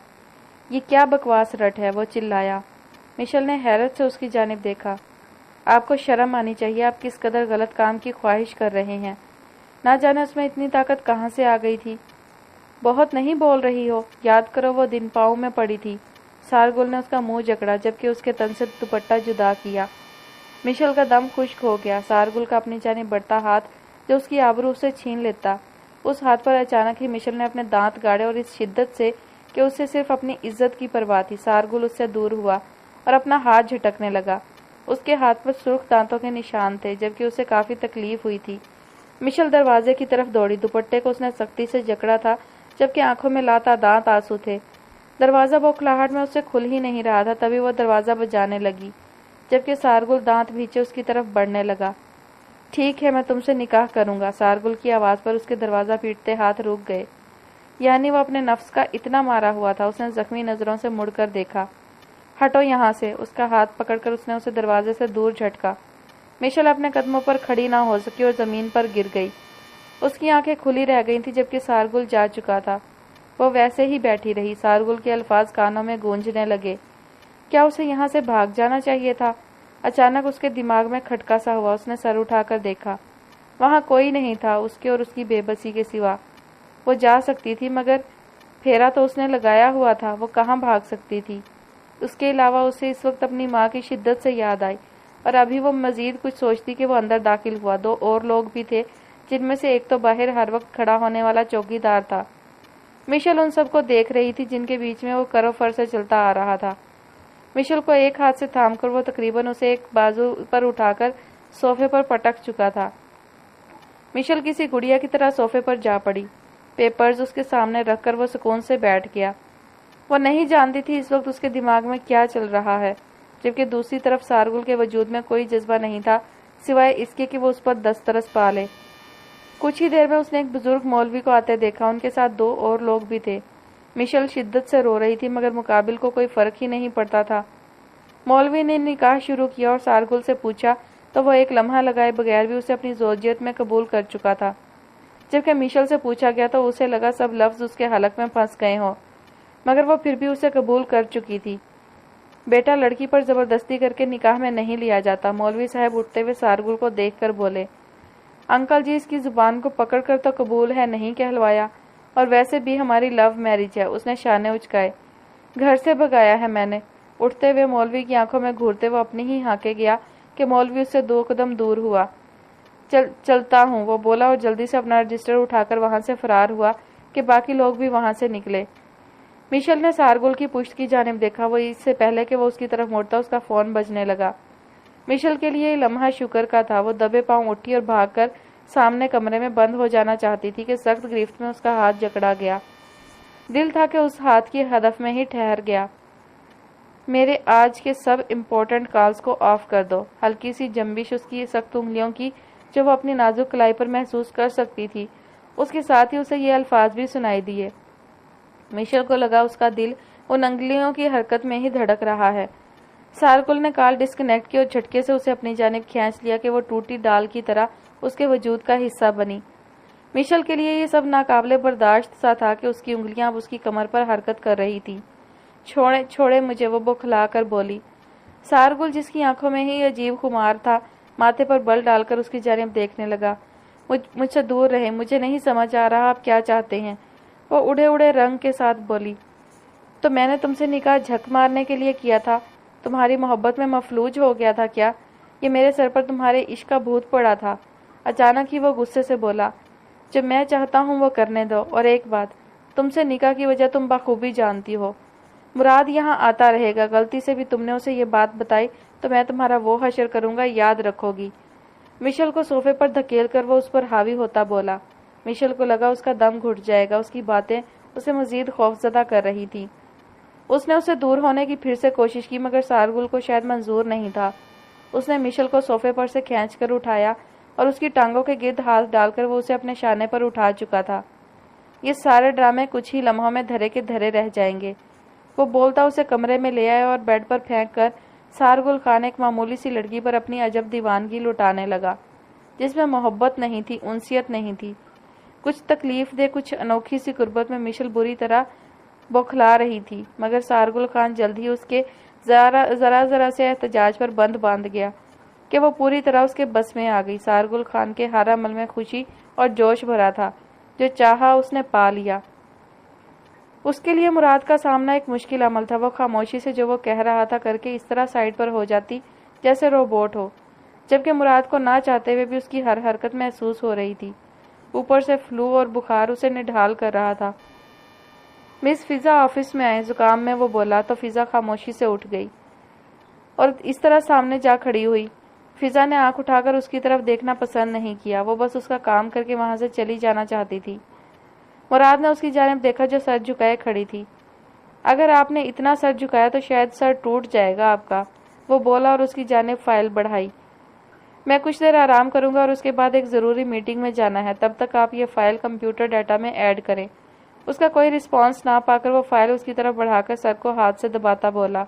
[SPEAKER 1] یہ کیا بکواس رٹ ہے؟ وہ چلایا۔ مشل نے حیرت سے اس کی جانب دیکھا۔ آپ کو شرم آنی چاہیے، آپ کس قدر غلط کام کی خواہش کر رہے ہیں۔ نہ جانے اس میں اتنی طاقت کہاں سے آ گئی تھی۔ بہت نہیں بول رہی ہو، یاد کرو وہ دن پاؤں میں پڑی تھی۔ سارگل نے اس کا منہ جکڑا جبکہ اس کے تن سے دوپٹہ جدا کیا۔ مشل کا دم خشک ہو گیا۔ سارگل کا اپنی جانب بڑھتا ہاتھ جو اس کی آبرو سے چھین لیتا، اس ہاتھ پر اچانک ہی مشل نے اپنے دانت گاڑے اور اس شدت سے کہ اسے صرف اپنی عزت کی پرواہ تھی۔ سارگل اس سے دور ہوا اور اپنا ہاتھ جھٹکنے لگا۔ اس کے ہاتھ پر سرخ دانتوں کے نشان تھے، جبکہ اسے کافی تکلیف ہوئی تھی۔ مشل دروازے کی طرف دوڑی۔ دوپٹے کو اس نے سختی سے جکڑا تھا، جبکہ آنکھوں میں لاتعداد آنسو تھے۔ دروازہ بوکھلاہٹ میں اس سے کھل ہی نہیں رہا تھا، تبھی وہ دروازہ بجانے لگی، جبکہ سارگل دانت بھینچے اس کی طرف بڑھنے لگا۔ ٹھیک ہے، میں تم سے نکاح کروں گا۔ سارگل کی آواز پر اس کے دروازہ پیٹتے ہاتھ رک گئے۔ یعنی وہ اپنے نفس کا اتنا مارا ہوا تھا۔ اس نے زخمی نظروں سے مڑ کر دیکھا۔ ہٹو یہاں سے۔ اس کا ہاتھ پکڑ کر اس نے اسے دروازے سے دور جھٹکا۔ مشل اپنے قدموں پر کھڑی نہ ہو سکی اور زمین پر گر گئی۔ اس کی آنکھیں کھلی رہ گئی تھیں، جبکہ سارگل جا چکا تھا۔ وہ ویسے ہی بیٹھی رہی۔ سارگل کے الفاظ کانوں میں گونجنے لگے۔ کیا اسے یہاں سے بھاگ جانا چاہیے تھا؟ اچانک اس کے دماغ میں کھٹکا سا ہوا۔ اس نے سر اٹھا کر دیکھا۔ وہاں کوئی نہیں تھا اس کے اور اس کی بے بسی کے سوا۔ وہ جا سکتی تھی، مگر پھیرا تو اس نے لگایا ہوا تھا۔ وہ کہاں بھاگ سکتی تھی؟ اس کے علاوہ اسے اس وقت اپنی ماں کی شدت سے یاد آئی، اور ابھی وہ مزید کچھ سوچتی کہ وہ اندر داخل ہوا۔ دو اور لوگ بھی تھے، جن میں سے ایک تو باہر ہر وقت کھڑا ہونے والا چوکی دار تھا۔ مشل ان سب کو دیکھ رہی تھی، جن کے بیچ میں وہ کرو فر سے چلتا آ رہا تھا۔ مشل کو ایک ہاتھ سے تھام کر وہ تقریباً اسے ایک بازو پر اٹھا کر صوفے پر پٹک چکا تھا۔ مشل کسی گڑیا کی طرح صوفے پر جا پڑی۔ پیپرز اس کے سامنے رکھ کر وہ سکون سے بیٹھ گیا۔ وہ نہیں جانتی تھی اس وقت اس کے دماغ میں کیا چل رہا ہے، جبکہ دوسری طرف سارگل کے وجود میں کوئی جذبہ نہیں تھا سوائے اس کے کہ وہ اس پر دسترس پا لے۔ کچھ ہی دیر میں اس نے ایک بزرگ مولوی کو آتے دیکھا۔ ان کے ساتھ دو اور لوگ بھی تھے۔ مشل شدت سے رو رہی تھی، مگر مقابل کو کوئی فرق ہی نہیں پڑتا تھا۔ مولوی نے نکاح شروع کیا اور سارگل سے پوچھا تو وہ ایک لمحہ لگائے بغیر بھی اسے اپنی زوجیت میں قبول کر چکا تھا۔ جبکہ مشل سے پوچھا گیا تو اسے لگا سب لفظ اس کے حلق میں پھنس گئے ہوں، مگر وہ پھر بھی اسے قبول کر چکی تھی۔ بیٹا، لڑکی پر زبردستی کر کے نکاح میں نہیں لیا جاتا۔ مولوی صاحب اٹھتے ہوئے سارگل کو دیکھ کر بولے، انکل جی، اس کی زبان کو پکڑ کر تو قبول ہے نہیں کہلوایا، اور ویسے بھی ہماری لو میرج ہے۔ اس نے شانے اچکائے۔ گھر سے بھگایا ہے میں نے۔ اٹھتے ہوئے مولوی کی آنکھوں میں گھورتے وہ اپنی ہی ہانکے گیا کہ مولوی اس سے 2 قدم دور ہوا۔ چلتا ہوں، وہ بولا اور جلدی سے اپنا رجسٹر اٹھا کر وہاں سے فرار ہوا کہ باقی لوگ بھی وہاں سے نکلے۔ مشل نے سارگل کی پشت کی جانب دیکھا۔ وہ اس سے پہلے کہ وہ اس کی طرف مڑتا اس کا فون بجنے لگا۔ مشل کے لیے یہ لمحہ شکر کا تھا۔ وہ دبے پاؤں اٹھی اور بھاگ کر سامنے کمرے میں بند ہو جانا چاہتی تھی کہ سخت گرفت میں اس کا ہاتھ جکڑا گیا۔ دل تھا کہ اس ہاتھ کی ہدف میں ہی ٹھہر گیا۔ میرے آج کے سب امپورٹنٹ کالز کو آف کر دو۔ ہلکی سی جنبش اس کی سخت انگلیوں کی جو وہ اپنی نازک کلائی پر محسوس کر سکتی تھی، اس کے ساتھ ہی اسے یہ الفاظ بھی سنائی دیے۔ مشل کو لگا اس کا دل ان انگلیوں کی حرکت میں ہی دھڑک رہا ہے۔ سارگل نے کال ڈسکنیکٹ کی اور جھٹکے سے اسے اپنی جانب کھینچ لیا کہ وہ ٹوٹی ڈال کی طرح اس کے وجود کا حصہ بنی۔ مشل کے لیے یہ سب ناقابل برداشت سا تھا کہ اس کی انگلیاں اب اس کی کمر پر حرکت کر رہی تھی۔ چھوڑے مجھے، وہ بوکھلا کر بولی۔ سارگل، جس کی آنکھوں میں ہی عجیب خمار تھا، ماتھے پر بل ڈال کر اس کی جانب دیکھنے لگا۔ مجھ سے دور رہے، مجھے نہیں سمجھ آ رہا آپ کیا چاہتے ہیں، وہ اڑے رنگ کے ساتھ بولی۔ تو میں نے تم سے نکاح جھک مارنے کے لیے کیا تھا؟ تمہاری محبت میں مفلوج ہو گیا تھا کیا؟ یہ میرے سر پر تمہارے عشق کا بھوت پڑا تھا؟ اچانک ہی وہ غصے سے بولا۔ جو میں چاہتا ہوں وہ کرنے دو، اور ایک بات، تم سے نکاح کی وجہ تم بخوبی جانتی ہو۔ مراد یہاں آتا رہے گا، غلطی سے بھی تم نے اسے یہ بات بتائی تو میں تمہارا وہ حشر کروں گا، یاد رکھو گی۔ مشل کو صوفے پر دھکیل کر وہ اس پر حاوی ہوتا بولا۔ مشل کو لگا اس کا دم گھٹ جائے گا۔ اس کی باتیں اسے مزید خوفزدہ کر رہی تھی۔ اس نے اسے دور ہونے کی پھر سے کوشش کی، مگر سارگل کو شاید منظور نہیں تھا۔ اس نے مشل کو صوفے پر سے کھینچ کر اٹھایا اور اس کی ٹانگوں کے گرد ہاتھ ڈال کر وہ اسے اپنے شانے پر اٹھا چکا تھا۔ یہ سارے ڈرامے کچھ ہی لمحوں میں دھرے کے دھرے رہ جائیں گے۔ وہ بولتا اسے کمرے میں لے آیا اور بیڈ پر پھینک کر سارگل خان ایک معمولی سی لڑکی پر اپنی عجب دیوانگی لٹانے لگا، جس میں محبت نہیں تھی، انسیت نہیں تھی۔ کچھ تکلیف دہ، کچھ انوکھی سی قربت میں مشل بری طرح بوکھلا رہی تھی، مگر سارگل خان جلد ہی اس کے ذرا سے احتجاج پر بند باندھ گیا کہ وہ پوری طرح اس کے بس میں آ گئی۔ سارگل خان کے ہر عمل میں خوشی اور جوش بھرا تھا۔ جو چاہا اس نے پا لیا۔ اس کے لیے مراد کا سامنا ایک مشکل عمل تھا۔ وہ خاموشی سے جو وہ کہہ رہا تھا کر کے اس طرح سائڈ پر ہو جاتی جیسے روبوٹ ہو۔ جبکہ مراد کو نہ چاہتے ہوئے بھی اس کی ہر حرکت محسوس ہو رہی تھی۔ اوپر سے فلو اور بخار اسے نڈھال کر رہا تھا۔ مس فضا آفس میں آئے، زکام میں وہ بولا تو فضا خاموشی سے اٹھ گئی اور اس طرح سامنے جا کھڑی ہوئی۔ فضا نے آنکھ اٹھا کر اس کی طرف دیکھنا پسند نہیں کیا، وہ بس اس کا کام کر کے وہاں سے چلی جانا چاہتی تھی۔ مراد نے اس کی جانب دیکھا جو سر جھکائے کھڑی تھی۔ اگر آپ نے اتنا سر جھکایا تو شاید سر ٹوٹ جائے گا آپ کا، وہ بولا اور اس کی جانب فائل بڑھائی۔ میں کچھ دیر آرام کروں گا اور اس کے بعد ایک ضروری میٹنگ میں جانا ہے، تب تک آپ یہ فائل کمپیوٹر ڈیٹا میں ایڈ کریں۔ اس کا کوئی رسپانس نہ پا کر وہ فائل اس کی طرف بڑھا کر سر کو ہاتھ سے دباتا بولا،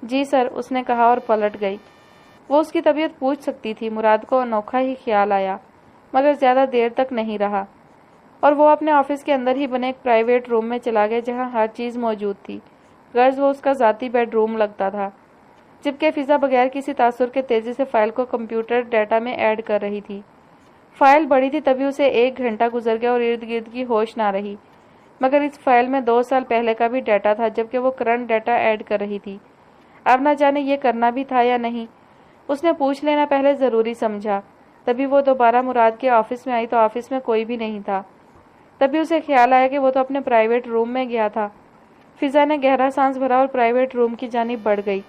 [SPEAKER 1] جی سر، اس نے کہا اور پلٹ گئی۔ وہ اس کی طبیعت پوچھ سکتی تھی، مراد کو انوکھا ہی خیال آیا، مگر زیادہ دیر تک نہیں رہا اور وہ اپنے آفس کے اندر ہی بنے ایک پرائیویٹ روم میں چلا گیا جہاں ہر چیز موجود تھی، غرض وہ اس کا ذاتی بیڈ روم لگتا تھا۔ جبکہ فضا بغیر کسی تاثر کے تیزی سے فائل کو کمپیوٹر ڈیٹا میں ایڈ کر رہی تھی۔ فائل بڑی تھی تبھی اسے 1 گھنٹہ گزر گیا اور ارد گرد کی ہوش نہ رہی، مگر اس فائل میں 2 سال پہلے کا بھی ڈیٹا تھا جبکہ وہ کرنٹ ڈیٹا ایڈ کر رہی تھی۔ اب نہ جانے یہ کرنا بھی تھا یا نہیں، اس نے پوچھ لینا پہلے ضروری سمجھا۔ تبھی وہ دوبارہ مراد کے آفس میں آئی تو آفس میں کوئی بھی نہیں تھا۔ تبھی اسے خیال آیا کہ وہ تو اپنے پرائیویٹ روم میں گیا تھا۔ فضا نے گہرا سانس بھرا اور پرائیویٹ روم کی جانب بڑھ گئی۔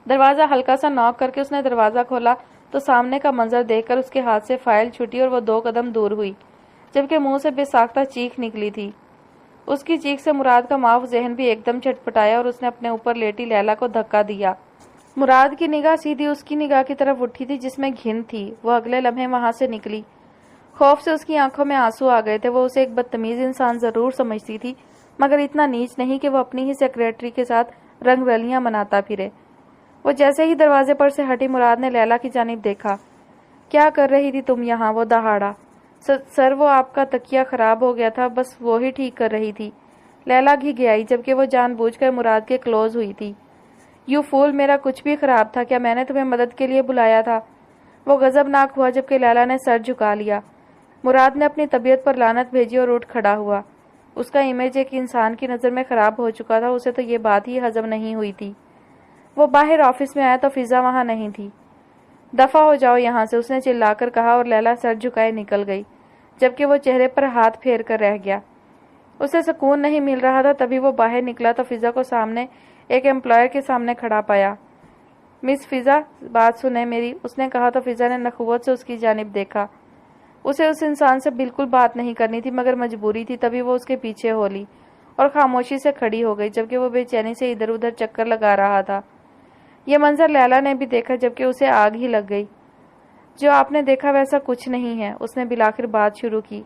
[SPEAKER 1] دروازہ ہلکا سا ناک کر کے اس نے دروازہ کھولا تو سامنے کا منظر دیکھ کر اس کے ہاتھ سے فائل چھوٹی اور وہ 2 قدم دور ہوئی، جبکہ منہ سے بے ساختہ چیخ نکلی تھی۔ اس کی چیخ سے مراد کا معاف ذہن بھی ایک دم چھٹپٹایا اور اس نے اپنے اوپر لیٹی لیلا کو دھکا دیا۔ مراد کی نگاہ سیدھی اس کی نگاہ کی طرف اٹھی تھی جس میں گھن تھی، وہ اگلے لمحے وہاں سے نکلی۔ خوف سے اس کی آنکھوں میں آنسو آ گئے تھے۔ وہ اسے ایک بدتمیز انسان ضرور سمجھتی تھی، مگر اتنا نیچ نہیں کہ وہ اپنی ہی سیکریٹری کے ساتھ رنگ رلیاں مناتا پھرے۔ وہ جیسے ہی دروازے پر سے ہٹی، مراد نے لیلا کی جانب دیکھا۔ کیا کر رہی تھی تم یہاں؟ وہ دہاڑا۔ سر وہ آپ کا تکیہ خراب ہو گیا تھا، بس وہی ٹھیک کر رہی تھی۔ لیلا گھگ آئی جبکہ وہ جان بوجھ کر مراد کے کلوز ہوئی تھی۔ یو فول، میرا کچھ بھی خراب تھا کیا؟ میں نے تمہیں مدد کے لیے بلایا تھا۔ وہ غضبناک ہوا جبکہ لیلا نے سر جھکا لیا۔ مراد نے اپنی طبیعت پر لعنت بھیجی اور اٹھ کھڑا ہوا۔ اس کا امیج ایک انسان کی نظر میں خراب ہو چکا تھا، اسے تو یہ بات ہی ہضم نہیں ہوئی تھی۔ وہ باہر آفس میں آیا تو فضا وہاں نہیں تھی۔ دفع ہو جاؤ یہاں سے، اس نے چلا کر کہا اور لیلا سر جھکائے نکل گئی، جبکہ وہ چہرے پر ہاتھ پھیر کر رہ گیا۔ اسے سکون نہیں مل رہا تھا۔ تبھی وہ باہر نکلا تو فضا کو سامنے ایک امپلائر کے سامنے کھڑا پایا۔ مس فضا، بات سنیں میری، اس نے کہا تو فضا نے نخوت سے اس کی جانب دیکھا۔ اسے اس انسان سے بالکل بات نہیں کرنی تھی مگر مجبوری تھی۔ تبھی وہ اس کے پیچھے ہو لی اور خاموشی سے کھڑی ہو گئی جبکہ وہ بے چینی سے ادھر ادھر چکر لگا رہا تھا۔ یہ منظر لیلا نے بھی دیکھا جبکہ اسے آگ ہی لگ گئی۔ جو آپ نے دیکھا ویسا کچھ نہیں ہے، اس نے بالآخر بات شروع کی۔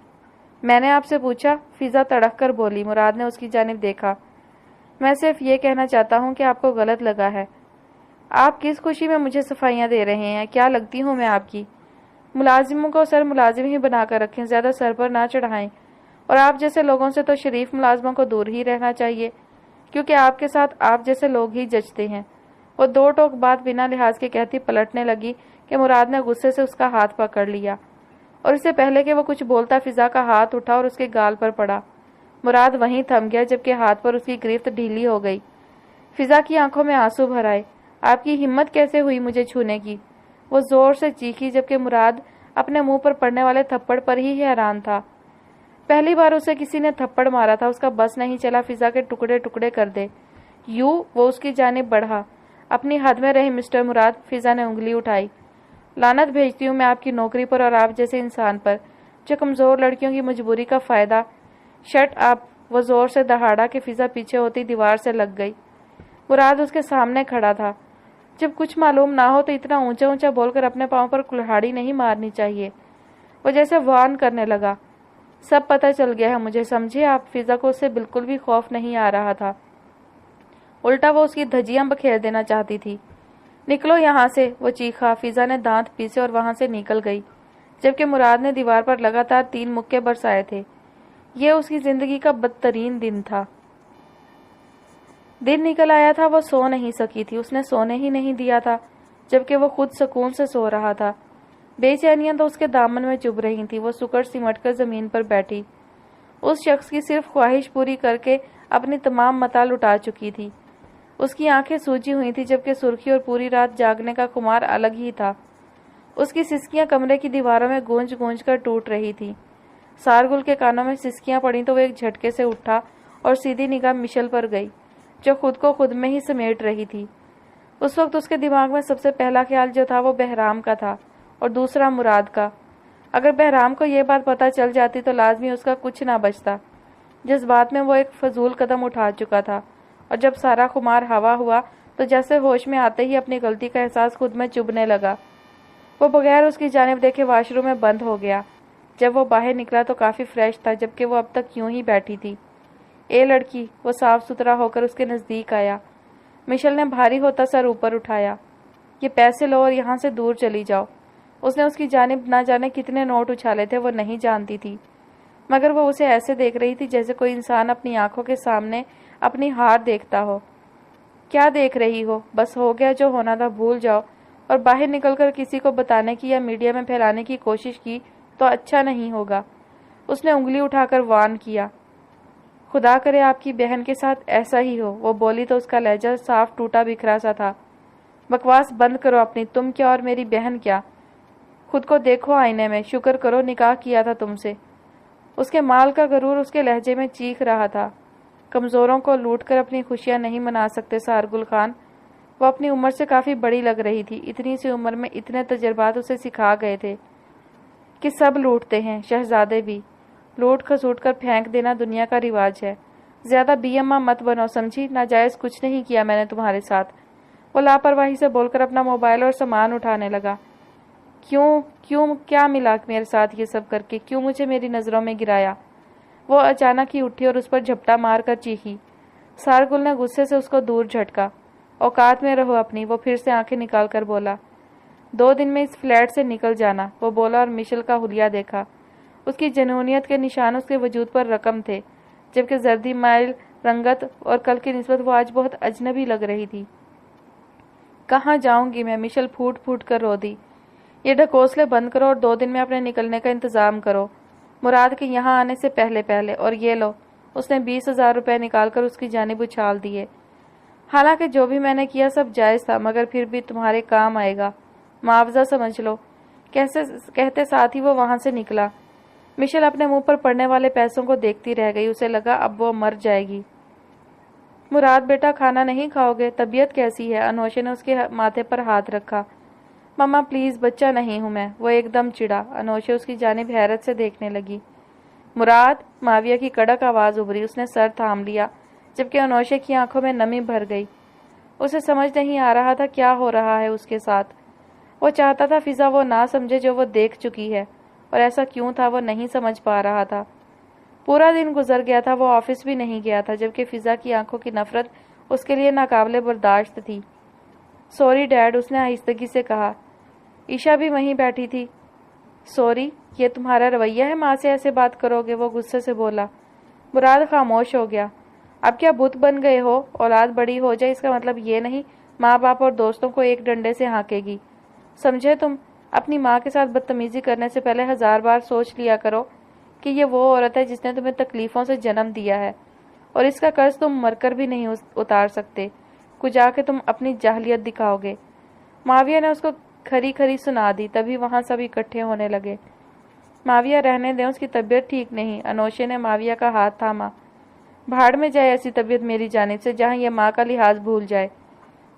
[SPEAKER 1] میں نے آپ سے پوچھا، فضا تڑک کر بولی۔ مراد نے اس کی جانب دیکھا۔ میں صرف یہ کہنا چاہتا ہوں کہ آپ کو غلط لگا ہے۔ آپ کس خوشی میں مجھے صفائیاں دے رہے ہیں؟ کیا لگتی ہوں میں آپ کی؟ ملازموں کو سر ملازم ہی بنا کر رکھیں، زیادہ سر پر نہ چڑھائیں، اور آپ جیسے لوگوں سے تو شریف ملازموں کو دور ہی رہنا چاہیے، کیونکہ آپ کے ساتھ آپ جیسے لوگ ہی جچتے ہیں۔ وہ 2 ٹوک بات بنا لحاظ کے کہتی پلٹنے لگی کہ مراد نے غصے سے اس کا ہاتھ پکڑ لیا اور اس سے پہلے کہ وہ کچھ بولتا فضا کا ہاتھ اٹھا اور اس کے گال پر پڑا۔ مراد وہیں تھم گیا جبکہ ہاتھ پر اس کی گرفت ڈھیلی ہو گئی۔ فضا کی آنکھوں میں آنسو بھر آئے۔ آپ کی ہمت کیسے ہوئی مجھے چھونے کی؟ وہ زور سے چیخی جبکہ مراد اپنے منہ پر پڑنے والے تھپڑ پر ہی حیران تھا۔ پہلی بار اسے کسی نے تھپڑ مارا تھا، اس کا بس نہیں چلا فضا کے ٹکڑے ٹکڑے کر دے۔ وہ اس کی جانب بڑھا۔ اپنی حد میں رہے مسٹر مراد، فضا نے انگلی اٹھائی۔ لعنت بھیجتی ہوں میں آپ کی نوکری پر اور آپ جیسے انسان پر جو کمزور لڑکیوں کی مجبوری کا فائدہ۔ Shut up! وہ زور سے دہاڑا کہ فضا پیچھے ہوتی دیوار سے لگ گئی۔ مراد اس کے سامنے کھڑا تھا۔ جب کچھ معلوم نہ ہو تو اتنا اونچا اونچا بول کر اپنے پاؤں پر کلہاڑی نہیں مارنی چاہیے۔ وہ جیسے وارن کرنے لگا۔ سب پتہ چل گیا ہے مجھے، سمجھے آپ؟ فضا کو اس سے بالکل بھی خوف نہیں آ رہا تھا، الٹا وہ اس کی دھجیاں بکھیر دینا چاہتی تھی۔ نکلو یہاں سے، وہ چیخا۔ فضا نے دانت پیسے اور وہاں سے نکل گئی جبکہ مراد نے دیوار پر لگاتار 3 مکے برسائے تھے۔ یہ اس کی زندگی کا بدترین دن تھا۔ دن نکل آیا تھا، وہ سو نہیں سکی تھی، اس نے سونے ہی نہیں دیا تھا جبکہ وہ خود سکون سے سو رہا تھا۔ بے چینیاں تو اس کے دامن میں چبھ رہی تھی۔ وہ سکڑ سمٹ کر زمین پر بیٹھی، اس شخص کی صرف خواہش پوری کر کے اپنی تمام متاع لٹا چکی تھی۔ اس کی آنکھیں سوجی ہوئی تھی جبکہ سرخی اور پوری رات جاگنے کا خمار الگ ہی تھا۔ اس کی سسکیاں کمرے کی دیواروں میں گونج گونج کر ٹوٹ رہی تھی۔ سارگل کے کانوں میں سسکیاں پڑیں تو وہ ایک جھٹکے سے اٹھا اور سیدھی نگاہ مشل پر گئی جو خود کو خود میں ہی سمیٹ رہی تھی۔ اس وقت اس کے دماغ میں سب سے پہلا خیال جو تھا وہ بہرام کا تھا اور دوسرا مراد کا۔ اگر بہرام کو یہ بات پتہ چل جاتی تو لازمی اس کا کچھ نہ بچتا۔ جس بات میں وہ ایک فضول قدم اٹھا چکا تھا، اور جب سارا خمار ہوا ہوا تو جیسے ہوش میں آتے ہی اپنی غلطی کا احساس خود میں چبھنے لگا۔ وہ بغیر اس کی جانب دیکھے واش روم میں بند ہو گیا۔ جب وہ باہر نکلا تو کافی فریش تھا، جبکہ وہ اب تک یوں ہی بیٹھی تھی۔ اے لڑکی، وہ صاف ستھرا ہو کر اس کے نزدیک آیا۔ مشل نے بھاری ہوتا سر اوپر اٹھایا۔ یہ پیسے لو اور یہاں سے دور چلی جاؤ۔ اس نے اس کی جانب نہ جانے کتنے نوٹ اچھالے تھے وہ نہیں جانتی تھی، مگر وہ اسے ایسے دیکھ رہی تھی جیسے کوئی انسان اپنی آنکھوں کے سامنے اپنی ہار دیکھتا ہو۔ کیا دیکھ رہی ہو؟ بس ہو گیا جو ہونا تھا، بھول جاؤ۔ اور باہر نکل کر کسی کو بتانے کی یا میڈیا میں پھیلانے کی کوشش کی تو اچھا نہیں ہوگا۔ اس نے انگلی اٹھا کر وارن کیا۔ خدا کرے آپ کی بہن کے ساتھ ایسا ہی ہو۔ وہ بولی تو اس کا لہجہ صاف ٹوٹا بکھرا سا تھا۔ بکواس بند کرو اپنی، تم کیا اور میری بہن کیا؟ خود کو دیکھو آئینے میں، شکر کرو نکاح کیا تھا تم سے۔ اس کے مال کا غرور اس کے لہجے میں چیخ رہا تھا۔ کمزوروں کو لوٹ کر اپنی خوشیاں نہیں منا سکتے سارگل خان۔ وہ اپنی عمر سے کافی بڑی لگ رہی تھی۔ اتنی سی عمر میں اتنے تجربات اسے سکھا گئے تھے کہ سب لوٹتے ہیں، شہزادے بھی۔ لوٹ کھسوٹ کر پھینک دینا دنیا کا رواج ہے۔ زیادہ بی اماں مت بنو، سمجھی؟ ناجائز کچھ نہیں کیا میں نے تمہارے ساتھ۔ وہ لاپرواہی سے بول کر اپنا موبائل اور سامان اٹھانے لگا۔ کیوں کیا ملا میرے ساتھ یہ سب کر کے؟ کیوں مجھے میری نظروں میں گرایا؟ وہ اچانک ہی اٹھی اور اس پر جھپٹا مار کر چیخی۔ سارگل نے غصے سے اس کو دور جھٹکا۔ اوقات میں رہو اپنی، وہ پھر سے آنکھیں نکال کر بولا۔ 2 دن میں اس فلیٹ سے نکل جانا، وہ بولا اور مشل کا حلیہ دیکھا۔ اس کی جنونیت کے نشان اس کے وجود پر رقم تھے، جبکہ زردی مائل رنگت اور کل کی نسبت وہ آج بہت اجنبی لگ رہی تھی۔ کہاں جاؤں گی میں؟ مشل پھوٹ پھوٹ کر رو دی۔ یہ ڈھکوسلے بند کرو اور 2 دن میں اپنے نکلنے کا انتظام کرو، مراد کے یہاں آنے سے پہلے۔ اور یہ لو، اس نے 20,000 روپے نکال کر اس کی جانب اچھال دیے۔ حالانکہ جو بھی میں نے کیا سب جائز تھا، مگر پھر بھی تمہارے کام آئے گا، معاوضہ سمجھ لو، کہتے ساتھ ہی وہ وہاں سے نکلا۔ مشل اپنے منہ پر پڑنے والے پیسوں کو دیکھتی رہ گئی۔ اسے لگا اب وہ مر جائے گی۔ مراد بیٹا، کھانا نہیں کھاؤ گے؟ طبیعت کیسی ہے؟ انوشے نے اس کے ماتھے پر ہاتھ رکھا۔ مما پلیز، بچہ نہیں ہوں میں، وہ ایک دم چڑا۔ انوشے اس کی جانب حیرت سے دیکھنے لگی۔ مراد، معاویہ کی کڑک آواز ابھری۔ اس نے سر تھام لیا، جبکہ انوشے کی آنکھوں میں نمی بھر گئی۔ اسے سمجھ نہیں آ رہا تھا کیا ہو رہا ہے اس کے ساتھ۔ وہ چاہتا تھا فضا وہ نہ سمجھے جو وہ دیکھ چکی ہے، اور ایسا کیوں تھا وہ نہیں سمجھ پا رہا تھا۔ پورا دن گزر گیا تھا، وہ آفس بھی نہیں گیا تھا، جبکہ فضا کی آنکھوں کی نفرت اس کے لیے ناقابل برداشت تھی۔ سوری ڈیڈ، اس نے آہستگی سے کہا۔ عشا بھی وہیں بیٹھی تھی۔ سوری؟ یہ تمہارا رویہ ہے؟ ماں سے ایسے بات کرو گے؟ وہ غصے سے بولا۔ مراد خاموش ہو گیا۔ اب کیا بت بن گئے ہو؟ اولاد بڑی ہو جائے اس کا مطلب یہ نہیں ماں باپ اور دوستوں کو ایک ڈنڈے سے ہانکے گی، سمجھے تم؟ اپنی ماں کے ساتھ بدتمیزی کرنے سے پہلے 1000 بار سوچ لیا کرو کہ یہ وہ عورت ہے جس نے تمہیں تکلیفوں سے جنم دیا ہے، اور اس کا قرض تم مر کر بھی نہیں اتار سکتے۔ کچھ آ کے تم اپنی جاہلیت دکھاؤ گے۔ معاویہ نے اس کو کھری کھری سنا دی، تبھی وہاں سب اکٹھے ہونے لگے۔ معاویہ رہنے دیں، اس کی طبیعت ٹھیک نہیں۔ انوشے نے معاویہ کا ہاتھ تھاما۔ بھاڑ میں جائے ایسی طبیعت میری جانب سے جہاں یہ ماں کا لحاظ بھول جائے،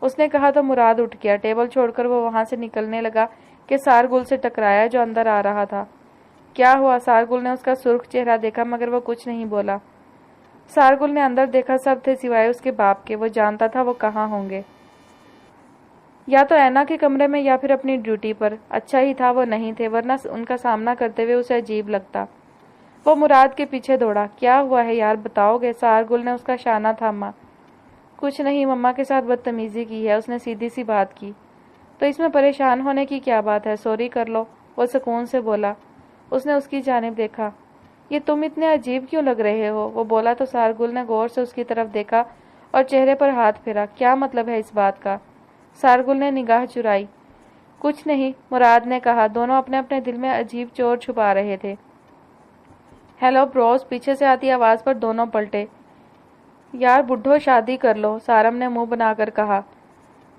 [SPEAKER 1] اس نے کہا تو مراد اٹھ گیا۔ ٹیبل چھوڑ کر وہ وہاں سے نکلنے لگا کہ سارگل سے ٹکرایا جو اندر آ رہا تھا۔ کیا ہوا؟ سارگل نے اس کا سرخ چہرہ دیکھا مگر وہ کچھ نہیں بولا۔ سارگل نے اندر دیکھا، سب تھے سوائے اس کے باپ کے۔ وہ جانتا تھا وہ کہاں ہوں گے، یا تو اینا کے کمرے میں یا پھر اپنی ڈیوٹی پر۔ اچھا ہی تھا وہ نہیں تھے، ورنہ ان کا سامنا کرتے ہوئے اسے عجیب لگتا۔ وہ مراد کے پیچھے دوڑا۔ کیا ہوا ہے یار، بتاؤ گے؟ سارگل نے اس کا شانہ تھاما۔ کچھ نہیں، مما کے ساتھ بدتمیزی کی ہے، اس نے سیدھی سی بات کی۔ تو اس میں پریشان ہونے کی کیا بات ہے؟ سوری کر لو، وہ سکون سے بولا۔ اس نے اس کی جانب دیکھا۔ یہ تم اتنے عجیب کیوں لگ رہے ہو؟ وہ بولا تو سارگل نے غور سے اس کی طرف دیکھا اور چہرے پر ہاتھ پھیرا۔ کیا مطلب ہے اس بات کا؟ سارگل نے نگاہ چرائی۔ کچھ نہیں، مراد نے کہا۔ دونوں اپنے اپنے دل میں عجیب چور چھپا رہے تھے۔ ہیلو بروز، پیچھے سے آتی آواز پر دونوں پلٹے۔ یار بڈھو، شادی کر لو، سارم نے منہ بنا کر کہا۔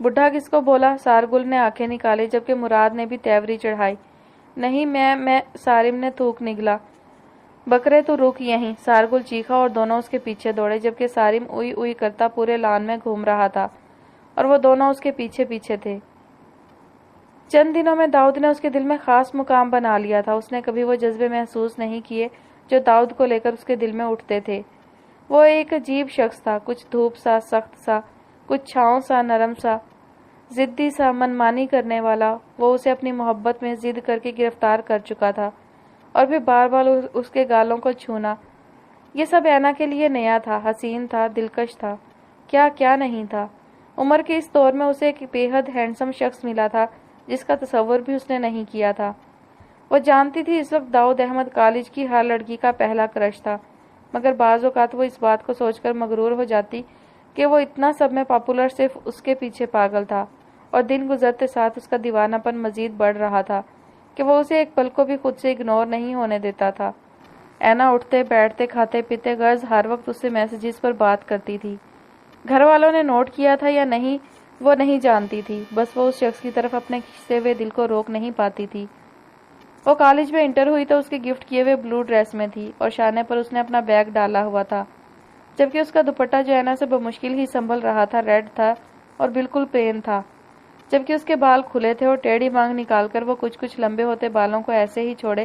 [SPEAKER 1] بڈھا کس کو بولا؟ سارگل نے آنکھیں نکالی جبکہ مراد نے بھی تیوری چڑھائی۔ نہیں میں سارم نے تھوک نگلا۔ بکرے تو رک یہیں، سارگل چیخا اور دونوں اس کے پیچھے دوڑے جبکہ سارم اوئی اوئی کرتا پورے لان میں گھوم رہا تھا اور وہ دونوں اس کے پیچھے پیچھے تھے۔ چند دنوں میں داؤد نے اس کے دل میں خاص مقام بنا لیا تھا۔ اس نے کبھی وہ جذبے محسوس نہیں کیے جو داؤد کو لے کر اس کے دل میں اٹھتے تھے۔ وہ ایک عجیب شخص تھا، کچھ دھوپ سا، سخت سا، کچھ چھاؤں سا، نرم سا، ضدی سا، منمانی کرنے والا۔ وہ اسے اپنی محبت میں ضد کر کے گرفتار کر چکا تھا اور پھر بار بار اس کے گالوں کو چھونا۔ یہ سب اینا کے لیے نیا تھا، حسین تھا، دلکش تھا، کیا کیا نہیں تھا۔ عمر کے اس دور میں اسے ایک بے حد ہینڈسم شخص ملا تھا جس کا تصور بھی اس نے نہیں کیا تھا۔ وہ جانتی تھی اس وقت داؤد احمد کالج کی ہر لڑکی کا پہلا کرش تھا، مگر بعض اوقات وہ اس بات کو سوچ کر مغرور ہو جاتی کہ وہ اتنا سب میں پاپولر صرف اس کے پیچھے پاگل تھا، اور دن گزرتے ساتھ اس کا دیوانہ پن مزید بڑھ رہا تھا کہ وہ اسے ایک پل کو بھی خود سے اگنور نہیں ہونے دیتا تھا۔ اینا اٹھتے بیٹھتے کھاتے پیتے غرض ہر وقت اس سے میسیجز پر بات کرتی تھی۔ گھر والوں نے نوٹ کیا تھا یا نہیں وہ نہیں جانتی تھی، بس وہ اس شخص کی طرف اپنے کھنچتے ہوئے دل کو روک نہیں پاتی تھی۔ وہ کالج میں انٹر ہوئی تو اس کے گفٹ کیے ہوئے بلو ڈریس میں تھی اور شانے پر اس نے اپنا بیگ ڈالا ہوا تھا، جبکہ اس کا دوپٹہ جو اینا سے بمشکل ہی سنبھل رہا تھا ریڈ تھا اور بالکل پلین تھا، جبکہ اس کے بال کھلے تھے اور ٹیڑھی مانگ نکال کر وہ کچھ لمبے ہوتے بالوں کو ایسے ہی چھوڑے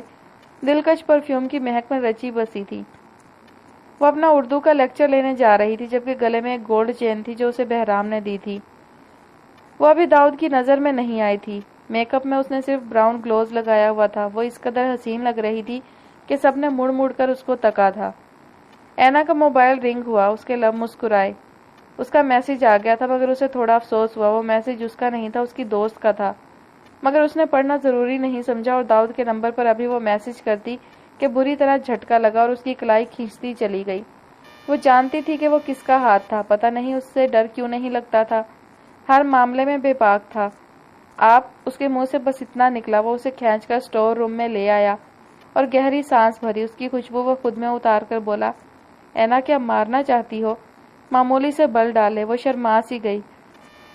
[SPEAKER 1] دلکش پرفیوم کی مہک میں رچی بسی تھی۔ وہ اپنا اردو کا لیکچر لینے جا رہی تھی جبکہ گلے میں ایک گولڈ چین تھی جو اسے بہرام نے دی تھی۔ وہ ابھی داؤد کی نظر میں نہیں آئی تھی، میک اپ میں اس نے صرف براؤن گلوز لگایا ہوا تھا۔ وہ اس قدر حسین لگ رہی تھی کہ سب نے مڑ مڑ کر اس کو تکا تھا۔ اینا کا موبائل رنگ ہوا، اس کے لب مسکرائے۔ اس کا میسج آ گیا تھا مگر اسے تھوڑا افسوس ہوا، وہ میسج اس کا نہیں تھا، اس کی دوست کا تھا، مگر اس نے پڑھنا ضروری نہیں سمجھا اور داؤد کے نمبر پر ابھی وہ میسج کرتی کہ بری طرح جھٹکا لگا اور اس کی کلائی کھینچتی چلی گئی۔ وہ جانتی تھی کہ وہ کس کا ہاتھ تھا، پتہ نہیں اس سے ڈر کیوں نہیں لگتا تھا، ہر معاملے میں بے باک تھا۔ آپ اس کے منہ سے بس اتنا نکلا۔ وہ اسے کھینچ کر سٹور روم میں لے آیا اور گہری سانس بھری، اس کی خوشبو وہ خود میں اتار کر بولا، اینا کیا مارنا چاہتی ہو؟ معمولی سے بل ڈالے۔ وہ شرما سی گئی۔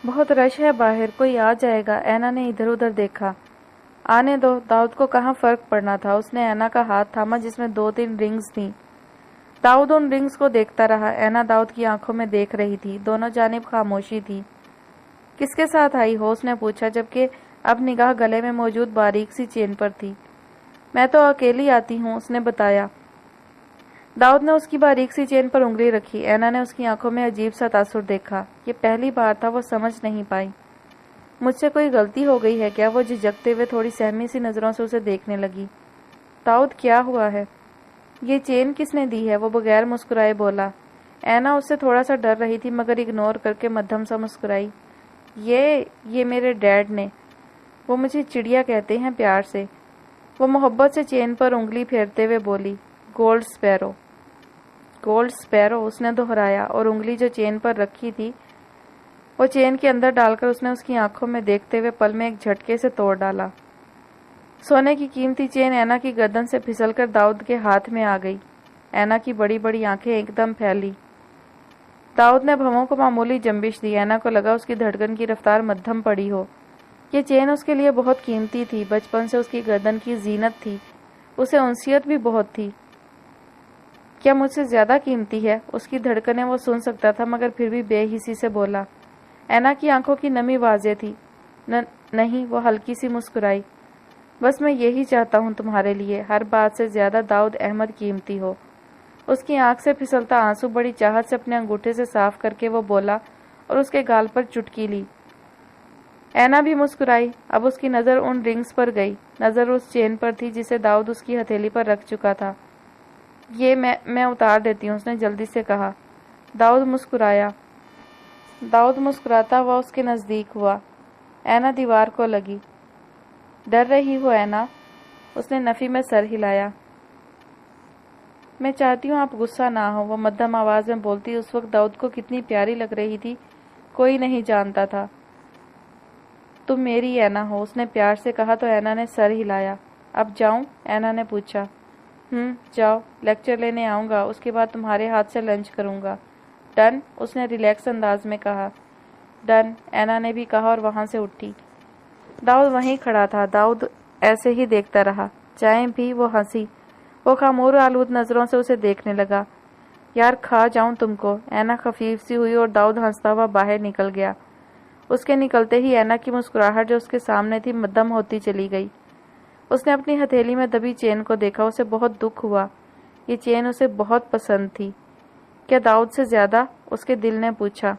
[SPEAKER 1] بہت رش ہے باہر، کوئی آ جائے گا۔ اینا نے ادھر ادھر دیکھا۔ آنے دو، داؤد کو کہاں فرق پڑنا تھا۔ اس نے اینا کا ہاتھ تھاما جس میں 2-3 رنگز تھیں۔ داؤد ان رنگز کو دیکھتا رہا۔ اینا داؤد کی آنکھوں میں دیکھ رہی تھی، دونوں جانب خاموشی تھی۔ کس کے ساتھ آئی ہو؟ اس نے پوچھا جبکہ اب نگاہ گلے میں موجود باریک سی چین پر تھی۔ میں تو اکیلی آتی ہوں، اس نے بتایا۔ داؤد نے اس کی باریک سی چین پر انگلی رکھی۔ اینا نے اس کی آنکھوں میں عجیب سا تاثر دیکھا۔ یہ پہلی بار تھا، وہ سمجھ نہیں پائی۔ مجھ سے کوئی غلطی ہو گئی ہے کیا؟ وہ جھجکتے ہوئے تھوڑی سہمی سی نظروں سے اسے دیکھنے لگی۔ داؤد کیا ہوا ہے؟ یہ چین کس نے دی ہے؟ وہ بغیر مسکرائے بولا۔ اینا اس سے تھوڑا سا ڈر رہی تھی مگر اگنور کر کے مدھم سا مسکرائی۔ یہ میرے ڈیڈ نے، وہ مجھے چڑیا کہتے ہیں پیار سے۔ وہ محبت سے چین پر انگلی پھیرتے ہوئے بولی، گولڈ سپیرو۔ گولڈ سپیرو، اس نے دہرایا اور انگلی جو چین پر رکھی تھی وہ چین کے اندر ڈال کر اس نے اس کی آنکھوں میں دیکھتے ہوئے پل میں ایک جھٹکے سے توڑ ڈالا۔ سونے کی قیمتی چین اینا کی گردن سے پھسل کر داؤد کے ہاتھ میں آ گئی۔ اینا کی بڑی بڑی آنکھیں ایک دم پھیلی۔ داؤد نے بھووں کو معمولی جنبش دی۔ اینا کو لگا اس کی دھڑکن کی رفتار مدھم پڑی ہو۔ یہ چین اس کے لیے بہت قیمتی تھی، بچپن سے اس کی گردن کی زینت تھی، اسے انسیت بھی بہت تھی۔ کیا مجھ سے زیادہ قیمتی ہے؟ اس کی دھڑکنیں وہ سن سکتا تھا مگر پھر بھی بے حسی سے بولا۔ اینا کی آنکھوں کی نمی واضح تھی۔ نہیں، وہ ہلکی سی مسکرائی۔ بس میں یہی چاہتا ہوں تمہارے لیے، ہر بات سے زیادہ داؤد احمد قیمتی ہو۔ اس کی آنکھ سے پھسلتا آنسو بڑی چاہت سے اپنے انگوٹھے سے صاف کر کے وہ بولا اور اس کے گال پر چٹکی لی۔ اینا بھی مسکرائی۔ اب اس کی نظر ان رنگز پر گئی، نظر اس چین پر تھی جسے داؤد اس کی ہتھیلی پر رکھ چکا تھا۔ یہ میں اتار دیتی ہوں، اس نے جلدی سے کہا۔ داؤد مسکرایا۔ داؤد مسکراتا ہوا اس کے نزدیک ہوا۔ اینا دیوار کو لگی۔ ڈر رہی ہو اینا؟ اس نے نفی میں سر ہلایا۔ میں چاہتی ہوں آپ غصہ نہ ہو، وہ مدھم آواز میں بولتی۔ اس وقت داؤد کو کتنی پیاری لگ رہی تھی کوئی نہیں جانتا تھا۔ تم میری اینا ہو، اس نے پیار سے کہا تو اینا نے سر ہلایا۔ اب جاؤں؟ اینا نے پوچھا۔ جاؤ، لیکچر لینے آؤں گا، اس کے بعد تمہارے ہاتھ سے لنچ کروں گا۔ ڈن، اس نے ریلیکس انداز میں کہا۔ ڈن، اینا نے بھی کہا اور وہاں سے اٹھی۔ داؤد وہیں کھڑا تھا۔ داؤد ایسے ہی دیکھتا رہا۔ جائیں بھی؟ وہ ہنسی۔ وہ خمور آلود نظروں سے اسے دیکھنے لگا۔ یار کھا جاؤں تم کو۔ اینا خفیف سی ہوئی اور داؤد ہنستا ہوا باہر نکل گیا۔ اس کے نکلتے ہی اینا کی مسکراہٹ جو اس کے سامنے تھی مدھم ہوتی چلی گئی۔ اس نے اپنی ہتھیلی میں دبی چین کو دیکھا۔ اسے بہت دکھ ہوا۔ یہ چین اسے بہت پسند تھی۔ کیا داؤد سے زیادہ؟ اس کے دل نے پوچھا۔